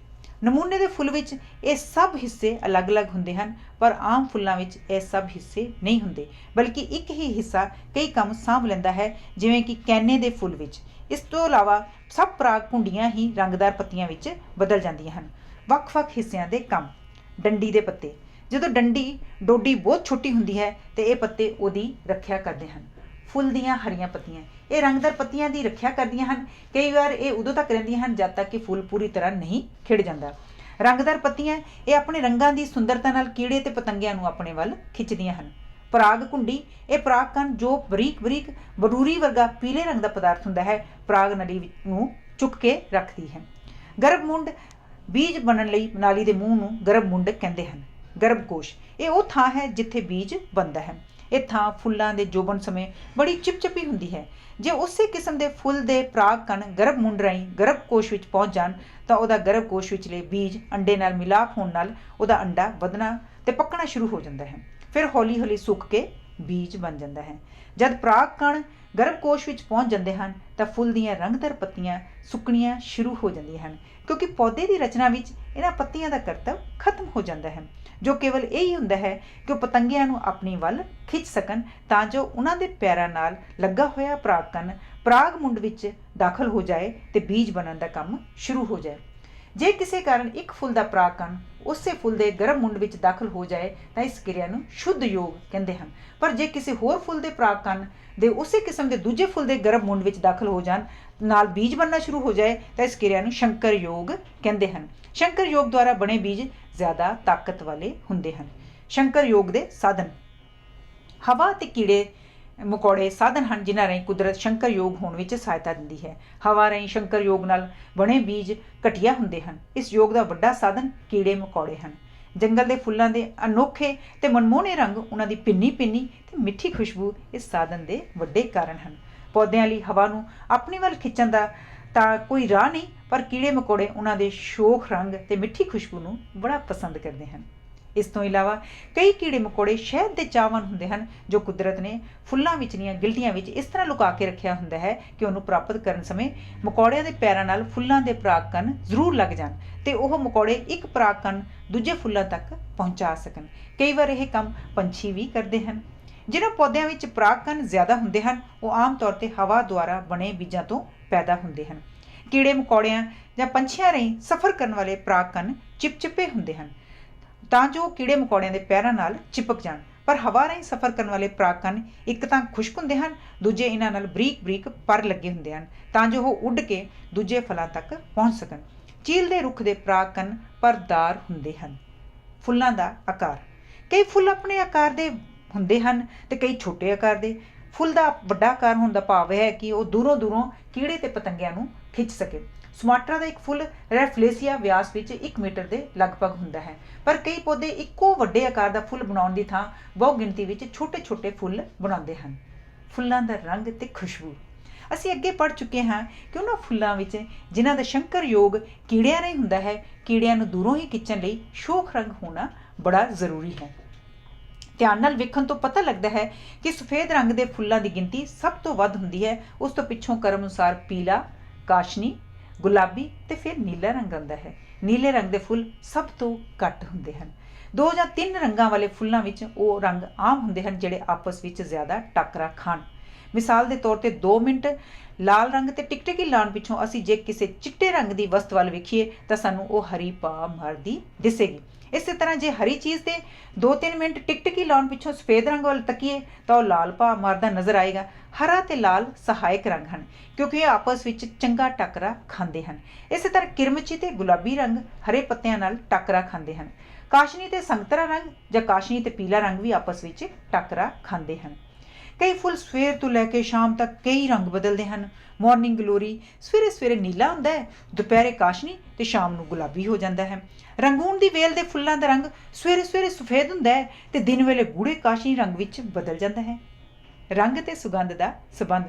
ਨਮੂਨੇ ਦੇ ਫੁੱਲ ਵਿੱਚ ਇਹ ਸਭ ਹਿੱਸੇ ਅਲੱਗ-ਅਲੱਗ ਹੁੰਦੇ ਹਨ, ਪਰ ਆਮ ਫੁੱਲਾਂ ਵਿੱਚ ਇਹ ਸਭ ਹਿੱਸੇ ਨਹੀਂ ਹੁੰਦੇ, ਬਲਕਿ ਇੱਕ ਹੀ ਹਿੱਸਾ ਕਈ ਕੰਮ ਸਾਂਭ ਲੈਂਦਾ ਹੈ, ਜਿਵੇਂ ਕਿ ਕੈਨੇ ਦੇ ਫੁੱਲ ਵਿੱਚ। ਇਸ ਤੋਂ ਇਲਾਵਾ ਸਭ ਪਰਾਗ ਕੁੰਡੀਆਂ ਹੀ ਰੰਗਦਾਰ ਪੱਤੀਆਂ ਵਿੱਚ ਬਦਲ ਜਾਂਦੀਆਂ ਹਨ। ਵੱਖ-ਵੱਖ ਹਿੱਸਿਆਂ ਦੇ ਕੰਮ। ਡੰਡੀ ਦੇ ਪੱਤੇ। ਜਦੋਂ ਡੋਡੀ ਬਹੁਤ ਛੋਟੀ ਹੁੰਦੀ ਹੈ ਤੇ ਇਹ ਪੱਤੇ ਉਹਦੀ ਰੱਖਿਆ ਕਰਦੇ ਹਨ। ਫੁੱਲ ਦੀਆਂ ਹਰੀਆਂ ਪੱਤੀਆਂ। ਇਹ ਰੰਗਦਾਰ ਪੱਤੀਆਂ ਦੀ ਰੱਖਿਆ ਕਰਦੀਆਂ ਹਨ। ਕਈ ਵਾਰ ਇਹ ਉਦੋਂ ਤੱਕ ਰਹਿੰਦੀਆਂ ਹਨ ਜਦ ਤੱਕ ਕਿ ਫੁੱਲ ਪੂਰੀ ਤਰ੍ਹਾਂ ਨਹੀਂ ਖਿੜ ਜਾਂਦਾ। ਰੰਗਦਾਰ ਪੱਤੀਆਂ ਇਹ ਆਪਣੇ ਰੰਗਾਂ ਦੀ ਸੁੰਦਰਤਾ ਨਾਲ ਕੀੜੇ ਤੇ ਪਤੰਗਿਆਂ ਨੂੰ ਆਪਣੇ ਵੱਲ ਖਿੱਚਦੀਆਂ ਹਨ। ਪਰਾਗ ਕੁੰਡੀ। ਇਹ ਪਰਾਗ ਕਣ ਜੋ ਬਰੀਕ ਬਰੂਰੀ ਵਰਗਾ ਪੀਲੇ ਰੰਗ ਦਾ ਪਦਾਰਥ ਹੁੰਦਾ ਹੈ, ਪਰਾਗ ਨਲੀ ਨੂੰ ਚੁੱਕ ਕੇ ਰੱਖਦੀ ਹੈ। ਗਰਭ ਮੁੰਡ। ਬੀਜ ਬਣਨ ਲਈ ਨਾਲੀ ਦੇ ਮੂੰਹ ਨੂੰ ਗਰਭ ਮੁੰਡ ਕਹਿੰਦੇ ਹਨ। ਗਰਭਕੋਸ਼। ਇਹ ਉਹ ਥਾਂ ਹੈ ਜਿੱਥੇ ਬੀਜ ਬਣਦਾ ਹੈ। ਇਹ ਥਾਂ ਫੁੱਲਾਂ ਦੇ ਜੋਬਨ ਸਮੇਂ ਬੜੀ ਚਿਪਚਿਪੀ ਹੁੰਦੀ ਹੈ। ਜੇ ਉਸੇ ਕਿਸਮ ਦੇ ਫੁੱਲ ਦੇ ਪਰਾਗ ਕਣ ਗਰਭ ਮੁੰਡ ਰਾਹੀਂ ਗਰਭਕੋਸ਼ ਵਿੱਚ ਪਹੁੰਚ ਜਾਣ ਤਾਂ ਉਹਦਾ ਗਰਭਕੋਸ਼ ਵਿਚਲੇ ਬੀਜ ਅੰਡੇ ਨਾਲ ਮਿਲਾਪ ਹੋਣ ਨਾਲ ਉਹਦਾ ਅੰਡਾ ਵਧਣਾ ਤੇ ਪੱਕਣਾ ਸ਼ੁਰੂ ਹੋ ਜਾਂਦਾ ਹੈ। ਫਿਰ ਹੌਲੀ-ਹੌਲੀ ਸੁੱਕ ਕੇ ਬੀਜ ਬਣ ਜਾਂਦਾ ਹੈ। ਜਦ ਪਰਾਗ ਕਣ ਗਰਭਕੋਸ਼ ਵਿੱਚ ਪਹੁੰਚ ਜਾਂਦੇ ਹਨ ਤਾਂ ਫੁੱਲ ਦੀਆਂ ਰੰਗਦਾਰ ਪੱਤੀਆਂ ਸੁੱਕਣੀਆਂ ਸ਼ੁਰੂ ਹੋ ਜਾਂਦੀਆਂ ਹਨ, ਕਿਉਂਕਿ ਪੌਦੇ ਦੀ ਰਚਨਾ ਵਿੱਚ ਇਹਨਾਂ ਪੱਤੀਆਂ ਦਾ ਕਰਤੱਵ ਖਤਮ ਹੋ ਜਾਂਦਾ ਹੈ, ਜੋ ਕੇਵਲ ਇਹੀ ਹੁੰਦਾ ਹੈ ਕਿ ਉਹ ਪਤੰਗਿਆਂ ਨੂੰ ਆਪਣੀ ਵੱਲ ਖਿੱਚ ਸਕਣ ਤਾਂ ਜੋ ਉਹਨਾਂ ਦੇ ਪੈਰਾਂ ਨਾਲ ਲੱਗਾ ਹੋਇਆ ਪਰਾਗ ਕਣ ਪਰਾਗ ਮੁੰਡ ਵਿੱਚ ਦਾਖਲ ਹੋ ਜਾਏ ਤੇ ਬੀਜ ਬਣਨ ਦਾ ਕੰਮ ਸ਼ੁਰੂ ਹੋ ਜਾਏ। ਜੇ ਕਿਸੇ ਕਾਰਨ ਇੱਕ ਫੁੱਲ ਦਾ ਪਰਾਗ ਕਣ ਉਸੇ ਫੁੱਲ ਦੇ ਗਰਭ ਮੁੰਡ ਵਿੱਚ ਦਾਖਲ ਹੋ ਜਾਏ ਤਾਂ ਇਸ ਕਿਰਿਆ ਨੂੰ ਸ਼ੁੱਧ ਯੋਗ ਕਹਿੰਦੇ ਹਨ, ਪਰ ਜੇ ਕਿਸੇ ਹੋਰ ਫੁੱਲ ਦੇ ਪਰਾਗ ਕਣ ਦੇ ਉਸੇ ਕਿਸਮ ਦੇ ਦੂਜੇ ਫੁੱਲ ਦੇ ਗਰਭ ਮੁੰਡ ਵਿੱਚ ਦਾਖਲ ਹੋ ਜਾਣ ਨਾਲ ਬੀਜ ਬਣਨਾ ਸ਼ੁਰੂ ਹੋ ਜਾਏ ਤਾਂ ਇਸ ਕਿਰਿਆ ਨੂੰ ਸ਼ੰਕਰ ਯੋਗ ਕਹਿੰਦੇ ਹਨ। ਸ਼ੰਕਰ ਯੋਗ ਦੁਆਰਾ ਬਣੇ ਬੀਜ ਜ਼ਿਆਦਾ ਤਾਕਤ ਵਾਲੇ ਹੁੰਦੇ ਹਨ। ਸ਼ੰਕਰ ਯੋਗ ਦੇ ਸਾਧਨ। ਹਵਾ ਅਤੇ ਕੀੜੇ ਮਕੌੜੇ ਸਾਧਨ ਹਨ ਜਿਨ੍ਹਾਂ ਰਾਹੀਂ ਕੁਦਰਤ ਸ਼ੰਕਰਯੋਗ ਹੋਣ ਵਿੱਚ ਸਹਾਇਤਾ ਦਿੰਦੀ ਹੈ। ਹਵਾ ਰਾਹੀਂ ਸ਼ੰਕਰਯੋਗ ਨਾਲ ਬਣੇ ਬੀਜ ਘਟੀਆ ਹੁੰਦੇ ਹਨ। ਇਸ ਯੋਗ ਦਾ ਵੱਡਾ ਸਾਧਨ ਕੀੜੇ ਮਕੌੜੇ ਹਨ। ਜੰਗਲ ਦੇ ਫੁੱਲਾਂ ਦੇ ਅਨੋਖੇ ਤੇ ਮਨਮੋਹਣੇ ਰੰਗ, ਉਹਨਾਂ ਦੀ ਭਿੰਨੀ ਭਿੰਨੀ ਤੇ ਮਿੱਠੀ ਖੁਸ਼ਬੂ ਇਸ ਸਾਧਨ ਦੇ ਵੱਡੇ ਕਾਰਨ ਹਨ। ਪੌਦਿਆਂ ਲਈ ਹਵਾ ਨੂੰ ਆਪਣੀ ਵੱਲ ਖਿੱਚਣ ਦਾ ਤਾਂ ਕੋਈ ਰਾਹ ਨਹੀਂ, ਪਰ ਕੀੜੇ ਮਕੌੜੇ ਉਹਨਾਂ ਦੇ ਸ਼ੋਖ ਰੰਗ ਤੇ ਮਿੱਠੀ ਖੁਸ਼ਬੂ ਨੂੰ ਬੜਾ ਪਸੰਦ ਕਰਦੇ ਹਨ। ਇਸ ਤੋਂ ਇਲਾਵਾ ਕਈ ਕੀੜੇ ਮਕੌੜੇ ਸ਼ਹਿਦ ਦੇ ਚਾਹਵਾਨ ਹੁੰਦੇ ਹਨ, ਜੋ ਕੁਦਰਤ ਨੇ ਫੁੱਲਾਂ ਵਿਚਲੀਆਂ ਗਿਲਟੀਆਂ ਵਿੱਚ ਇਸ ਤਰ੍ਹਾਂ ਲੁਕਾ ਕੇ ਰੱਖਿਆ ਹੁੰਦਾ ਹੈ ਕਿ ਉਹਨੂੰ ਪ੍ਰਾਪਤ ਕਰਨ ਸਮੇਂ ਮਕੌੜਿਆਂ ਦੇ ਪੈਰਾਂ ਨਾਲ ਫੁੱਲਾਂ ਦੇ ਪਰਾਗਕਣ ਜ਼ਰੂਰ ਲੱਗ ਜਾਣ ਤੇ ਉਹ ਮਕੌੜੇ ਇੱਕ ਪਰਾਗਕਣ ਦੂਜੇ ਫੁੱਲਾਂ ਤੱਕ ਪਹੁੰਚਾ ਸਕਣ। ਕਈ ਵਾਰ ਇਹ ਕੰਮ ਪੰਛੀ ਵੀ ਕਰਦੇ ਹਨ। ਜਿਹਨਾਂ ਪੌਦਿਆਂ ਵਿੱਚ ਪਰਾਗਕਣ ਜ਼ਿਆਦਾ ਹੁੰਦੇ ਹਨ, ਉਹ ਆਮ ਤੌਰ 'ਤੇ ਹਵਾ ਦੁਆਰਾ ਬਣੇ ਬੀਜਾਂ ਤੋਂ ਪੈਦਾ ਹੁੰਦੇ ਹਨ। ਕੀੜੇ ਮਕੌੜਿਆਂ ਜਾਂ ਪੰਛੀਆਂ ਰਾਹੀਂ ਸਫ਼ਰ ਕਰਨ ਵਾਲੇ ਪਰਾਗਕਣ ਚਿਪਚਿਪੇ ਹੁੰਦੇ ਹਨ ਤਾਂ ਜੋ ਕੀੜੇ ਮਕੌੜਿਆਂ ਦੇ ਪੈਰਾਂ ਨਾਲ ਚਿਪਕ ਜਾਣ, ਪਰ ਹਵਾ ਰਾਹੀਂ ਸਫ਼ਰ ਕਰਨ ਵਾਲੇ ਪਰਾਗਕਣ ਇੱਕ ਤਾਂ ਖੁਸ਼ਕ ਹੁੰਦੇ ਹਨ, ਦੂਜੇ ਇਹਨਾਂ ਨਾਲ ਬਰੀਕ ਬਰੀਕ ਪਰ ਲੱਗੇ ਹੁੰਦੇ ਹਨ ਤਾਂ ਜੋ ਉਹ ਉੱਡ ਕੇ ਦੂਜੇ ਫਲਾਂ ਤੱਕ ਪਹੁੰਚ ਸਕਣ। ਚੀਲ ਦੇ ਰੁੱਖ ਦੇ ਪਰਾਗਕਣ ਪਰਦਾਰ ਹੁੰਦੇ ਹਨ। ਫੁੱਲਾਂ ਦਾ ਆਕਾਰ, ਕਈ ਫੁੱਲ ਆਪਣੇ ਆਕਾਰ ਦੇ ਹੁੰਦੇ ਹਨ ਤੇ ਕਈ ਛੋਟੇ ਆਕਾਰ ਦੇ। ਫੁੱਲ ਦਾ ਵੱਡਾ ਆਕਾਰ ਹੋਣ ਦਾ ਭਾਵ ਹੈ ਕਿ ਉਹ ਦੂਰੋਂ ਦੂਰੋਂ ਕੀੜੇ ਤੇ ਪਤੰਗਿਆਂ ਨੂੰ ਖਿੱਚ ਸਕੇ। ਸੁਮਾਟਰਾ ਦਾ ਇੱਕ ਫੁੱਲ ਰੈਫਲੇਸੀਆ ਵਿਆਸ ਵਿੱਚ 1 ਮੀਟਰ ਦੇ ਲਗਭਗ ਹੁੰਦਾ ਹੈ, ਪਰ ਕਈ ਪੌਦੇ ਇੱਕੋ ਵੱਡੇ ਆਕਾਰ ਦਾ ਫੁੱਲ ਬਣਾਉਣ ਦੀ ਥਾਂ ਬਹੁ ਗਿਣਤੀ ਵਿੱਚ ਛੋਟੇ ਛੋਟੇ ਫੁੱਲ ਬਣਾਉਂਦੇ ਹਨ। ਫੁੱਲਾਂ ਦਾ ਰੰਗ ਤੇ ਖੁਸ਼ਬੂ, ਅਸੀਂ ਅੱਗੇ ਪੜ੍ਹ ਚੁੱਕੇ ਹਾਂ ਕਿ ਉਹਨਾਂ ਫੁੱਲਾਂ ਵਿੱਚ ਜਿਨ੍ਹਾਂ ਦਾ ਸ਼ੰਕਰ ਯੋਗ ਕੀੜਿਆਂ ਰਾਹੀਂ ਹੁੰਦਾ ਹੈ, ਕੀੜਿਆਂ ਨੂੰ ਦੂਰੋਂ ਹੀ ਖਿੱਚਣ ਲਈ ਸ਼ੋਖ ਰੰਗ ਹੋਣਾ ਬੜਾ ਜ਼ਰੂਰੀ ਹੈ। ਧਿਆਨ ਨਾਲ ਵੇਖਣ ਤੋਂ ਪਤਾ ਲੱਗਦਾ ਹੈ ਕਿ ਸਫੇਦ ਰੰਗ ਦੇ ਫੁੱਲਾਂ ਦੀ ਗਿਣਤੀ ਸਭ ਤੋਂ ਵੱਧ ਹੁੰਦੀ ਹੈ। ਉਸ ਤੋਂ ਪਿੱਛੋਂ ਕਰਮ ਅਨੁਸਾਰ ਪੀਲਾ, ਕਾਸ਼ਨੀ, ਗੁਲਾਬੀ ਤੇ ਫਿਰ ਨੀਲਾ ਰੰਗ ਆਉਂਦਾ ਹੈ। ਨੀਲੇ ਰੰਗ ਦੇ ਫੁੱਲ ਸਭ ਤੋਂ ਘੱਟ ਹੁੰਦੇ ਹਨ। 2 ਜਾਂ 3 ਰੰਗਾਂ ਵਾਲੇ ਫੁੱਲਾਂ ਵਿੱਚ ਉਹ ਰੰਗ ਆਮ ਹੁੰਦੇ ਹਨ ਜਿਹੜੇ ਆਪਸ ਵਿੱਚ ਜ਼ਿਆਦਾ ਟੱਕਰਾ ਖਾਣ। ਮਿਸਾਲ ਦੇ ਤੌਰ ਤੇ 2 ਮਿੰਟ ਲਾਲ ਰੰਗ ਤੇ ਟਿਕਟਿਕੀ ਲਾਉਣ ਪਿੱਛੋਂ ਅਸੀਂ ਜੇ ਕਿਸੇ ਚਿੱਟੇ ਰੰਗ ਦੀ ਵਸਤ ਵੱਲ ਵੇਖੀਏ ਤਾਂ ਸਾਨੂੰ ਉਹ ਹਰੀ ਪਾ ਮਾਰਦੀ ਦਿਸੇਗੀ। ਇਸੇ ਤਰ੍ਹਾਂ ਜੇ ਹਰੀ ਚੀਜ਼ ਤੇ 2-3 ਮਿੰਟ ਟਿਕਟਿਕੀ ਲਾਉਣ ਪਿੱਛੋਂ ਸਫੇਦ ਰੰਗ ਵੱਲ ਤੱਕੀਏ ਤਾਂ ਉਹ ਲਾਲ ਪਾ ਮਾਰਦਾ ਨਜ਼ਰ ਆਏਗਾ। ਹਰਾ ਤੇ ਲਾਲ ਸਹਾਇਕ ਰੰਗ ਹਨ ਕਿਉਂਕਿ ਇਹ ਆਪਸ ਵਿੱਚ ਚੰਗਾ ਟੱਕਰਾ ਖਾਂਦੇ ਹਨ। ਇਸੇ ਤਰ੍ਹਾਂ ਕਿਰਮਚੀ ਤੇ ਗੁਲਾਬੀ ਰੰਗ ਹਰੇ ਪੱਤਿਆਂ ਨਾਲ ਟੱਕਰਾ ਖਾਂਦੇ ਹਨ। ਕਾਸ਼ਨੀ ਤੇ ਸੰਤਰਾ ਰੰਗ ਜਾਂ ਕਾਸ਼ਨੀ ਤੇ ਪੀਲਾ ਰੰਗ ਵੀ ਆਪਸ ਵਿੱਚ ਟੱਕਰਾ ਖਾਂਦੇ ਹਨ। ਕਈ ਫੁੱਲ ਸਵੇਰ ਤੋਂ ਲੈ ਕੇ ਸ਼ਾਮ ਤੱਕ ਕਈ ਰੰਗ ਬਦਲਦੇ ਹਨ। ਮਾਰਨਿੰਗ ਗਲੋਰੀ ਸਵੇਰੇ ਸਵੇਰੇ ਨੀਲਾ ਹੁੰਦਾ ਹੈ, ਦੁਪਹਿਰੇ ਕਾਸ਼ਨੀ ਤੇ ਸ਼ਾਮ ਨੂੰ ਗੁਲਾਬੀ ਹੋ ਜਾਂਦਾ ਹੈ। ਰੰਗੂਨ ਦੀ ਵੇਲ ਦੇ ਫੁੱਲਾਂ ਦਾ ਰੰਗ ਸਵੇਰੇ ਸਵੇਰੇ ਸਫੇਦ ਹੁੰਦਾ ਹੈ ਤੇ ਦਿਨ ਵੇਲੇ ਗੂੜੇ ਕਾਸ਼ਨੀ ਰੰਗ ਵਿੱਚ ਬਦਲ ਜਾਂਦਾ ਹੈ। ਰੰਗ ਤੇ ਸੁਗੰਧ ਦਾ ਸਬੰਧ,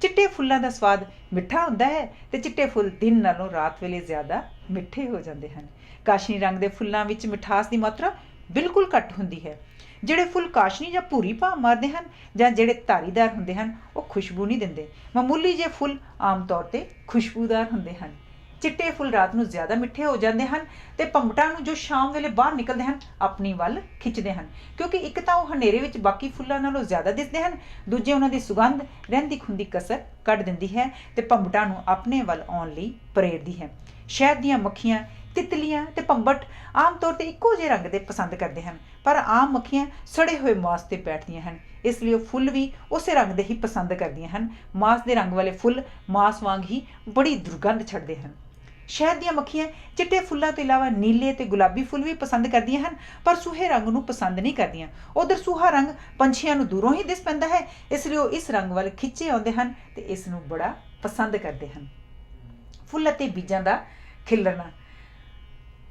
ਚਿੱਟੇ ਫੁੱਲਾਂ ਦਾ ਸਵਾਦ ਮਿੱਠਾ ਹੁੰਦਾ ਹੈ ਤੇ ਚਿੱਟੇ ਫੁੱਲ ਦਿਨ ਨਾਲੋਂ ਰਾਤ ਵੇਲੇ ਜ਼ਿਆਦਾ ਮਿੱਠੇ ਹੋ ਜਾਂਦੇ ਹਨ। ਕਾਸ਼ਨੀ ਰੰਗ ਦੇ ਫੁੱਲਾਂ ਵਿੱਚ ਮਿਠਾਸ ਦੀ ਮਾਤਰਾ ਬਿਲਕੁਲ ਘੱਟ ਹੁੰਦੀ ਹੈ। ਜਿਹੜੇ ਫੁੱਲ ਕਾਸ਼ਨੀ ਜਾਂ ਭੂਰੀ ਭਾਅ ਮਾਰਦੇ ਹਨ ਜਾਂ ਜਿਹੜੇ ਧਾਰੀਦਾਰ ਹੁੰਦੇ ਹਨ ਉਹ ਖੁਸ਼ਬੂ ਨਹੀਂ ਦਿੰਦੇ। ਮਾਮੂਲੀ ਜਿਹੇ ਫੁੱਲ ਆਮ ਤੌਰ ਤੇ ਖੁਸ਼ਬੂਦਾਰ ਹੁੰਦੇ ਹਨ। ਚਿੱਟੇ ਫੁੱਲ ਰਾਤ ਨੂੰ ਜ਼ਿਆਦਾ ਮਿੱਠੇ ਹੋ ਜਾਂਦੇ ਹਨ ਤੇ ਭੰਬਟਾਂ ਨੂੰ ਜੋ ਸ਼ਾਮ ਵੇਲੇ ਬਾਹਰ ਨਿਕਲਦੇ ਹਨ ਆਪਣੀ ਵੱਲ ਖਿੱਚਦੇ ਹਨ, ਕਿਉਂਕਿ ਇੱਕ ਤਾਂ ਉਹ ਹਨੇਰੇ ਵਿੱਚ ਬਾਕੀ ਫੁੱਲਾਂ ਨਾਲੋਂ ਜ਼ਿਆਦਾ ਦਿਸਦੇ ਹਨ, ਦੂਜੇ ਉਹਨਾਂ ਦੀ ਸੁਗੰਧ ਰਹਿੰਦੀ ਖੁੰਦੀ ਕਸਰ ਕੱਢ ਦਿੰਦੀ ਹੈ ਤੇ ਭੰਬਟਾਂ ਨੂੰ ਆਪਣੇ ਵੱਲ ਆਉਣ ਲਈ ਪ੍ਰੇਰਦੀ ਹੈ। ਸ਼ਹਿਦ ਦੀਆਂ ਮੱਖੀਆਂ, ਤਿਤਲੀਆਂ ਤੇ ਭੰਬਟ ਆਮ ਤੌਰ ਤੇ ਇੱਕੋ ਜਿਹੇ ਰੰਗ ਦੇ ਪਸੰਦ ਕਰਦੇ ਹਨ, ਪਰ ਆਮ ਮੱਖੀਆਂ ਸੜੇ ਹੋਏ ਮਾਸ ਤੇ ਬੈਠਦੀਆਂ ਹਨ, ਇਸ ਲਈ ਉਹ ਫੁੱਲ ਵੀ ਉਸੇ ਰੰਗ ਦੇ ਹੀ ਪਸੰਦ ਕਰਦੀਆਂ ਹਨ। ਮਾਸ ਦੇ ਰੰਗ ਵਾਲੇ ਫੁੱਲ ਮਾਸ ਵਾਂਗ ਹੀ ਬੜੀ ਦੁਰਗੰਧ ਛੱਡਦੇ ਹਨ। ਸ਼ਹਿਦ ਦੀਆਂ ਮੱਖੀਆਂ ਚਿੱਟੇ ਫੁੱਲਾਂ ਤੋਂ ਇਲਾਵਾ ਨੀਲੇ ਤੇ ਗੁਲਾਬੀ ਫੁੱਲ ਵੀ ਪਸੰਦ ਕਰਦੀਆਂ ਹਨ, ਪਰ ਸੂਹੇ ਰੰਗ ਨੂੰ ਪਸੰਦ ਨਹੀਂ ਕਰਦੀਆਂ। ਉਧਰ ਸੂਹਾ ਰੰਗ ਪੰਛੀਆਂ ਨੂੰ ਦੂਰੋਂ ਹੀ ਦਿਸ ਪੈਂਦਾ ਹੈ, ਇਸ ਲਈ ਉਹ ਇਸ ਰੰਗ ਵੱਲ ਖਿੱਚੇ ਆਉਂਦੇ ਹਨ ਤੇ ਇਸ ਨੂੰ ਬੜਾ ਪਸੰਦ ਕਰਦੇ ਹਨ। ਫੁੱਲ ਅਤੇ ਬੀਜਾਂ ਦਾ ਖਿਲਰਨਾ,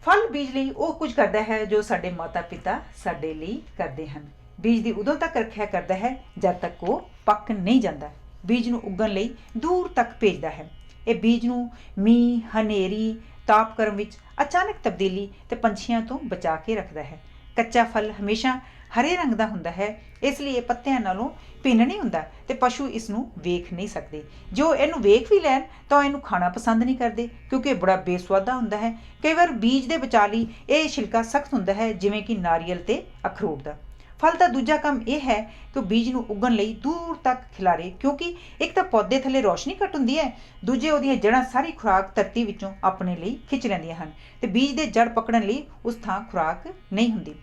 ਫਲ ਬੀਜ ਲਈ ਉਹ ਕੁਝ ਕਰਦਾ ਹੈ ਜੋ ਸਾਡੇ ਮਾਤਾ ਪਿਤਾ ਸਾਡੇ ਲਈ ਕਰਦੇ ਹਨ। ਬੀਜ ਦੀ ਉਦੋਂ ਤੱਕ ਰੱਖਿਆ ਕਰਦਾ ਹੈ ਜਦ ਤੱਕ ਉਹ ਪੱਕ ਨਹੀਂ ਜਾਂਦਾ। ਬੀਜ ਨੂੰ ਉੱਗਣ ਲਈ ਦੂਰ ਤੱਕ ਭੇਜਦਾ ਹੈ। ਇਹ ਬੀਜ ਨੂੰ ਮੀਂਹ, ਹਨੇਰੀ, ਤਾਪਕ੍ਰਮ ਵਿੱਚ ਅਚਾਨਕ ਤਬਦੀਲੀ ਤੇ ਪੰਛੀਆਂ ਤੋਂ ਬਚਾ ਕੇ ਰੱਖਦਾ ਹੈ। ਕੱਚਾ ਫਲ ਹਮੇਸ਼ਾ ਹਰੇ ਰੰਗ ਦਾ ਹੁੰਦਾ ਹੈ, ਇਸ ਲਈ ਇਹ ਪੱਤਿਆਂ ਨਾਲੋਂ ਭਿੰਨ ਨਹੀਂ ਹੁੰਦਾ ਤੇ ਪਸ਼ੂ ਇਸ ਨੂੰ ਵੇਖ ਨਹੀਂ ਸਕਦੇ। ਜੋ ਇਹਨੂੰ ਵੇਖ ਵੀ ਲੈਣ ਤਾਂ ਇਹਨੂੰ ਖਾਣਾ ਪਸੰਦ ਨਹੀਂ ਕਰਦੇ ਕਿਉਂਕਿ ਇਹ ਬੜਾ ਬੇਸੁਆਦਾ ਹੁੰਦਾ ਹੈ। ਕਈ ਵਾਰ ਬੀਜ ਦੇ ਬਚਾ ਲਈ ਇਹ ਛਿਲਕਾ ਸਖਤ ਹੁੰਦਾ ਹੈ, ਜਿਵੇਂ ਕਿ ਨਾਰੀਅਲ ਤੇ ਅਖਰੋਟ ਦਾ। ਫਲ ਦਾ ਦੂਜਾ ਕੰਮ ਇਹ ਹੈ ਕਿ ਉਹ ਬੀਜ ਨੂੰ ਉੱਗਣ ਲਈ ਦੂਰ ਤੱਕ ਖਿਲਾਰੇ, ਕਿਉਂਕਿ ਇੱਕ ਤਾਂ ਪੌਦੇ ਥੱਲੇ ਰੌਸ਼ਨੀ ਘੱਟ ਹੁੰਦੀ ਹੈ, ਦੂਜੇ ਉਹਦੀਆਂ ਜੜ੍ਹਾਂ ਸਾਰੀ ਖੁਰਾਕ ਧਰਤੀ ਵਿੱਚੋਂ ਆਪਣੇ ਲਈ ਖਿੱਚ ਲੈਂਦੀਆਂ ਹਨ ਤੇ ਬੀਜ ਦੇ ਜੜ ਪਕੜਨ ਲਈ ਉਸ ਥਾਂ ਖੁਰਾਕ ਨਹੀਂ ਹੁੰਦੀ।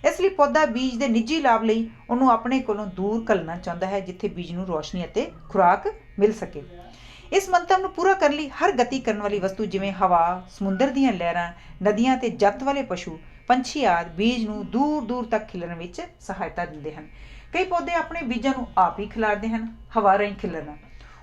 ਇਸ ਲਈ ਪੌਦਾ ਬੀਜ ਦੇ ਨਿੱਜੀ ਲਾਭ ਲਈ ਉਹਨੂੰ ਆਪਣੇ ਕੋਲੋਂ ਦੂਰ ਘੱਲਣਾ ਚਾਹੁੰਦਾ ਹੈ ਜਿੱਥੇ ਬੀਜ ਨੂੰ ਰੌਸ਼ਨੀ ਅਤੇ ਖੁਰਾਕ ਮਿਲ ਸਕੇ। ਇਸ ਮੰਤਵ ਨੂੰ ਪੂਰਾ ਕਰਨ ਲਈ ਹਰ ਗਤੀ ਕਰਨ ਵਾਲੀ ਵਸਤੂ ਜਿਵੇਂ ਹਵਾ, ਸਮੁੰਦਰ ਦੀਆਂ ਲਹਿਰਾਂ, ਨਦੀਆਂ ਤੇ ਜੱਤ ਵਾਲੇ ਪਸ਼ੂ, ਪੰਛੀ ਆਦਿ ਬੀਜ ਨੂੰ ਦੂਰ ਦੂਰ ਤੱਕ ਖਿਲਰਨ ਵਿੱਚ ਸਹਾਇਤਾ ਦਿੰਦੇ ਹਨ। ਕਈ ਪੌਦੇ ਆਪਣੇ ਬੀਜਾਂ ਨੂੰ ਆਪ ਹੀ ਖਿਲਾਰਦੇ ਹਨ, ਹਵਾ ਰਾਹੀਂ ਖਿਲਰਨਾ।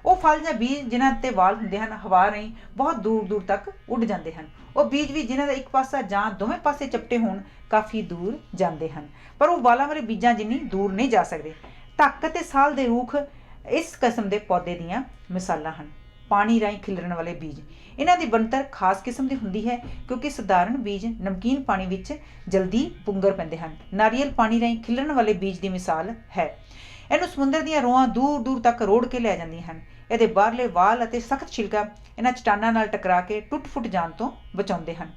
ਉਹ ਫਲ ਜਾਂ ਬੀਜ ਜਿਨ੍ਹਾਂ 'ਤੇ ਵਾਲ ਹੁੰਦੇ ਹਨ, ਹਵਾ ਰਾਹੀਂ ਬਹੁਤ ਦੂਰ ਦੂਰ ਤੱਕ ਉੱਡ ਜਾਂਦੇ ਹਨ। ਉਹ ਬੀਜ ਵੀ ਜਿਨ੍ਹਾਂ ਦਾ ਇੱਕ ਪਾਸਾ ਜਾਂ ਦੋਵੇਂ ਪਾਸੇ ਚਪਟੇ ਹੋਣ ਕਾਫੀ ਦੂਰ ਜਾਂਦੇ ਹਨ, ਪਰ ਉਹ ਵਾਲਾਂ ਵਾਲੇ ਬੀਜਾਂ ਜਿੰਨੀ ਦੂਰ ਨਹੀਂ ਜਾ ਸਕਦੇ। ਢੱਕ ਅਤੇ ਸਾਲ ਦੇ ਰੁੱਖ ਇਸ ਕਿਸਮ ਦੇ ਪੌਦੇ ਦੀਆਂ ਮਿਸਾਲਾਂ ਹਨ। ਪਾਣੀ ਰਾਹੀਂ ਖਿਲਰਨ ਵਾਲੇ ਬੀਜ, ਇਹਨਾਂ ਦੀ ਬਣਤਰ ਖਾਸ ਕਿਸਮ ਦੀ ਹੁੰਦੀ ਹੈ ਕਿਉਂਕਿ ਸਧਾਰਨ ਬੀਜ ਨਮਕੀਨ ਪਾਣੀ ਵਿੱਚ ਜਲਦੀ ਪੁੰਗਰ ਪੈਂਦੇ ਹਨ। ਨਾਰੀਅਲ ਪਾਣੀ ਰਾਹੀਂ ਖਿਲਰਨ ਵਾਲੇ ਬੀਜ ਦੀ ਮਿਸਾਲ ਹੈ। ਇਹਨੂੰ ਸਮੁੰਦਰ ਦੀਆਂ ਰੋਆਂ ਦੂਰ ਦੂਰ ਤੱਕ ਰੋੜ ਕੇ ਲੈ ਜਾਂਦੀਆਂ ਹਨ। ਇਹਦੇ ਬਾਹਰਲੇ ਵਾਲ ਅਤੇ ਸਖਤ ਛਿਲਕਾ ਇਹਨਾਂ ਚਟਾਨਾਂ ਨਾਲ ਟਕਰਾ ਕੇ ਟੁੱਟ ਫੁੱਟ ਜਾਣ ਤੋਂ ਬਚਾਉਂਦੇ ਹਨ।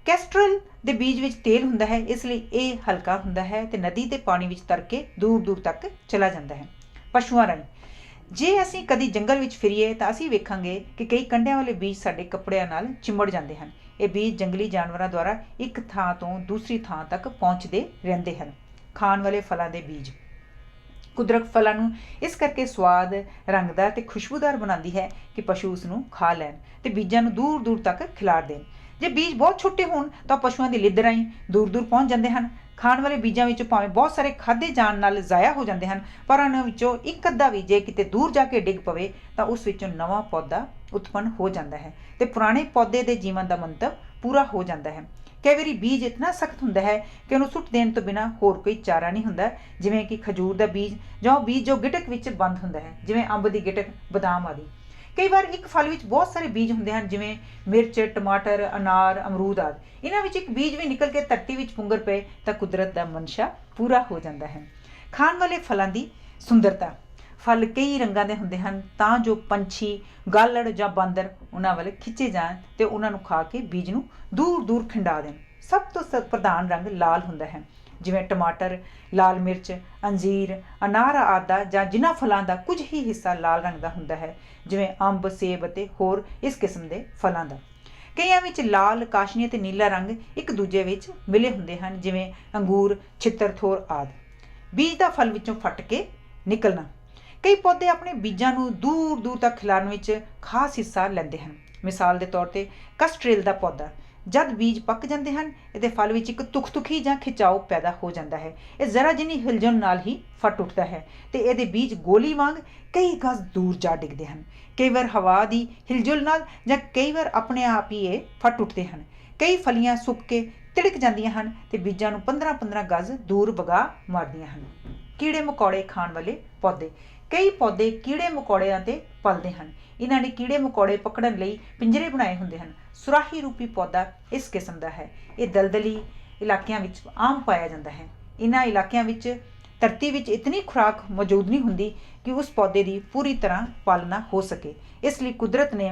ਕੈਸਟਰਲ ਦੇ ਬੀਜ ਵਿੱਚ ਤੇਲ ਹੁੰਦਾ ਹੈ, ਇਸ ਲਈ ਇਹ ਹਲਕਾ ਹੁੰਦਾ ਹੈ ਤੇ ਨਦੀ ਦੇ ਪਾਣੀ ਵਿੱਚ ਤਰ ਕੇ ਦੂਰ ਦੂਰ ਤੱਕ ਚਲਾ ਜਾਂਦਾ ਹੈ। ਪਸ਼ੂਆਂ ਰਾਹੀਂ, ਜੇ ਅਸੀਂ ਕਦੀ ਜੰਗਲ ਵਿੱਚ ਫਿਰੀਏ ਤਾਂ ਅਸੀਂ ਵੇਖਾਂਗੇ ਕਿ ਕਈ ਕੰਡਿਆਂ ਵਾਲੇ ਬੀਜ ਸਾਡੇ ਕੱਪੜਿਆਂ ਨਾਲ ਚਿੰਬੜ ਜਾਂਦੇ ਹਨ। ਇਹ ਬੀਜ ਜੰਗਲੀ ਜਾਨਵਰਾਂ ਦੁਆਰਾ ਇੱਕ ਥਾਂ ਤੋਂ ਦੂਸਰੀ ਥਾਂ ਤੱਕ ਪਹੁੰਚਦੇ ਰਹਿੰਦੇ ਹਨ। ਖਾਣ ਵਾਲੇ ਫਲਾਂ ਦੇ ਬੀਜ, ਕੁਦਰਤ ਫਲਾਂ ਨੂੰ ਇਸ ਕਰਕੇ ਸਵਾਦ, ਰੰਗਦਾਰ ਤੇ ਖੁਸ਼ਬੂਦਾਰ ਬਣਾਉਂਦੀ ਹੈ ਕਿ ਪਸ਼ੂ ਉਸ ਨੂੰ ਖਾ ਲੈਣ ਤੇ ਬੀਜਾਂ ਨੂੰ ਦੂਰ ਦੂਰ ਤੱਕ ਖਿਲਾਰ ਦੇਣ। ਜੇ ਬੀਜ ਬਹੁਤ ਛੋਟੇ ਹੋਣ ਤਾਂ ਪਸ਼ੂਆਂ ਦੀ ਲਿੱਦ ਰਾਹੀਂ ਦੂਰ ਦੂਰ ਪਹੁੰਚ ਜਾਂਦੇ ਹਨ। ਖਾਣ ਵਾਲੇ ਬੀਜਾਂ ਵਿੱਚ ਭਾਵੇਂ ਬਹੁਤ ਸਾਰੇ ਖਾਧੇ ਜਾਣ ਨਾਲ ਜ਼ਾਇਆ ਹੋ ਜਾਂਦੇ ਹਨ, ਪਰ ਉਹਨਾਂ ਵਿੱਚੋਂ ਇੱਕ ਅੱਧਾ ਵੀ ਜੇ ਕਿਤੇ ਦੂਰ ਜਾ ਕੇ ਡਿੱਗ ਪਵੇ ਤਾਂ ਉਸ ਵਿੱਚੋਂ ਨਵਾਂ ਪੌਦਾ ਉਤਪੰਨ ਹੋ ਜਾਂਦਾ ਹੈ ਤੇ ਪੁਰਾਣੇ ਪੌਦੇ ਦੇ ਜੀਵਨ ਦਾ ਮੰਤਵ ਪੂਰਾ ਹੋ ਜਾਂਦਾ ਹੈ। ਕਈ ਵਾਰੀ ਬੀਜ ਇਤਨਾ ਸਖਤ ਹੁੰਦਾ ਹੈ ਕਿ ਉਹਨੂੰ ਸੁੱਟ ਦੇਣ ਤੋਂ ਬਿਨਾਂ ਹੋਰ ਕੋਈ ਚਾਰਾ ਨਹੀਂ ਹੁੰਦਾ, ਜਿਵੇਂ ਕਿ ਖਜੂਰ ਦਾ ਬੀਜ ਜਾਂ ਉਹ ਬੀਜ ਜੋ ਗਿਟਕ ਵਿੱਚ ਬੰਦ ਹੁੰਦਾ ਹੈ, ਜਿਵੇਂ ਅੰਬ ਦੀ ਗਿਟਕ, ਬਦਾਮ ਆਦਿ। ਕਈ ਵਾਰ ਇੱਕ ਫਲ ਵਿੱਚ ਬਹੁਤ ਸਾਰੇ ਬੀਜ ਹੁੰਦੇ ਹਨ, ਜਿਵੇਂ ਮਿਰਚ, ਟਮਾਟਰ, ਅਨਾਰ, ਅਮਰੂਦ ਆਦਿ। ਇਹਨਾਂ ਵਿੱਚ ਇੱਕ ਬੀਜ ਵੀ ਨਿਕਲ ਕੇ ਧਰਤੀ ਵਿੱਚ ਪੁੰਗਰ ਪਏ ਤਾਂ ਕੁਦਰਤ ਦਾ ਮਨਸ਼ਾ ਪੂਰਾ ਹੋ ਜਾਂਦਾ ਹੈ। ਖਾਣ ਵਾਲੇ ਫਲਾਂ ਦੀ ਸੁੰਦਰਤਾ, ਫਲ ਕਈ ਰੰਗਾਂ ਦੇ ਹੁੰਦੇ ਹਨ ਤਾਂ ਜੋ ਪੰਛੀ, ਗਾਲੜ ਜਾਂ ਬਾਂਦਰ ਉਹਨਾਂ ਵੱਲ ਖਿੱਚੇ ਜਾਣ ਤੇ ਉਹਨਾਂ ਨੂੰ ਖਾ ਕੇ ਬੀਜ ਨੂੰ ਦੂਰ ਦੂਰ ਖਿੰਡਾ ਦੇਣ। ਸਭ ਤੋਂ ਪ੍ਰਧਾਨ ਰੰਗ ਲਾਲ ਹੁੰਦਾ ਹੈ, ਜਿਵੇਂ ਟਮਾਟਰ, ਲਾਲ ਮਿਰਚ, ਅੰਜੀਰ, ਅਨਾਰ ਆਦਿ ਦਾ, ਜਾਂ ਜਿਨ੍ਹਾਂ ਫਲਾਂ ਦਾ ਕੁਝ ਹੀ ਹਿੱਸਾ ਲਾਲ ਰੰਗ ਦਾ ਹੁੰਦਾ ਹੈ, ਜਿਵੇਂ ਅੰਬ, ਸੇਬ ਅਤੇ ਹੋਰ ਇਸ ਕਿਸਮ ਦੇ ਫਲਾਂ ਦਾ। ਕਈਆਂ ਵਿੱਚ ਲਾਲ, ਕਾਸ਼ਨੀ ਅਤੇ ਨੀਲਾ ਰੰਗ ਇੱਕ ਦੂਜੇ ਵਿੱਚ ਮਿਲੇ ਹੁੰਦੇ ਹਨ, ਜਿਵੇਂ ਅੰਗੂਰ, ਛਿੱਤਰਥੋਰ ਆਦਿ। ਬੀਜ ਦਾ ਫਲ ਵਿੱਚੋਂ ਫਟ ਕੇ ਨਿਕਲਣਾ, ਕਈ ਪੌਦੇ ਆਪਣੇ ਬੀਜਾਂ ਨੂੰ ਦੂਰ ਦੂਰ ਤੱਕ ਖਿਲਾਰਨ ਵਿੱਚ ਖਾਸ ਹਿੱਸਾ ਲੈਂਦੇ ਹਨ। ਮਿਸਾਲ ਦੇ ਤੌਰ ਤੇ ਕਸਟਰੇਲ ਦਾ ਪੌਦਾ, ਜਦ ਬੀਜ ਪੱਕ ਜਾਂਦੇ ਹਨ ਇਹਦੇ ਫਲ ਵਿੱਚ ਇੱਕ ਤੁਖਤੁਖੀ ਜਾਂ ਖਿਚਾਓ ਪੈਦਾ ਹੋ ਜਾਂਦਾ ਹੈ। ਇਹ ਜ਼ਰਾ ਜਿੰਨੀ ਹਿਲਜਣ ਨਾਲ ਹੀ ਫਟ ਉੱਠਦਾ ਹੈ ਤੇ ਇਹਦੇ ਬੀਜ ਗੋਲੀ ਵਾਂਗ ਕਈ ਗਜ਼ ਦੂਰ ਜਾ ਡਿੱਗਦੇ ਹਨ। ਕਈ ਵਾਰ ਹਵਾ ਦੀ ਹਿਲਜੁਲ ਨਾਲ ਜਾਂ ਕਈ ਵਾਰ ਆਪਣੇ ਆਪ ਹੀ ਇਹ ਫਟ ਉੱਠਦੇ ਹਨ। ਕਈ ਫਲੀਆਂ ਸੁੱਕ ਕੇ ਤਿੜਕ ਜਾਂਦੀਆਂ ਹਨ ਤੇ ਬੀਜਾਂ ਨੂੰ 15-15 ਗਜ਼ ਦੂਰ ਵਗਾ ਮਾਰਦੀਆਂ ਹਨ। ਕੀੜੇ ਮਕੌੜੇ ਖਾਣ ਵਾਲੇ ਪੌਦੇ, ਕਈ ਪੌਦੇ ਕੀੜੇ ਮਕੌੜਿਆਂ ਤੇ ਪਲਦੇ ਹਨ। ਇਹਨਾਂ ਨੇ ਕੀੜੇ ਮਕੌੜੇ ਪਕੜਨ ਲਈ ਪਿੰਜਰੇ ਬਣਾਏ ਹੁੰਦੇ ਹਨ। ਸੁਰਾਹੀ ਰੂਪੀ ਪੌਦਾ ਇਸ ਕਿਸਮ ਦਾ ਹੈ। ਇਹ ਦਲਦਲੀ ਇਲਾਕਿਆਂ ਵਿੱਚ ਆਮ ਪਾਇਆ ਜਾਂਦਾ ਹੈ। ਇਹਨਾਂ ਇਲਾਕਿਆਂ ਵਿੱਚ ਧਰਤੀ ਵਿੱਚ ਇਤਨੀ ਖੁਰਾਕ ਮੌਜੂਦ ਨਹੀਂ ਹੁੰਦੀ ਕਿ ਉਸ ਪੌਦੇ ਦੀ ਪੂਰੀ ਤਰ੍ਹਾਂ ਪਾਲਣਾ ਹੋ ਸਕੇ, ਇਸ ਲਈ ਕੁਦਰਤ ਨੇ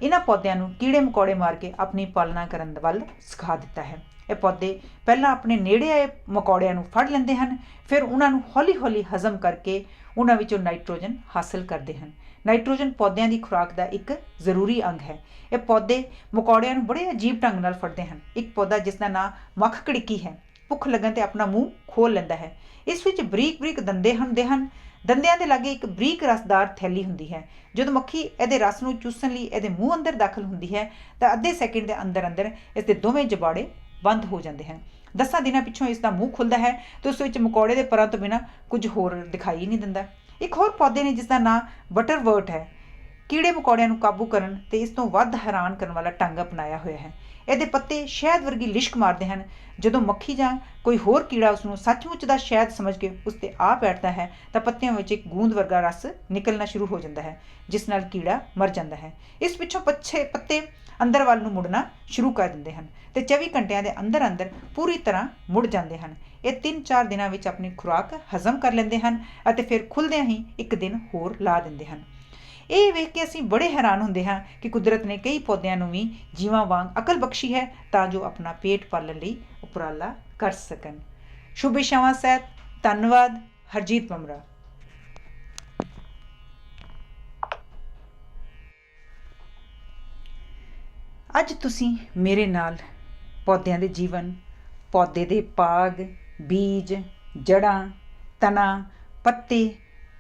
ਇਹਨਾਂ ਪੌਦਿਆਂ ਨੂੰ ਕੀੜੇ ਮਕੌੜੇ ਮਾਰ ਕੇ ਆਪਣੀ ਪਾਲਣਾ ਕਰਨ ਵੱਲ ਸਿਖਾ ਦਿੱਤਾ ਹੈ। ਇਹ ਪੌਦੇ ਪਹਿਲਾਂ ਆਪਣੇ ਨੇੜੇ ਆਏ ਮਕੌੜਿਆਂ ਨੂੰ ਫੜ ਲੈਂਦੇ ਹਨ, ਫਿਰ ਉਹਨਾਂ ਨੂੰ ਹੌਲੀ ਹੌਲੀ ਹਜ਼ਮ ਕਰਕੇ ਉਹਨਾਂ ਵਿੱਚੋਂ ਨਾਈਟ੍ਰੋਜਨ ਹਾਸਲ ਕਰਦੇ ਹਨ। ਨਾਈਟ੍ਰੋਜਨ ਪੌਦਿਆਂ ਦੀ ਖੁਰਾਕ ਦਾ ਇੱਕ ਜ਼ਰੂਰੀ ਅੰਗ ਹੈ। ਇਹ ਪੌਦੇ ਮਕੌੜਿਆਂ ਨੂੰ ਬੜੇ ਅਜੀਬ ਢੰਗ ਨਾਲ ਫੜਦੇ ਹਨ। ਇੱਕ ਪੌਦਾ ਜਿਸ ਦਾ ਨਾਂ ਮੱਖ ਘੜੀਕੀ ਹੈ, ਭੁੱਖ ਲੱਗਣ ਤੇ ਆਪਣਾ ਮੂੰਹ ਖੋਲ ਲੈਂਦਾ ਹੈ। ਇਸ ਵਿੱਚ ਬਰੀਕ ਬਰੀਕ ਦੰਦੇ ਹੁੰਦੇ ਹਨ। ਦੰਦਿਆਂ ਦੇ ਲਾਗੇ ਇੱਕ ਬਰੀਕ ਰਸਦਾਰ ਥੈਲੀ ਹੁੰਦੀ ਹੈ। ਜਦੋਂ ਮੱਖੀ ਇਹਦੇ ਰਸ ਨੂੰ ਚੂਸਣ ਲਈ ਇਹਦੇ ਮੂੰਹ ਅੰਦਰ ਦਾਖਲ ਹੁੰਦੀ ਹੈ ਤਾਂ ਅੱਧੇ ਸੈਕਿੰਡ ਦੇ ਅੰਦਰ ਅੰਦਰ ਇਸ ਦੇ ਦੋਵੇਂ ਜਬਾੜੇ ਬੰਦ ਹੋ ਜਾਂਦੇ ਹਨ। 10 ਦਿਨਾਂ ਪਿੱਛੋਂ ਇਸ ਦਾ ਮੂੰਹ ਖੁੱਲ੍ਹਦਾ ਹੈ ਤੇ ਉਸ ਵਿੱਚ ਮਕੌੜੇ ਦੇ ਪਰਾਂ ਤੋਂ ਬਿਨਾਂ ਕੁਝ ਹੋਰ ਦਿਖਾਈ ਨਹੀਂ ਦਿੰਦਾ। ਇੱਕ ਹੋਰ ਪੌਦੇ ਨੇ ਜਿਸ ਦਾ ਨਾਂ ਬਟਰਵਰਟ ਹੈ। ਕੀੜੇ ਮਕੌੜਿਆਂ ਨੂੰ ਕਾਬੂ ਕਰਨ ਤੇ ਇਸ ਤੋਂ ਵੱਧ ਹੈਰਾਨ ਕਰਨ ਵਾਲਾ ਢੰਗ ਅਪਣਾਇਆ ਹੋਇਆ ਹੈ। ਇਹਦੇ ਪੱਤੇ ਸ਼ਹਿਦ ਵਰਗੀ ਲਿਸ਼ਕ ਮਾਰਦੇ ਹਨ। ਜਦੋਂ ਮੱਖੀ ਜਾਂ ਕੋਈ ਹੋਰ ਕੀੜਾ ਉਸ ਨੂੰ ਸੱਚਮੁੱਚ ਦਾ ਸ਼ਹਿਦ ਸਮਝ ਕੇ ਉਸ 'ਤੇ ਆ ਬੈਠਦਾ ਹੈ ਤਾਂ ਪੱਤਿਆਂ ਵਿੱਚ ਇੱਕ ਗੂੰਦ ਵਰਗਾ ਰਸ ਨਿਕਲਣਾ ਸ਼ੁਰੂ ਹੋ ਜਾਂਦਾ ਹੈ, ਜਿਸ ਨਾਲ ਕੀੜਾ ਮਰ ਜਾਂਦਾ ਹੈ। ਇਸ ਪਿੱਛੋਂ ਪੱਤੇ ਅੰਦਰ ਵੱਲ ਨੂੰ ਮੁੜਨਾ ਸ਼ੁਰੂ ਕਰ ਦਿੰਦੇ ਹਨ ਤੇ 24 ਘੰਟਿਆਂ ਦੇ ਅੰਦਰ ਅੰਦਰ ਪੂਰੀ ਤਰ੍ਹਾਂ ਮੁੜ ਜਾਂਦੇ ਹਨ। ਇਹ 3-4 ਦਿਨਾਂ ਵਿੱਚ ਆਪਣੀ ਖੁਰਾਕ ਹਜ਼ਮ ਕਰ ਲੈਂਦੇ ਹਨ ਅਤੇ ਫਿਰ ਖੁੱਲ੍ਹਦਿਆਂ ਹੀ ਇੱਕ ਦਿਨ ਹੋਰ ਲਾ ਦਿੰਦੇ ਹਨ। ਇਹ ਵੇਖ ਕੇ ਅਸੀਂ ਬੜੇ ਹੈਰਾਨ ਹੁੰਦੇ ਹਾਂ ਕਿ ਕੁਦਰਤ ਨੇ ਕਈ ਪੌਦਿਆਂ ਨੂੰ ਵੀ ਜੀਵਾਂ ਵਾਂਗ ਅਕਲ ਬਖਸ਼ੀ ਹੈ ਤਾਂ ਜੋ ਆਪਣਾ ਪੇਟ ਪਾਲਣ ਲਈ ਉਪਰਾਲਾ ਕਰ ਸਕਣ। ਸ਼ੁਭ ਇਛਾਵਾਂ ਸਹਿਤ ਧੰਨਵਾਦ। ਹਰਜੀਤ ਮਮਰਾ। ਅੱਜ ਤੁਸੀਂ ਮੇਰੇ ਨਾਲ ਪੌਦਿਆਂ ਦੇ ਜੀਵਨ, ਪੌਦੇ ਦੇ ਭਾਗ, ਬੀਜ, ਜੜ੍ਹਾਂ, ਤਣਾ, ਪੱਤੇ,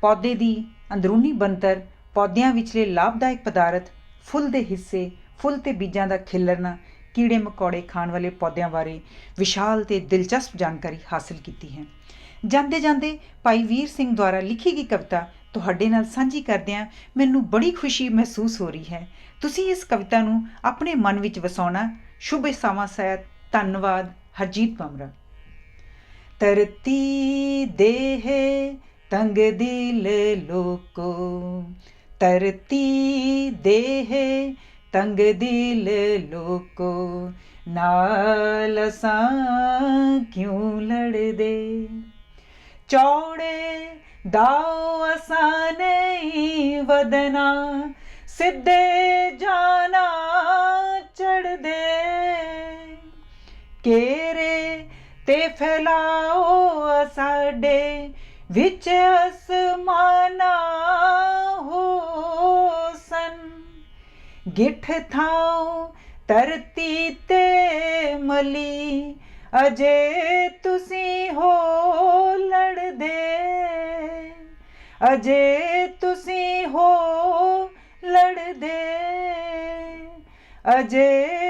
ਪੌਦੇ ਦੀ ਅੰਦਰੂਨੀ ਬਣਤਰ, ਪੌਦਿਆਂ ਵਿਚਲੇ ਲਾਭਦਾਇਕ ਪਦਾਰਥ, ਫੁੱਲ ਦੇ ਹਿੱਸੇ, ਫੁੱਲ ਤੇ ਬੀਜਾਂ ਦਾ ਖਿਲਰਨਾ, ਕੀੜੇ ਮਕੌੜੇ ਖਾਣ ਵਾਲੇ ਪੌਦਿਆਂ ਬਾਰੇ ਵਿਸ਼ਾਲ ਤੇ ਦਿਲਚਸਪ ਜਾਣਕਾਰੀ ਹਾਸਲ ਕੀਤੀ ਹੈ। ਜਾਂਦੇ ਜਾਂਦੇ ਭਾਈ ਵੀਰ ਸਿੰਘ ਦੁਆਰਾ ਲਿਖੀ ਗਈ ਕਵਿਤਾ ਤੁਹਾਡੇ ਨਾਲ ਸਾਂਝੀ ਕਰਦਿਆਂ ਮੈਨੂੰ ਬੜੀ ਖੁਸ਼ੀ ਮਹਿਸੂਸ ਹੋ ਰਹੀ ਹੈ। ਤੁਸੀਂ ਇਸ ਕਵਿਤਾ ਨੂੰ ਆਪਣੇ ਮਨ ਵਿੱਚ ਵਸਾਉਣਾ। ਸ਼ੁਭ ਸਮਾਂ ਸਹਿਤ। ਧੰਨਵਾਦ। ਹਰਜੀਤ ਮਾਮਰਾ। ਧਰਤੀ ਦੇ ਹੈ ਤੰਗ ਦਿਲ ਲੋਕੋ, ਧਰਤੀ ਦੇ ਹੈ ਤੰਗ ਦਿਲ ਲੋਕੋ, ਨਾਲ ਅਸਾਂ ਕਿਉਂ ਲੜਦੇ। ਚੌੜੇ ਦਾਓ ਅਸਾਂ ਨਹੀਂ ਵਧਣਾ, ਸਿੱਧੇ ਜਾਣਾ ਚੜਦੇ। ਘੇਰੇ ਤੇ ਫੈਲਾਓ ਸਾਡੇ ਵਿੱਚ ਅਸਮਾਨਾਂ ਹੋਸਨ। ਗਿੱਠ ਥਾਓ ਧਰਤੀ ਤੇ ਮਲੀ, ਅਜੇ ਤੁਸੀਂ ਹੋ ਲੜਦੇ। ਅਜੇ ਤੁਸੀਂ ਹੋ ਲੜਦੇ। ਅਜੇ